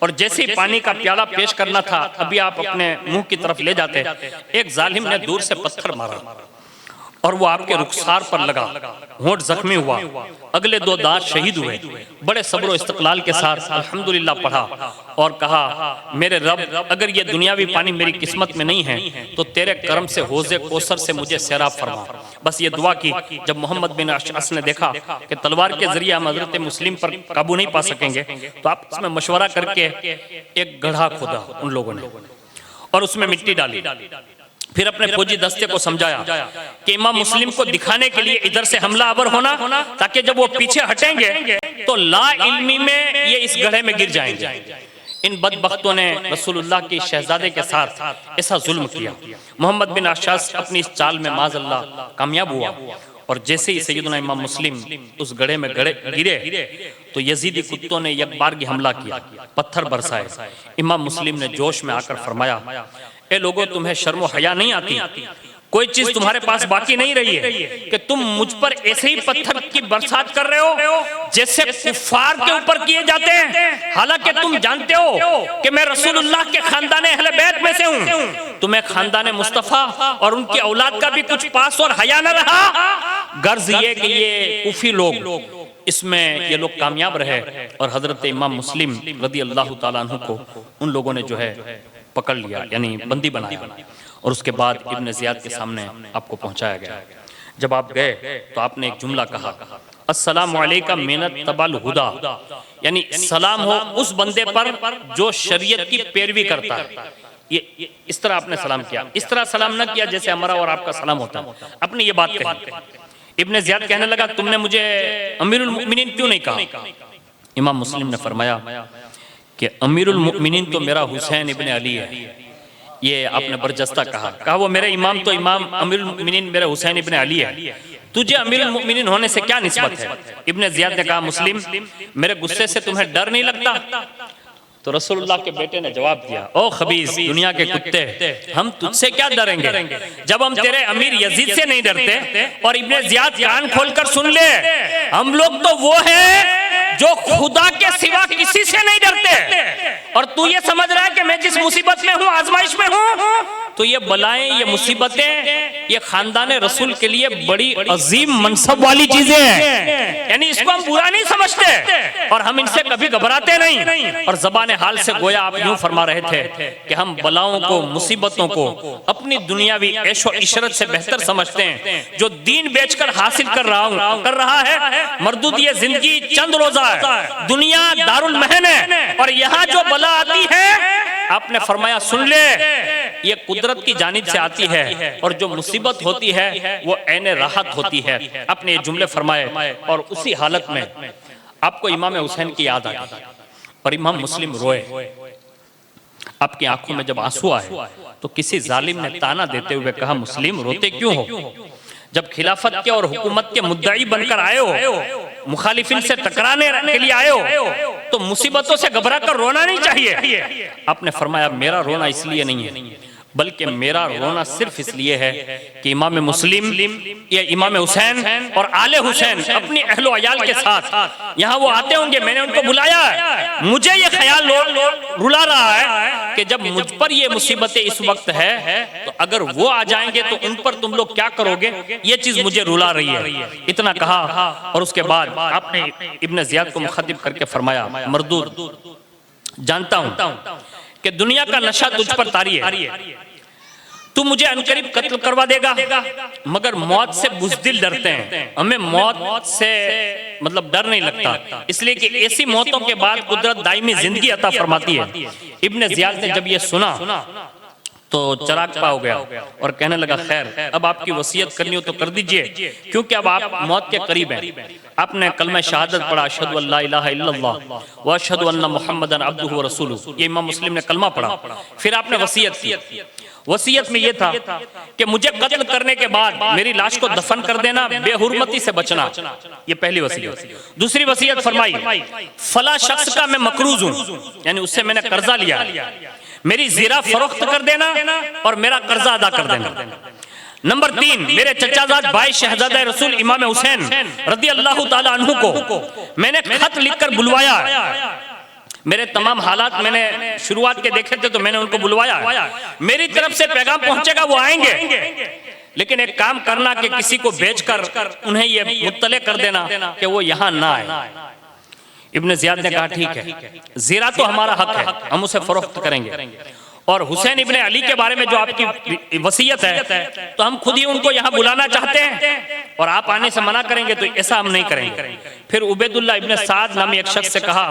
और जैसे ही पानी का प्याला पेश करना था, अभी आप अपने मुंह की तरफ ले जाते, एक जालिम ने दूर से पत्थर मारा और वो आपके रुखसार पर लगा, होंठ जख्मी हुआ, अगले 2 दांत शहीद हुए। बड़े सब्र इस्तक़लाल के साथ अल्हम्दुलिल्लाह पढ़ा और कहा, मेरे रब, अगर ये दुनियावी पानी मेरी किस्मत में नहीं है तो तेरे करम से हौज़े कौसर से मुझे सैराब फरमा। बस ये दुआ की। जब मोहम्मद बिन अशअस ने देखा कि तलवार के जरिए हम हज़रत मुस्लिम पर काबू नहीं पा सकेंगे, तो आप इसमें मशवरा करके एक गड्ढा खोदा उन लोगों ने और उसमें मिट्टी डाली। फिर अपने फौजी दस्ते को समझाया कि इमाम मुस्लिम को दिखाने के लिए इधर से हमला आवर होना, ताकि जब वो पीछे हटेंगे तो ला इल्मी में ये इस गड्ढे में गिर जाएंगे। इन बदबख्तों ने रसूलुल्लाह की शहजादे के साथ ऐसा जुल्म किया। मोहम्मद बिन अशअस अपनी इस चाल में माज़अल्लाह कामयाब हुआ, और जैसे ही सैयदना इमाम मुस्लिम उस गड्ढे में गिरे तो यजीदी कुत्तों ने एक बार हमला किया, पत्थर बरसाए। इमाम मुस्लिम ने जोश में आकर फरमाया, ए लोगों, तुम्हें शर्म और हया नहीं आती? कोई चीज तुम्हारे पास बाकी नहीं रही है कि तुम मुझ पर ऐसे ही पत्थर की बरसात कर रहे हो जैसे कुफ्फार के ऊपर किए जाते हैं। हालांकि तुम जानते हो कि मैं रसूलुल्लाह के खानदाने अहले बैत में से हूं। तुम्हें खानदाने मुस्तफा और उनकी औलाद का भी कुछ पास और हया न रहा। गर्ज ये कि ये कुफी लोग इसमें ये लोग कामयाब रहे और हजरत इमाम मुस्लिम रज़ी अल्लाह ताला अन्हु को उन लोगों ने जो है पकड़ लिया, यानी बंदी बनाया, और उसके बाद इब्ने जियाद के सामने आपको पहुंचाया गया। जब आप गए तो आपने एक जुमला कहा, अस्सलामु अलैका मिनत तबल हुदा, यानी सलाम हो उस बंदे पर जो शरीयत की पैरवी करता है। ये इस तरह आपने सलाम किया, इस तरह सलाम न किया जैसे हमारा और आपका सलाम होता है। आपने ये बात कही। इब्ने जियाद कहने लगा, तुमने मुझे अमीरुल मुमिनीन क्यों नहीं कहा? इमाम मुस्लिम ने फरमाया कि अमीरुल मुमिनीन तो मेरा हुसैन इब्ने अली है। ये आपने बरजस्ता कहा वो मेरे इमाम तो इमाम अमीरुल मुमिनीन मेरे हुसैन इब्ने अली है, तुझे अमीरुल मुमिनीन होने से क्या निस्बत है? इब्ने जियाद ने कहा, मुस्लिम, मेरे गुस्से से तुम्हें डर नहीं लगता? तो रसूलुल्लाह के बेटे ने जवाब दिया, ओ खबीस दुनिया के कुत्ते, हम तुझसे क्या डरेंगे जब हम तेरे अमीर यजीद से नहीं डरते। और इब्ने जियाद कान खोलकर सुन ले, हम लोग तो वो हैं जो खुदा के सिवा किसी से नहीं डरते। और तू ये समझ रहा है कि मैं जिस मुसीबत में हूँ, आजमाइश में हूँ, तो ये बलाएं, ये मुसीबतें, ये खानदान रसूल के लिए बड़ी अजीम मनसब वाली चीजें हैं, यानी इसको हम बुरा नहीं समझते और हम इनसे कभी घबराते नहीं। और ज़बान हाल से गोया आप यूं फरमा रहे थे कि हम बलाओं को, मुसीबतों को अपनी दुनियावी ऐशो इशरत से बेहतर समझते हैं। जो दीन बेचकर हासिल कर रहा है, मरदूद ये जिंदगी चंद रोजा है, दुनिया दारुल महन है, और यहाँ जो बला आती है, आपने फरमाया सुन ले, ये कुदरत की जानिब से आती है, और जो मुसीबत होती है वो ऐने राहत होती है। आपने ये जुमले फरमाए और उसी हालत में आपको इमाम हुसैन की याद आ गई और इमाम मुस्लिम रोए। आपकी आंखों में जब आंसू आए तो किसी जालिम ने ताना देते हुए कहा, मुस्लिम रोते क्यों हो? जब खिलाफत के और हुकूमत के मुद्दाई बनकर आए हो, मुखालिफिन से टकराने के लिए आए हो, तो मुसीबतों से घबरा कर रोना नहीं चाहिए। आपने फरमाया, मेरा रोना इसलिए नहीं है, बल्कि मेरा रोना सिर्फ इसलिए है कि इमाम मुस्लिम, ये इमाम हुसैन और आले हुसैन अपनी अहलो अयाल के साथ यहाँ वो आते होंगे, मैंने उनको बुलाया है। मुझे ये ख्याल रुला रहा है कि जब मुझ पर ये मुसीबतें इस वक्त है, तो अगर वो आ जाएंगे तो उन पर तुम लोग क्या करोगे, ये चीज मुझे रुला रही है। इतना कहा और उसके बाद आपने इब्ने जियाद को मुखतिब करके फरमाया, मरदूद, जानता हूं कि दुनिया का नशा तुझ पर तारी है, तू मुझे अनकरीब कत्ल करवा देगा, मगर मौत से बुज़दिल डरते हैं, हमें मौत से मतलब डर नहीं लगता, इसलिए कि ऐसी मौतों के बाद कुदरत दायमी जिंदगी अता फरमाती है। इब्ने ज़ियाद ने जब ये सुना तो चराग पा हो गया और कहने लगा, खैर अब आपकी वसीयत करनी हो तो कर दीजिए, क्योंकि अब आप मौत के करीब हैं। आपने कलमा शहादत पढ़ा, अशहदु अल्ला इलाहा इल्लल्लाह व अशहदु अन्ना मुहम्मदन अब्दुहु व रसूलुहु, ये इमाम मुस्लिम ने कलमा पढ़ा। फिर आपने वसीयत की। वसीयत में ये था कि मुझे कत्ल करने के बाद मेरी लाश को दफन कर देना, बेहुरमती से बचना, ये पहली वसीयत। दूसरी वसीयत फरमाई, फला शख्स का मैं मकरूज हूं, यानी उससे मैंने कर्जा लिया, मेरी जीरा फरोख्त कर देना और मेरा कर्जा अदा कर देना। नंबर 3, मेरे चचाजाद भाई शहजादा रसूल इमाम हुसैन रदी अल्लाह ताला अन्हु को मैंने खत लिखकर बुलवाया। मेरे तमाम हालात मैंने शुरुआत के देखे थे तो मैंने उनको बुलवाया, मेरी तरफ से पैगाम पहुंचेगा, वो आएंगे, लेकिन एक काम करना कि किसी को भेजकर उन्हें ये मुत्तले कर देना कि वो यहाँ ना आए। इब्ने ज़ियाद ने कहा, ठीक है, जीरा तो हमारा हक है, हम उसे फरोख्त करेंगे, और हुसैन इब्ने अली के बारे में जो आपकी वसीयत है तो हम खुद ही उनको यहाँ बुलाना चाहते हैं और आप आने से मना करेंगे, तो ऐसा हम नहीं करेंगे। फिर उबैदुल्लाह इब्ने साद नामी एक शख्स से कहा,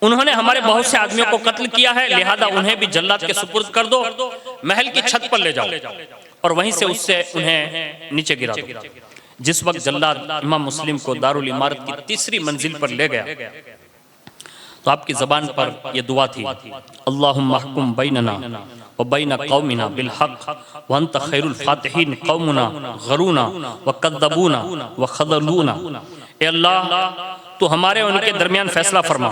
उन्होंने हमारे बहुत से आदमियों को कत्ल किया है, लिहाजा उन्हें भी जल्लाद के सुपुर्द कर दो, महल की छत पर ले जाओ और वहीं से उससे उन्हें नीचे गिरा दो। जिस वक्त जल्लाद इमाम मुस्लिम को दारुल इमारत की तीसरी मंजिल पर ले गया तो आपकी जबान पर यह दुआ थी, अल्लाहुम्मा अहकुम बैनना व बैन कौमिना बिल हक व अंत खैरुल फातिहीन कौमुना गरूना व कद्दबूना व खदलूना। ए अल्लाह, तो हमारे उनके दरमियान फैसला फरमा,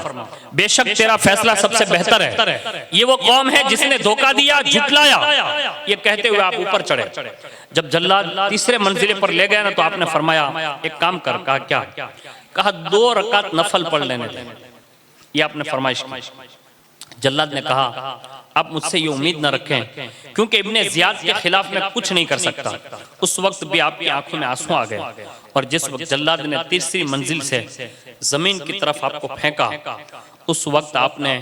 बेशक तेरा फैसला सबसे बेहतर है। ये वो कौम है जिसने धोखा दिया, झुटलाया। ये कहते हुए आप ऊपर चढ़े। जब जल्लाद तीसरे मंजिले पर ले गया ना तो आपने फरमाया, एक काम कर। कहा, क्या? कहा, 2 रकात नफल पढ़ लेने दे। ये आपने फरमाइश की। जल्लाद ने कहा, आप मुझसे ये उम्मीद न रखें, क्योंकि इब्ने ज़ियाद के खिलाफ मैं कुछ नहीं कर सकता। उस वक्त भी आपकी आंखों में आंसू आ गए, और जिस वक्त जल्लाद ने तीसरी मंजिल से जमीन की तरफ आपको फेंका, उस वक्त आपने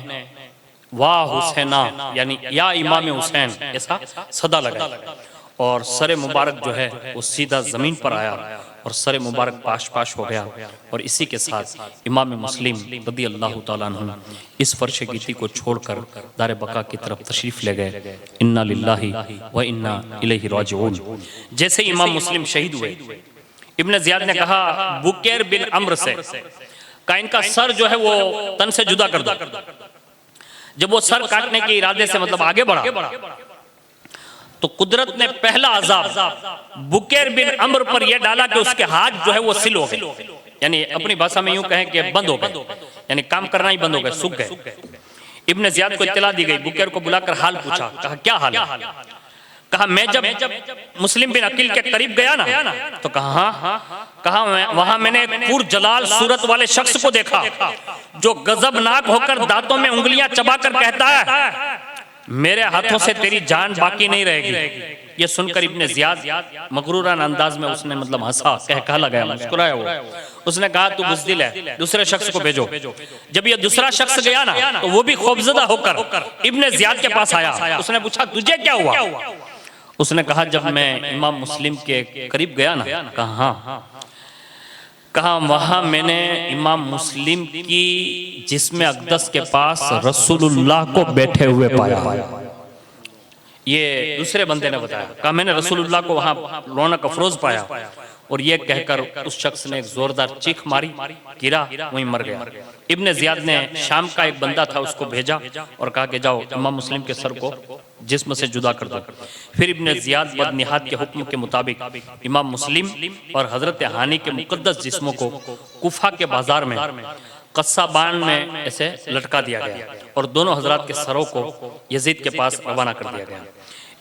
वाह हुसैना यानी या इमाम हुसैन ऐसा सदा लगा, और सरे मुबारक जो है वो सीधा जमीन पर आया और सरे मुबारक पाश पाश हो गया। और इसी के साथ इमाम मुस्लिम रदी अल्लाह ताला अन्हु इस फर्श गीती को छोड़कर दारे बका की तरफ तशरीफ ले गए। इन्ना लिल्लाहि व इन्ना इलैहि राजिऊन। जैसे इमाम मुस्लिम शहीद हुए, इब्ने ज़ियाद ने कहा, बुकैर बिन अम्र से का इनका सर जो है वो तन से जुदा कर दो। जब वो सर काटने के इरादे से मतलब आगे बढ़ा तो कुदरत ने पहला अजाब बुकैर बिन अम्र पर यह डाला कि उसके हाथ जो है वो सिल हो गए, यानी अपनी भाषा में यूं कहें कि बंद हो गए, यानी काम करना ही बंद हो गए, सूख गए। इब्ने ज़ियाद को इत्तला दी गई, बुकैर को बुलाकर हाल पूछा। कहा, क्या हाल है? कहा, मैं जब मुस्लिम बिन अकील के करीब गया ना तो कहा, कहा वहां मैंने पूर जलाल सूरत वाले शख्स को देखा जो गजबनाक होकर दांतों में उंगलियां चबाकर कहता है, मेरे हाथों से तेरी जान बाकी नहीं रहेगी। ये सुनकर इब्ने ज़ियाद मगरूरान अंदाज में उसने मतलब हंसा, कहा लगाया, मुस्कुराया वो। उसने कहा, तू बुज़दिल है, दूसरे शख्स को भेजो। जब ये दूसरा शख्स गया ना तो वो भी खौफजदा होकर इब्ने ज़ियाद के पास आया। उसने पूछा, तुझे क्या हुआ? उसने कहा, जब मैं इमाम मुस्लिम के करीब गया ना, कहा हाँ, कहा वहां मैंने इमाम मुस्लिम की जिस्म अक़दस के पास रसूलुल्लाह को बैठे हुए पाया। ये दूसरे बंदे ने बताया। कहा, मैंने रसूलुल्लाह को वहां रौनक अफरोज पाया, और ये कहकर उस शख्स ने एक जोरदार चीख मारी, गिरा, वहीं मर गया। इब्ने ज़ियाद ने शाम का एक बंदा था उसको भेजा और कहा कि जाओ इमाम मुस्लिम के सर को जिस्म से जुदा कर दो। फिर इब्ने ज़ियाद बदनिहात के हुक्म के मुताबिक इमाम मुस्लिम और हजरत हानी के मुकद्दस जिस्मों को कुफा के बाजार में कस्साबान में ऐसे लटका दिया गया और दोनों हजरात के सरों को यजीद के पास रवाना कर दिया गया।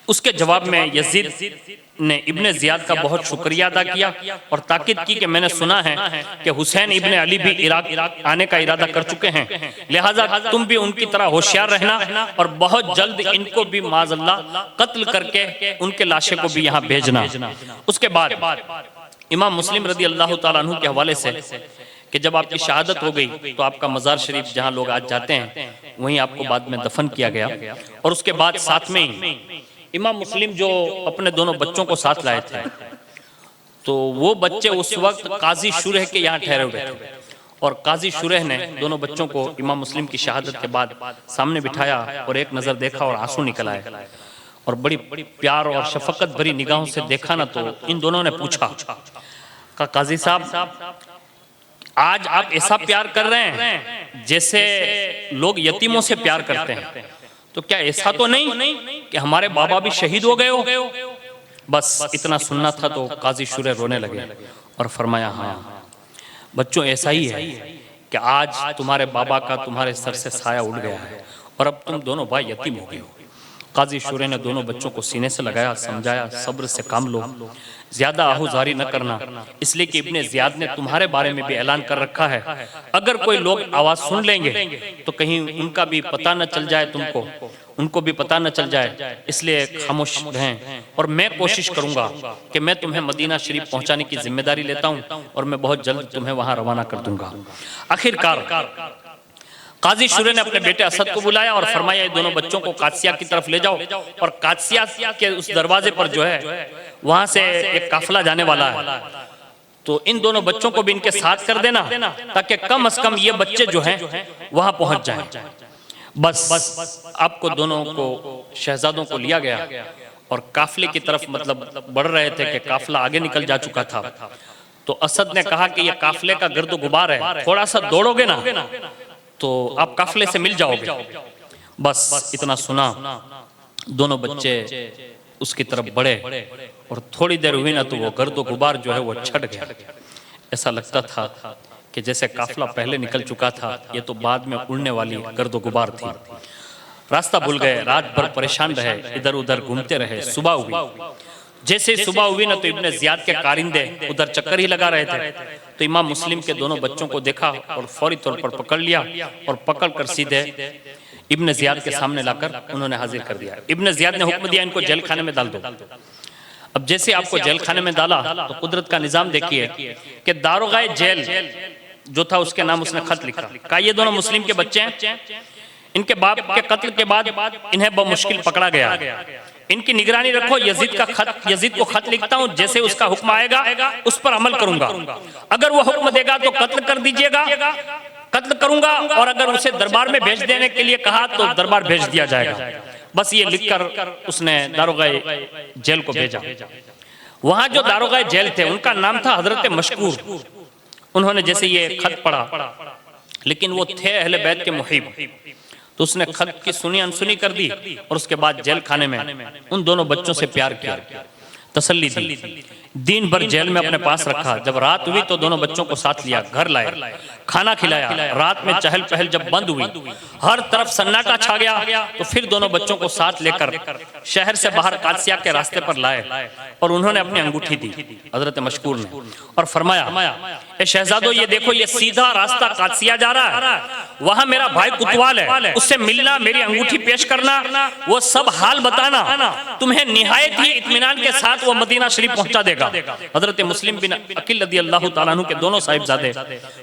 उसके जवाब में यजीद ने इब्ने ज़ियाद का बहुत शुक्रिया अदा किया और ताकीद की कि मैंने सुना है कि हुसैन इब्ने अली भी इराक आने का इरादा कर चुके हैं, लिहाजा तुम भी उनकी तरह होशियार रहना और बहुत जल्द इनको भी माज़अल्लाह कत्ल करके उनके लाशें को भी यहाँ भेजना। उसके बाद इमाम मुस्लिम रदी अल्लाह ताला अन्हु के हवाले से कि जब आपकी शहादत हो गई तो आपका मज़ार शरीफ जहाँ लोग आज जाते हैं वहीं आपको बाद में दफन किया गया, और उसके बाद साथ में ही इमाम मुस्लिम जो अपने दोनों बच्चों को साथ लाए थे, तो वो बच्चे उस वक्त काजी शुरह के यहाँ ठहरे हुए थे और काजी शुरह ने दोनों बच्चों को इमाम मुस्लिम की शहादत के बाद सामने बिठाया और एक नज़र देखा और आंसू निकल आए और बड़ी प्यार और शफकत भरी निगाहों से देखा ना, तो इन दोनों ने पूछा का काजी साहब, आज आप ऐसा प्यार कर रहे हैं जैसे लोग यतीमों से प्यार करते हैं, तो क्या ऐसा तो नहीं कि हमारे बाबा भी शहीद हो गए हो? बस इतना सुनना था तो काजी शुरह रोने लगे और फरमाया, हाँ बच्चों, ऐसा ही है कि आज तुम्हारे बाबा का तुम्हारे सर से साया उड़ गया है और अब तुम दोनों भाई यतीम हो गए हो। काजी शुरह ने दोनों बच्चों को सीने से लगाया, समझाया सब्र से काम लो, ज्यादा आहुजारी न करना, इसलिए कि इब्ने ज़ियाद ने तुम्हारे बारे में भी ऐलान कर रखा है, अगर कोई लोग आवाज सुन लेंगे तो कहीं उनका भी पता न चल जाए, उनको भी पता न चल जाए, इसलिए खामोश रहें और मैं कोशिश करूंगा कि मैं तुम्हें मदीना शरीफ पहुंचाने की जिम्मेदारी लेता हूं और मैं बहुत जल्द तुम्हें वहां रवाना कर दूंगा। आखिरकार काजी शुरह ने अपने बेटे असद को बुलाया और फरमाया, ये दोनों बच्चों को कादसिया की तरफ ले जाओ और कादसिया के उस दरवाजे पर जो है वहां से एक काफिला जाने वाला है, तो इन दोनों बच्चों को भी इनके साथ कर देना ताकि कम से कम ये बच्चे जो हैं वहां पहुंच जाएं। बस आपको दोनों को शहजादों को लिया गया और काफिले की तरफ मतलब बढ़ रहे थे कि काफिला आगे निकल जा चुका था, तो असद ने कहा कि ये काफिले का गर्द गुबार है, थोड़ा सा दौड़ोगे ना तो आप काफिले से मिल जाओगे। बस इतना सुना, दोनों बच्चे उसकी तरफ बढ़े और थोड़ी देर हुई ना तो वो गर्द गुबार जो है वो छट गया। ऐसा लगता था कि जैसे काफिला पहले निकल चुका था, ये तो बाद में उड़ने वाली गर्द गुबार थी। रास्ता भूल गए, रात भर परेशान रहे, इधर उधर घूमते रहे। सुबह हुई, जैसे सुबह हुई ना तो इब्ने ज़ियाद के कारिंदे उधर चक्कर ही लगा रहे थे, तो इमाम मुस्लिम के दोनों बच्चों को देखा और फौरी तौर पर पकड़ लिया और पकड़कर सीधे इब्ने ज़ियाद के सामने लाकर उन्होंने हाजिर कर दिया। इब्ने ज़ियाद ने हुक्म दिया, इनको जेल खाने में डाल दो। अब जैसे आपको जेल खाने में डाला तो कुदरत का निजाम देखिए कि दारोगाए जेल जो था उसके नाम उसने खत लिखा, कहा ये दोनों मुस्लिम के बच्चे हैं, इनके बाप के कत्ल के बाद इन्हें बमुश्किल पकड़ा गया, इनकी निगरानी रखो। यजीद को खत लिखता हूँ, जैसे उसका हुक्म आएगा उस पर अमल करूंगा, अगर वो हुक्म देगा तो कत्ल कर दीजिएगा, कत्ल करूंगा, और अगर उसे दरबार में भेज देने के लिए कहा तो दरबार भेज दिया जाएगा। बस ये लिखकर उसने दारोगाए जेल को भेजा। वहां जो दारोगाए जेल थे उनका नाम था हजरत मशकूर। उन्होंने जैसे ये खत पढ़ा, लेकिन वो थे अहले बैत के मुहिब, तो उसने खत की सुनी अनसुनी कर दी और उसके बाद जेल खाने में उन दोनों बच्चों से प्यार किया, तसल्ली दी, दिन भर जेल में अपने पास रखा। जब रात हुई तो दोनों बच्चों को साथ लिया, घर लाए, खाना खिलाया। रात में चहल पहल जब बंद हुई, हर तरफ सन्नाटा छा गया, तो फिर दोनों बच्चों को साथ लेकर शहर से बाहर कादसिया के रास्ते पर लाए और उन्होंने अपनी अंगूठी दी हजरत मशकूर ने और फरमाया, ए शहजादो, ये देखो, ये सीधा रास्ता कादसिया जा रहा है, वहां मेरा भाई कुतवाल है, उससे मिलना, मेरी अंगूठी पेश करना, वो सब हाल बताना, तुम्हें निहायत ही इत्मीनान के साथ वो मदीना शरीफ पहुंचा देगा। हजरत मुस्लिम बिन अकील रज़ियल्लाहु ताला अन्हु के दोनों साहिबजादे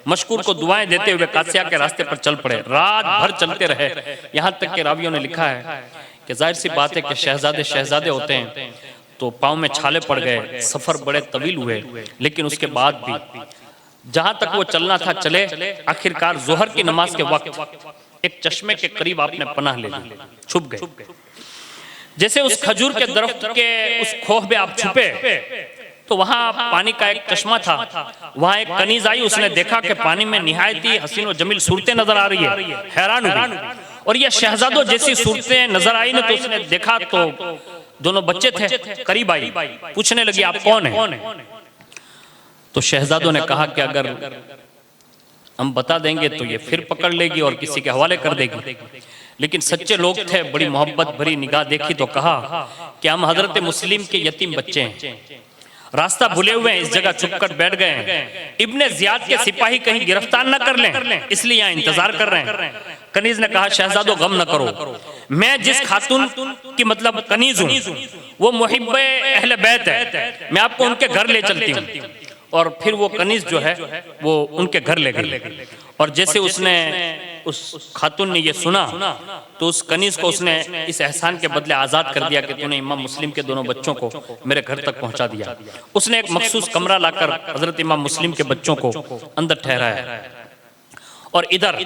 मशकूर को दुआएं देते हुए कादसिया के रास्ते पर चल पड़े। रात भर चलते रहे, यहाँ तक कि रावियों ने लिखा है कि जाहिर सी बात है कि शहजादे होते हैं तो पाँव में छाले पड़ गए, सफर बड़े तवील हुए, लेकिन उसके बाद भी जहां तक वो चलना था चले। आखिरकार जोहर की नमाज के वक्त एक चश्मे के करीब आपने पनाह ले ली, छुप गए। जैसे उस खजूर के दरख्त के उस खोह में आप छुपे तो वहां पानी का एक चश्मा था, वहां एक कनीज आई, उसने देखा कि पानी में निहायत ही हसीन और जमील सूरतें नजर आ रही है, हैरान हुई और ये शहजादों जैसी सूरतें नजर आई ना, तो उसने देखा तो दोनों बच्चे थे, करीब आई, पूछने लगी आप कौन है? तो शहजादों ने कहा कि अगर हम बता देंगे तो ये फिर पकड़ लेगी और किसी के हवाले कर देगी, लेकिन सच्चे लोग थे, बड़ी मोहब्बत भरी निगाह देखी तो कहा कि हम हजरत मुस्लिम के यतीम बच्चे हैं, रास्ता भूले हुए हैं, इस जगह छुपकर बैठ गए हैं, इब्ने ज़ियाद के सिपाही कहीं गिरफ्तार न कर लें, इसलिए यहाँ इंतजार कर रहे हैं। कनीज ने कहा शहजादो गम न करो, मैं जिस खातून की मतलब कनीज हूँ वो मुहिब्बे अहले बैत है, मैं आपको उनके घर ले चलती हूँ। और फिर वो कनीज जो है वो उनके घर ले गई। और जैसे उसने उस खातून ने ये सुना तो उस कनीज को उसने इस एहसान के बदले आज़ाद कर दिया कि तूने इमाम मुस्लिम के दोनों बच्चों को मेरे घर तक पहुंचा दिया। उसने एक मखसूस कमरा लाकर हजरत इमाम मुस्लिम के बच्चों को अंदर ठहराया और इधर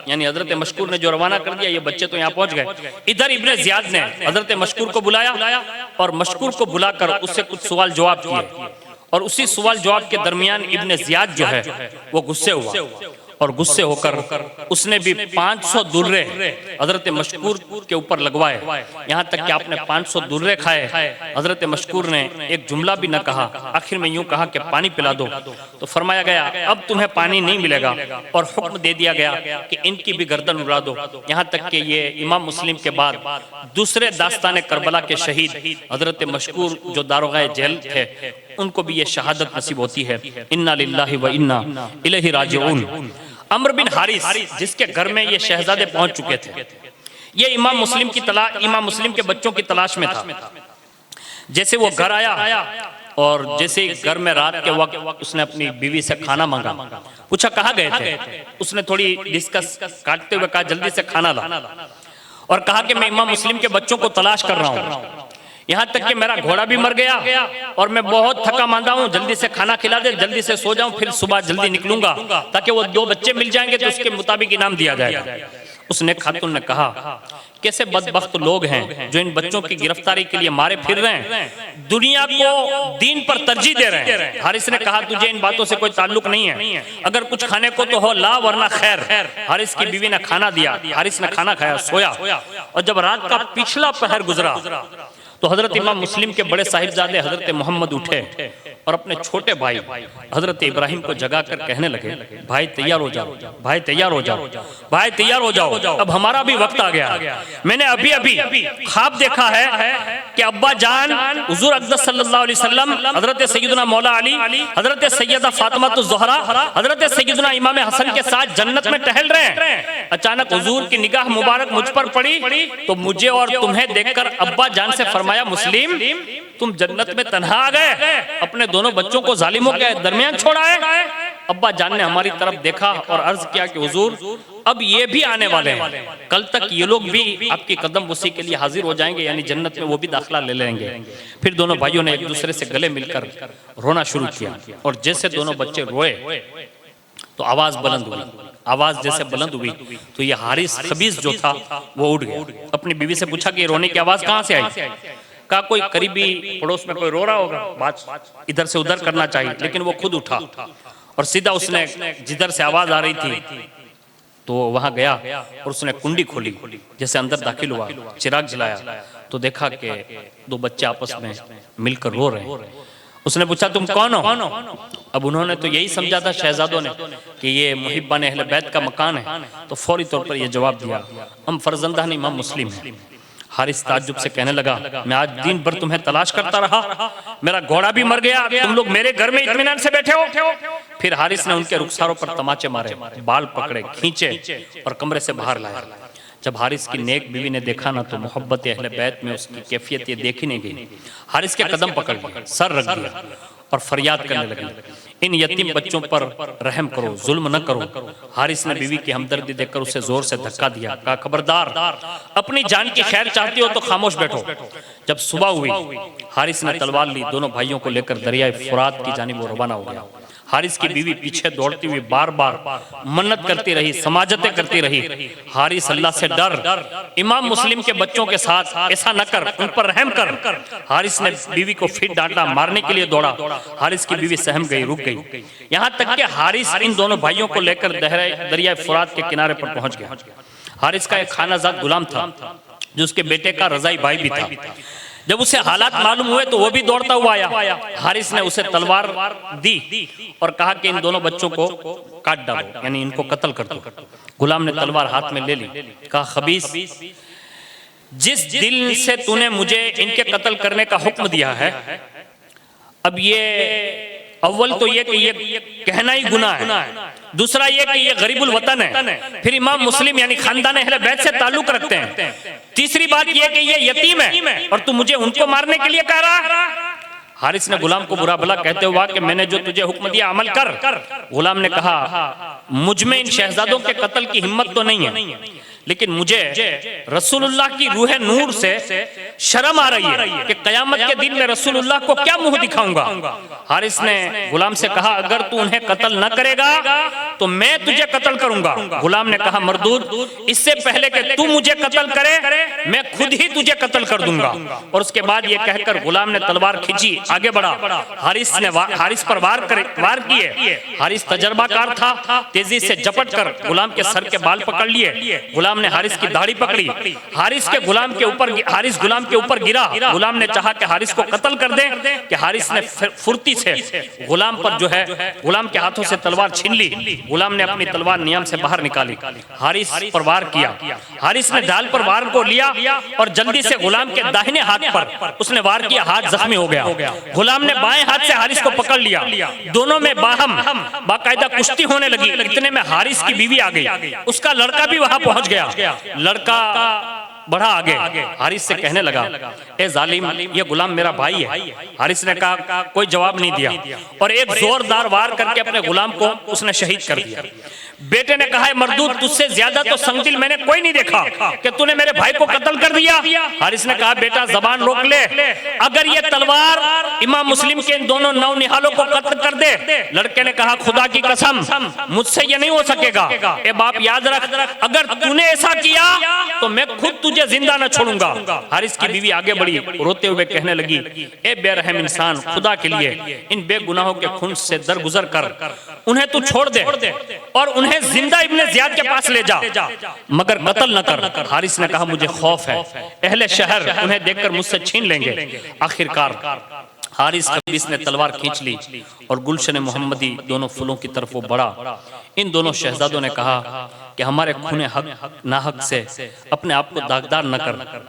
यानी हजरत मशकूर ने जो रवाना कर दिया, ये बच्चे तो यहाँ पहुंच गए। इधर इब्ने ज़ियाद ने हजरत मशकूर को बुलाया और मशकूर को बुलाकर उससे कुछ सवाल जवाब किए और उसी सवाल जवाब के दरमियान इब्ने ज़ियाद जो है वो गुस्से हुआ और गुस्से होकर उसने भी 500 दुर्रे हजरत मशकूर के ऊपर लगवाए। यहाँ तक कि आपने 500 दुर्रे खाए। हजरत मशकूर ने एक जुमला भी न कहा, आखिर में यूं कहा कि पानी पिला दो। तो फरमाया गया अब तुम्हें पानी नहीं मिलेगा और हुक्म दे दिया गया कि इनकी भी गर्दन उड़ा दो। यहाँ तक कि ये इमाम मुस्लिम के बाद दूसरे दास्तान करबला के शहीद हजरत मशकूर जो दारोगाए जेल थे, उनको भी ये शहादत नसीब होती है। इन्ना लिल्लाहि व इन्ना इलैहि राजिऊन। अम्र बिन हारिस जिसके घर में ये शहजादे पहुंच चुके थे, ये इमाम मुस्लिम के बच्चों की तलाश में था। जैसे वो घर आया और जैसे घर में रात के वक्त उसने अपनी बीवी से खाना मांगा, पूछा कहाँ गए थे। उसने थोड़ी डिस्कस काटते हुए कहा जल्दी से खाना ला, और कहा कि मैं इमाम मुस्लिम के बच्चों को तलाश कर रहा हूँ, यहाँ तक कि मेरा घोड़ा भी मर गया और मैं बहुत थका मांदा हूँ, जल्दी से खाना खिला दे, जल्दी से सो जाऊं, फिर सुबह जल्दी निकलूंगा ताकि वो 2 बच्चे मिल जाएंगे तो उसके मुताबिक इनाम दिया जाएगा। उसने खातून ने कहा कैसे बदबख्त लोग हैं जो इन बच्चों की गिरफ्तारी के लिए मारे फिर रहे हैं, दुनिया को दीन पर तरजीह दे रहे हैं। हारिस ने कहा तुझे इन बातों से कोई ताल्लुक नहीं है, अगर कुछ खाने को तो हो ला वरना खैर। हारिस की बीवी ने खाना दिया, हारिस ने खाना खाया, सोया, और जब रात का पिछला पहर गुजरा तो हजरत इमाम मुस्लिम के बड़े साहिबजादे हजरत मोहम्मद उठे और अपने छोटे भाई हजरत इब्राहिम को जगाकर कहने लगे भाई तैयार हो जाओ, भाई तैयार हो जाओ, भाई तैयार हो जाओ, अब हमारा भी वक्त आ गया। मैंने अभी अभी ख्वाब देखा है कि अब्बा जान हुजूर अक़दस सल्लल्लाहु अलैहि वसल्लम, हजरत सैयदना मौला अली, हजरत सैयदा फातिमा ज़हरा, हजरत सैयदना इमाम हसन के साथ जन्नत में टहल रहे हैं। अचानक हुजूर की निगाह मुबारक मुझ पर पड़ी तो मुझे और तुम्हें देखकर अब्बा जान से फरमाया मुस्लिम तुम जन्नत में तन्हा आ गए, अपने दोनों बच्चों को जालिमों के दरमियान छोड़ा है। अब्बा जान ने हमारी तरफ देखा और अर्ज किया कि हुजूर अब ये भी आने वाले हैं, कल तक ये लोग भी आपकी कदम बुसी के लिए हाजिर हो जाएंगे, यानी जन्नत में वो भी दाखिला ले लेंगे। फिर दोनों भाइयों ने एक दूसरे से गले मिलकर रोना शुरू किया और जैसे दोनों बच्चे रोए तो आवाज बुलंद हुई। आवाज जैसे बुलंद हुई तो ये हारिस खबीस जो था वो उठ गया। अपनी बीवी से पूछा कि रोने की आवाज कहाँ से आई। कहा कोई करीबी पड़ोस में कोई रो रहा होगा, बात इधर से उधर करना चाहिए। लेकिन वो खुद उठा और सीधा उसने जिधर से आवाज आ रही थी तो वहां गया और उसने कुंडी खोली, जैसे अंदर दाखिल हुआ, चिराग जलाया तो देखा कि 2 बच्चे आपस में मिलकर रो रहे हैं। उसने पूछा तुम कौन हो। अब उन्होंने तो यही समझा था शहजादों ने कि ये मुहिब्बान अहले बैत का मकान है, तो फौरी तौर पर यह जवाब दिया हम फर्जंदान इमाम मुस्लिम हैं। हारिस ताज्जुब से कहने लगा मैं आज दिन भर तुम्हें तलाश करता रहा, मेरा घोड़ा भी मर गया, तुम लोग मेरे घर में इत्मीनान से बैठे हो। फिर हारिस ने उनके रुखसारों पर तमाचे मारे, बाल पकड़े, खींचे और कमरे से बाहर लाया। जब हारिस की नेक बीवी ने देखा ना तो मोहब्बत अहले बैत में उसकी कैफियत ये देखी नहीं गई। हारिस के कदम पकड़ लिए, सर रख दिया और फरियाद करने लगी इन यतीम बच्चों पर रहम करो, जुल्म न करो। हारिस ने बीवी की हमदर्दी देखकर उसे जोर से धक्का दिया, कहा खबरदार अपनी जान की खैर चाहती हो तो खामोश बैठो। जब सुबह हुई हारिस ने तलवार ली, दोनों भाइयों को लेकर दरियाए फुरात की जानिब वो रवाना हो गया। हारिस की बीवी पीछे दौड़ती हुई बार बार मन्नत करती रही, समाजतें करती रही, हारिस अल्लाह से डर, इमाम मुस्लिम के बच्चों के साथ ऐसा न कर, उन पर रहम कर। हारिस ने बीवी को फिर डांटा, मारने के लिए दौड़ा। हारिस की बीवी सहम गई, रुक गई। यहाँ तक कि हारिस इन दोनों भाइयों को लेकर दरिया फुरात के किनारे पर पहुंच गया। हारिस का एक खानाजाद गुलाम था जो उसके बेटे का रजाई भाई भी था। जब उसे हालात मालूम हुए तो वो भी दौड़ता हुआ आया। हारिस ने उसे तलवार दी और कहा कि इन दोनों बच्चों को काट डालो, यानी इनको कत्ल कर दो। गुलाम ने तलवार हाथ में ले ली, कहा खबीस जिस दिल से तूने मुझे इनके कत्ल करने का हुक्म दिया है, अब ये अव्वल तो ये कि ये कहना ही गुनाह है, दूसरा ये कि ये गरीबुल वतन है, फिर इमाम मुस्लिम यानी खानदान अहले बैत से ताल्लुक रखते हैं, तीसरी बात ये कि ये यतीम है और तू मुझे उनको मारने के लिए कह रहा। हारिस ने गुलाम को बुरा भला कहते हुआ कि मैंने जो तुझे हुक्म दिया अमल कर। गुलाम ने कहा मुझ में इन शहजादों के कत्ल की हिम्मत तो नहीं है, लेकिन मुझे रसूलुल्लाह की रूह नूर से शर्म आ रही है कि कयामत के दिन में रसूलुल्लाह को क्या मुंह दिखाऊंगा। हारिस ने गुलाम से कहा अगर तू उन्हें कत्ल न करेगा तो मैं तुझे कत्ल करूंगा। गुलाम ने कहा मरदूद, इससे पहले कि तू मुझे कत्ल करे मैं खुद ही तुझे कत्ल कर दूंगा। और उसके बाद ये कहकर गुलाम ने तलवार खींची, आगे बढ़ा। हारिस पर वार किए। हारिस तजर्बाकार था, तेजी से झपट कर गुलाम के सर के बाल पकड़ लिए। गुलाम ने हारिस की दाढ़ी पकड़ी। हारिस गुलाम के ऊपर गिरा। गुलाम ने चाहा कि हारिस को कत्ल कर दे कि हारिस ने फुर्ती से गुलाम पर जो है गुलाम के हाथों से तलवार छीन ली। गुलाम ने अपनी तलवार नियम से बाहर निकाली, हारिस पर वार किया। हारिस ने ढाल पर वार को लिया और जल्दी से गुलाम के दाहिने हाथ पर उसने वार किया, हाथ जख्मी हो गया। गुलाम ने बाएं हाथ से हारिस को पकड़ लिया। दोनों में बाकायदा कुश्ती होने लगी। इतने में हारिस की बीवी आ गई, उसका लड़का भी वहां पहुंच गया। लड़का बढ़ा आगे, हारिस से कहने लगा ए जालिम, ये गुलाम मेरा भाई है। हारिस ने कहा, कोई जवाब नहीं दिया और एक जोरदार वार करके अपने गुलाम को उसने शहीद कर दिया। बेटे ने कहा मरदूद, तुझसे ज्यादा तो संगदिल मैंने कोई नहीं देखा कि तूने मेरे भाई को कत्ल कर दिया। हारिस ने कहा बेटा जबान रोक ले, अगर ये तलवार इमाम मुस्लिम के इन दोनों नौनिहालों को कत्ल कर दे। लड़के ने कहा खुदा की कसम मुझसे ये नहीं हो सकेगा। ए बाप याद रख, अगर तूने ऐसा किया तो मैं खुद तुझे जिंदा न छोड़ूंगा। हारिस की बीवी आगे बढ़ी, रोते हुए कहने लगी ए बेरहम इंसान, खुदा के लिए इन बेगुनाहों के खून से दरगुजर कर उन्हें तू छोड़ दे और उन्हें जिंदा इब्ने ज़ियाद के पास ले जा, मगर कत्ल न कर। हारिस ने कहा मुझे खौफ है, अहले शहर उन्हें देखकर मुझसे छीन लेंगे। आखिरकार हारिस खबीस ने तलवार खींच ली और गुलशन मोहम्मदी दोनों फूलों की तरफ वो बढ़ा। इन दोनों शहजादों ने कहा कि हमारे खूने हक नाहक से अपने आप को दागदार न कर,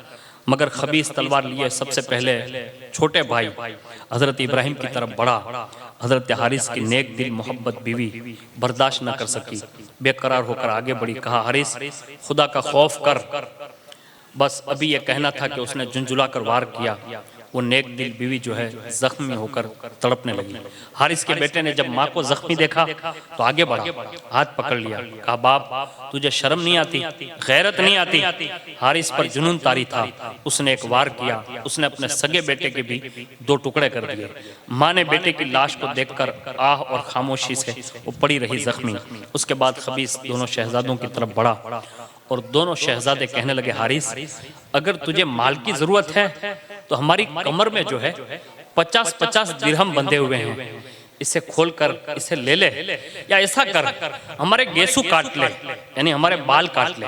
मगर खबीस तलवार लिए सबसे पहले छोटे भाई हजरत इब्राहिम की तरफ बढ़ा। हजरत हारिस की नेक दिल मोहब्बत बीवी बर्दाश्त न कर सकी, बेकरार होकर आगे बढ़ी। कहा हारिस, खुदा का खौफ कर। बस अभी ये कहना था कि उसने झुंझुला कर वार किया। वो नेक दिल बीवी जो है जख्मी होकर तड़पने लगी। हारिस के बेटे ने जब माँ को जख्मी देखा तो आगे बढ़ा, हाथ पकड़ लिया। कहा बाप, तुझे शर्म नहीं आती, गैरत नहीं आती? हारिस पर जुनून तारी था, उसने एक वार किया। उसने अपने सगे बेटे के भी 2 टुकड़े कर दिए। माँ ने बेटे की लाश को देखकर आह और खामोशी से वो पड़ी रही जख्मी। उसके बाद खबीस दोनों शहजादों की तरफ बढ़ा और दोनों शहजादे कहने लगे हारिस, अगर तुझे माल की जरूरत है तो हमारी कमर में जो है 50-50 दिरहम बंधे हुए हैं, इसे खोल कर इसे ले ले, या ऐसा कर हमारे गेसू काट ले, यानी हमारे बाल काट ले।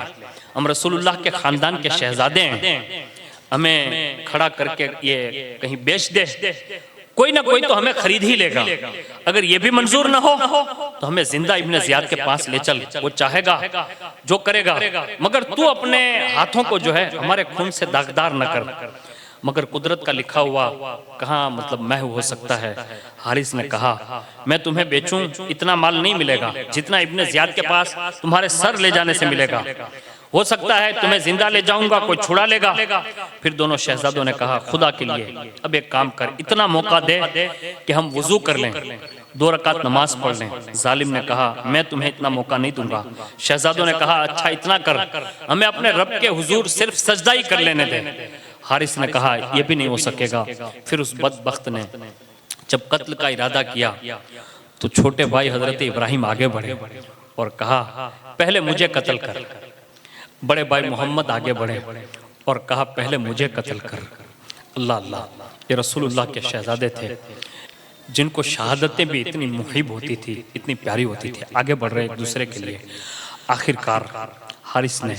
हम रसूलुल्लाह के खानदान के शहजादे हैं, हमें खड़ा करके ये कहीं बेच दे, कोई ना कोई तो हमें खरीद ही लेगा। अगर ये भी मंजूर ना हो तो हमें जिंदा इब्ने ज़ियाद के पास ले चल, वो चाहेगा जो करेगा, मगर तू अपने हाथों को जो है हमारे खून से दागदार न कर। मगर कुदरत का लिखा हुआ कहाँ मतलब महव हो सकता है। हारिस ने कहा मैं तुम्हें बेचूं, इतना माल नहीं मिलेगा जितना इब्ने ज़ियाद के पास तुम्हारे सर ले जाने से मिलेगा। हो सकता है तुम्हें जिंदा ले जाऊंगा, कोई छुड़ा लेगा। फिर दोनों शहजादों ने कहा खुदा के लिए अब एक काम कर, इतना मौका दे कि हम वुजू कर लें, 2 रकात नमाज पढ़ लें। जालिम ने कहा मैं तुम्हें इतना मौका नहीं दूंगा। शहजादों ने कहा अच्छा इतना कर, हमें अपने रब के हुजूर सिर्फ सजदा ही कर लेने दे। हारिस ने कहा यह भी नहीं हो सकेगा। फिर उस बदबख्त ने जब कत्ल का इरादा किया तो छोटे भाई हजरत इब्राहिम आगे बढ़े और कहा पहले मुझे कत्ल कर। बड़े भाई मोहम्मद आगे बढ़े और कहा पहले मुझे कत्ल कर। अल्लाह अल्लाह, ये रसूलुल्लाह के शहजादे थे जिनको शहादतें भी इतनी मुहिब होती थी, इतनी प्यारी होती थी, आगे बढ़ रहे एक दूसरे के लिए। आखिरकार हारिस ने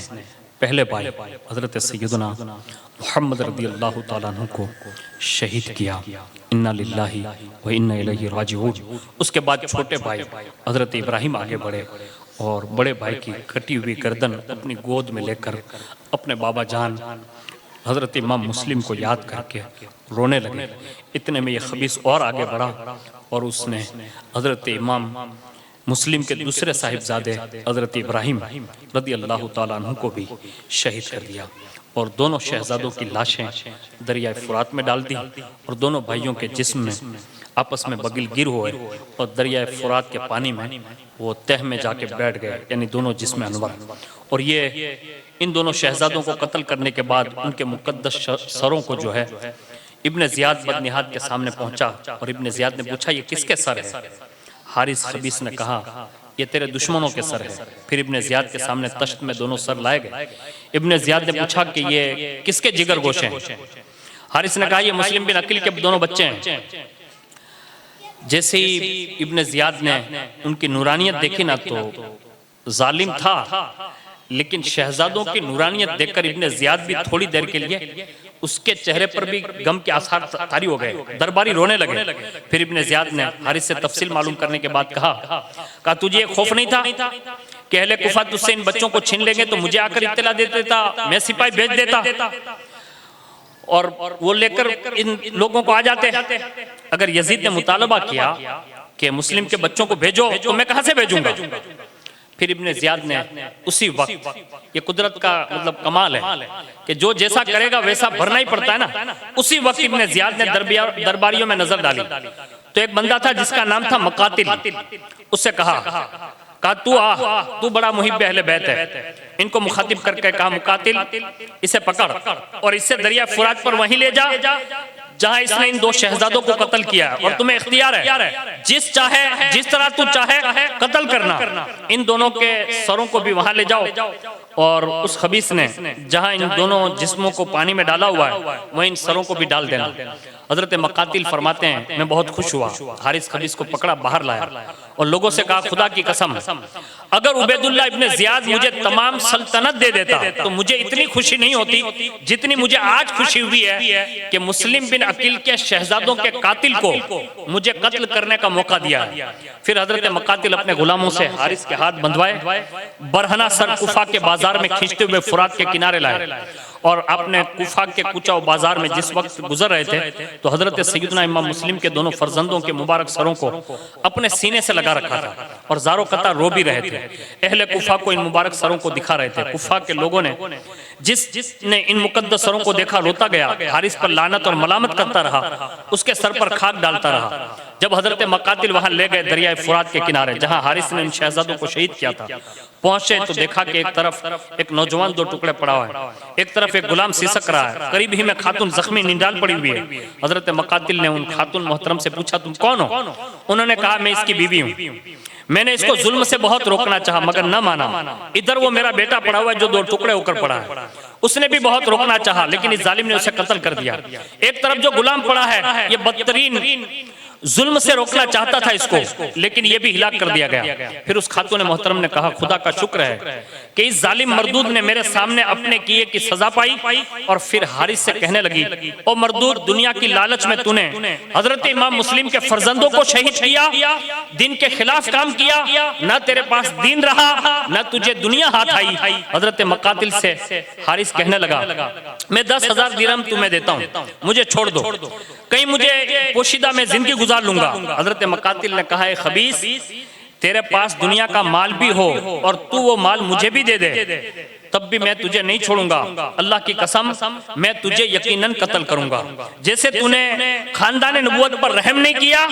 पहले भाई हजरत सैयदना मोहम्मद रज़ियल्लाहु ताला अन्हु को शहीद किया। इन्ना लिल्लाहि व इन्ना इलैहि राजिऊन। उसके बाद छोटे भाई हजरत इब्राहिम आगे बढ़े और बड़े भाई की कटी हुई गर्दन अपनी गोद में लेकर अपने बाबा जान हजरत इमाम मुस्लिम को याद करके रोने लगे। इतने में ये खबीस और आगे बढ़ा और उसने हजरत इमाम मुस्लिम के दूसरे साहिबजादे हजरत इब्राहिम रज़ियल्लाहु ताला अन्हु को भी शहीद कर दिया। और दोनों शहजादों की लाशें दरिया फुरात में डाल दी और दोनों भाइयों के जिस्म में आपस में बगिल गिर हुए और दरिया फुरात के पानी में वो तह में जाके बैठ गए, यानी दोनों जिस्म अनवर। और ये इन दोनों शहजादों को कत्ल करने के बाद उनके मुकद्दस सरों को जो है इब्ने ज़ियाद बदनिहात के सामने पहुंचा और इब्ने ज़ियाद ने पूछा ये किसके सर है? हारिस खबीस ने कहा ये तेरे दुश्मनों के सर है। फिर इब्ने ज़ियाद के सामने तश्त में दोनों सर लाए गए। इब्ने ज़ियाद ने पूछा कि ये किसके जिगर गोशे हैं? हारिस ने कहा ये मुस्लिम बिन अकील के दोनों बच्चे हैं। जैसे ही इब्ने ज़ियाद ने उनकी नूरानियत देखी ना तो जालिम था, लेकिन शहजादों की नूरानियत देखकर इब्ने ज़ियाद भी थोड़ी देर के लिए उसके चेहरे पर भी गम के आसार तारी हो गए, दरबारी रोने लगे। फिर इब्ने ज़ियाद ने हारिस से तफसील मालूम करने के बाद कहा तुझे खौफ नहीं था कि अहले कुफा तुझसे इन बच्चों को छीन लेंगे तो मुझे आकर इत्तला दे देता, मैं सिपाही भेज देता और वो लेकर इन लोगों को आ जाते। अगर यजीद ने मुतालबा किया कि मुस्लिम के बच्चों को भेजो तो मैं कहां से भेजूंगा? फिर इब्ने ज़ियाद ने उसी वक्त, ये कुदरत का मतलब कमाल है कि जो जैसा करेगा वैसा भरना ही पड़ता है ना, उसी वक्त इब्ने ज़ियाद ने दरबारियों में नजर डाली तो एक बंदा था जिसका नाम था मुकातिल। उससे कहा तू बड़ा मुहिब अहले बैत है। इनको मुखातिब करके कहा मुकातिल इसे पकड़ और इससे दरिया फुरात पर वहीं ले जा जहां इसने इन दो शहजादों को कत्ल किया और तुम्हें इख्तियार है जिस तरह तू चाहे कत्ल करना। इन दोनों के सरों को भी वहां ले जाओ और उस खबीस ने जहां इन दोनों जिस्मों को पानी में डाला हुआ है वहीं इन सरों को भी डाल देना। हजरत मुकातिल फरमाते हैं मैं बहुत खुश हुआ, हारिस खबीस को पकड़ा बाहर लाया और लोगों से कहा खुदा की कसम अगर उबैदुल्लाह इब्ने ज़ियाद मुझे तमाम सल्तनत दे देता तो मुझे इतनी खुशी नहीं होती जितनी मुझे आज खुशी हुई है कि मुस्लिम बिन अकील के शहजादों के कातिल को मुझे कत्ल करने का मौका दिया है। फिर हजरत मुकातिल अपने गुलामों से हारिस के हाथ बंधवाए, बरहना सर कुफा के बाजार में खींचते हुए फुरात के किनारे लाए और अपने कुफा के कुचाओ बाजार में जिस वक्त गुजर रहे थे तो हजरत सैयदना इमाम मुस्लिम के दोनों फर्जंदों के मुबारक सरों को अपने सीने से लगा रखा था और ज़ारो कतार रो भी रहे थे। अहले कुफा को इन मुबारक सरों को दिखा रहे थे। कुफा के लोगों ने जिसने इन मुकद्दस सरों को देखा रोता गया, हारिस पर लानत और मलामत करता रहा, उसके सर पर खाक डालता रहा। जब हजरत मुकातिल वहां ले गए दरिया फुरात के किनारे जहां हारिस ने इन शहजादों को शहीद किया था, पहुंचे तो देखा कि एक तरफ एक नौजवान दो टुकड़े पड़ा हुआ है, एक तरफ एक गुलाम सिसक रहा है, करीब ही में खातून जख्मी निडाल पड़ी हुई है। हजरत मुकातिल ने उन खातून मोहतरम से पूछा तुम कौन हो? उन्होंने कहा मैं इसकी बीवी हूँ, मैंने इसको जुल्म से बहुत रोकना चाहा मगर न माना। इधर वो मेरा बेटा पड़ा हुआ है जो दो टुकड़े होकर पड़ा है, उसने भी बहुत रोकना चाहा लेकिन इस जालिम ने उसे कत्ल कर दिया। एक तरफ जो गुलाम पड़ा है ये बदतरीन जुल्म से रोकना चाहता था इसको, लेकिन ये भी हिलाक कर दिया गया। फिर उस खातून मोहतरम ने कहा खुदा का शुक्र है कि इस जालिम मरदूद ने मेरे सामने अपने किए की सजा पाई। और फिर हारिस से कहने लगी ओ मरदूद, दुनिया की लालच में तूने हजरत इमाम मुस्लिम के फर्जंदों को शहीद किया, दिन के खिलाफ काम किया, न तेरे पास दीन रहा न तुझे दुनिया हाथ आई। हजरत मुकातिल से हारिस कहने लगा मैं 10,000 दिरहम तुम्हें देता हूँ, मुझे छोड़ दो, कहीं मुझे पोशीदा में जिंदगी गुजार लूंगा। हजरत मुकातिल ने कहा खबीस, तेरे पास दुनिया का माल भी हो और तू वो माल मुझे भी दे दे तब भी मैं तुझे नहीं छोड़ूंगा। अल्लाह की कसम मैं तुझे यकीनन कत्ल करूंगा। जैसे तूने खानदान नबुवत पर रहम नहीं किया,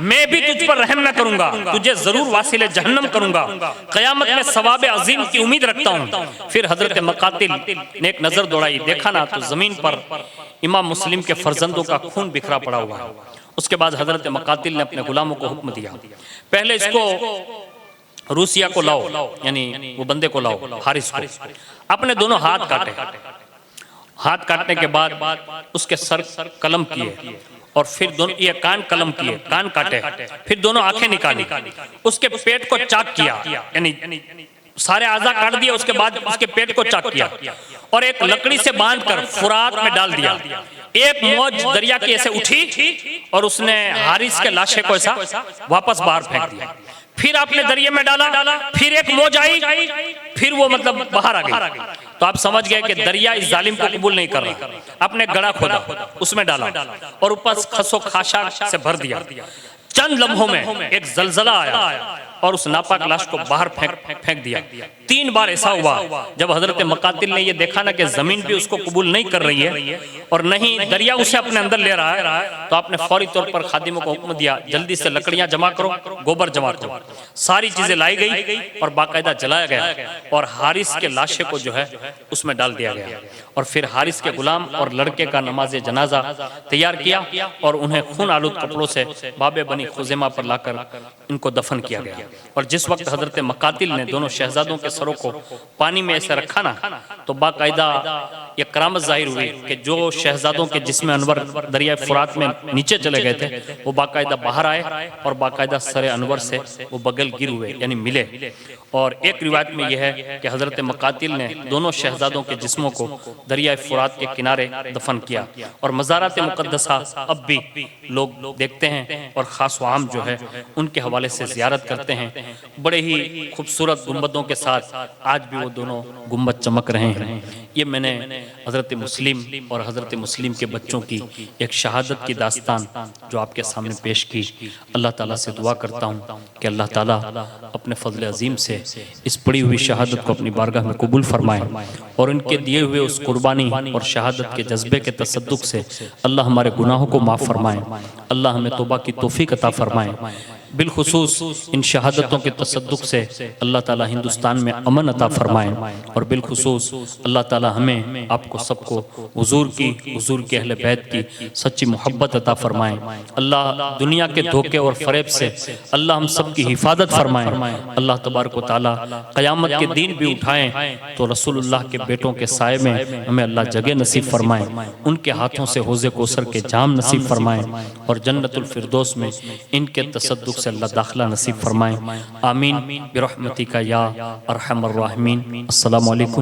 मैं भी तुझ पर रहम न करूंगा, तुझे जरूर वासिले जहन्नम करूंगा। क़यामत में सवाब अजीम की उम्मीद रखता हूं। फिर हजरत मुकातिल ने एक नजर दौड़ाई, देखा ना तो जमीन पर इमाम मुस्लिम के फर्जंदों का खून बिखरा पड़ा हुआ है। उसके बाद हजरत मुकातिल ने अपने गुलामों को हुक्म दिया पहले इसको रूसिया को लाओ, यानी वो बंदे को लाओ हारिस को। अपने दोनों हाथ काटे, हाथ काटने के बाद उसके सर कलम किए और फिर दोनों ये कान कलम किए, कान काटे, फिर दोनों आंखें निकाली, उसके पेट को चाक किया, यानी सारे आज़ा काट दिए। उसके बाद उसके पेट को चाक किया और एक लकड़ी से बांधकर फुरात में डाल दिया। एक मौज दरिया की ऐसे उठी और उसने हारिस के लाशे को ऐसा वापस बाहर फेंक दिया। फिर आपने दरिया में डाला, फिर एक मौज आई, फिर वो मतलब बाहर आ गई। तो आप समझ गए कि दरिया इस जालिम को कबूल नहीं कर रहा। आपने गड़ा खोदा, उसमें डाला और ऊपर खसो खाशा से भर दिया। चंद लम्हों में एक जलजला आया और उस नापाक लाश को बाहर फेंक दिया। 3 बार ऐसा हुआ। जब हजरत मकातिल ने ये देखा ना कि जमीन भी उसको कबूल नहीं कर रही है और नहीं दरिया उसे अपने अंदर ले रहा है, तो आपने फौरी तौर पर खादिमों को हुक्म दिया, जल्दी से लकड़ियां जमा करो, गोबर जमा करो। सारी चीजें लाई गई और बाकायदा जलाया गया और हारिस के लाशे को जो है उसमें डाल दिया गया। और फिर हारिस के गुलाम और लड़के का नमाज जनाजा तैयार किया और उन्हें खून आलूद कपड़ों से बाबे बनी खुज़ैमा पर लाकर इनको दफन किया गया। और जिस वक्त हजरत मकातिल ने दोनों शहजादों के सरों को पानी में ऐसे रखा ना, तो बाकायदा ये करामत जाहिर हुई कि जो शहजादों के जिस्म अनवर दरिया फुरात में नीचे चले गए थे, वो बाकायदा बाहर आए और बाकायदा सरे अनवर से वो बगल गिर हुए, यानी मिले। और एक रिवायत में यह है कि हजरत मकातिल ने दोनों शहजादों के जिस्मों को दरिया फुरात के किनारे दफन किया। और मज़ारात मुक़द्दसा अब भी लोग देखते हैं और ख़ास आम जो है उनके हवाले से ज़ियारत करते हैं। बड़े ही खूबसूरत गुंबदों के साथ आज भी वो दोनों गुंबद चमक रहे हैं। ये मैंने हज़रत मुस्लिम और हज़रत मुस्लिम के बच्चों की एक शहादत की दास्तान जो आपके सामने पेश की। अल्लाह ताला से दुआ करता हूँ कि अल्लाह ताला अपने फजल अजीम से इस पड़ी हुई शहादत को अपनी बारगाह में कबूल फरमाए और इनके दिए हुए उस कुर्बानी और शहादत के जज्बे के तसद्दुक से अल्लाह हमारे गुनाहों को माफ़ फरमाए, अल्लाह हमें तौबा की तौफीक अता फरमाए। बिलखुसूस इन शहादतों के तसद्दुक से अल्लाह ताला हिंदुस्तान में अमन अता फरमाए और बिलखुसूस अल्लाह ताला हमें आपको सबको हुजूर के अहले बैत की सच्ची मोहब्बत अता फरमाए। अल्लाह दुनिया के धोखे और फरेब से अल्लाह हम सब की हिफाजत फरमाए। अल्लाह तबारक व तआला क़यामत के दिन भी उठाएं तो रसूलुल्लाह के बेटों के साए में हमें अल्लाह जगह नसीब फरमाए, उनके हाथों से हौज़े कौसर के जाम नसीब फरमाए और जन्नतुल फिरदौस में इनके तसद्दुक से अल्लाह दाखिला नसीब फरमाए। आमीन बिरहमतिका या अरहमर राहिमीन। अस्सलामु अलैकुम।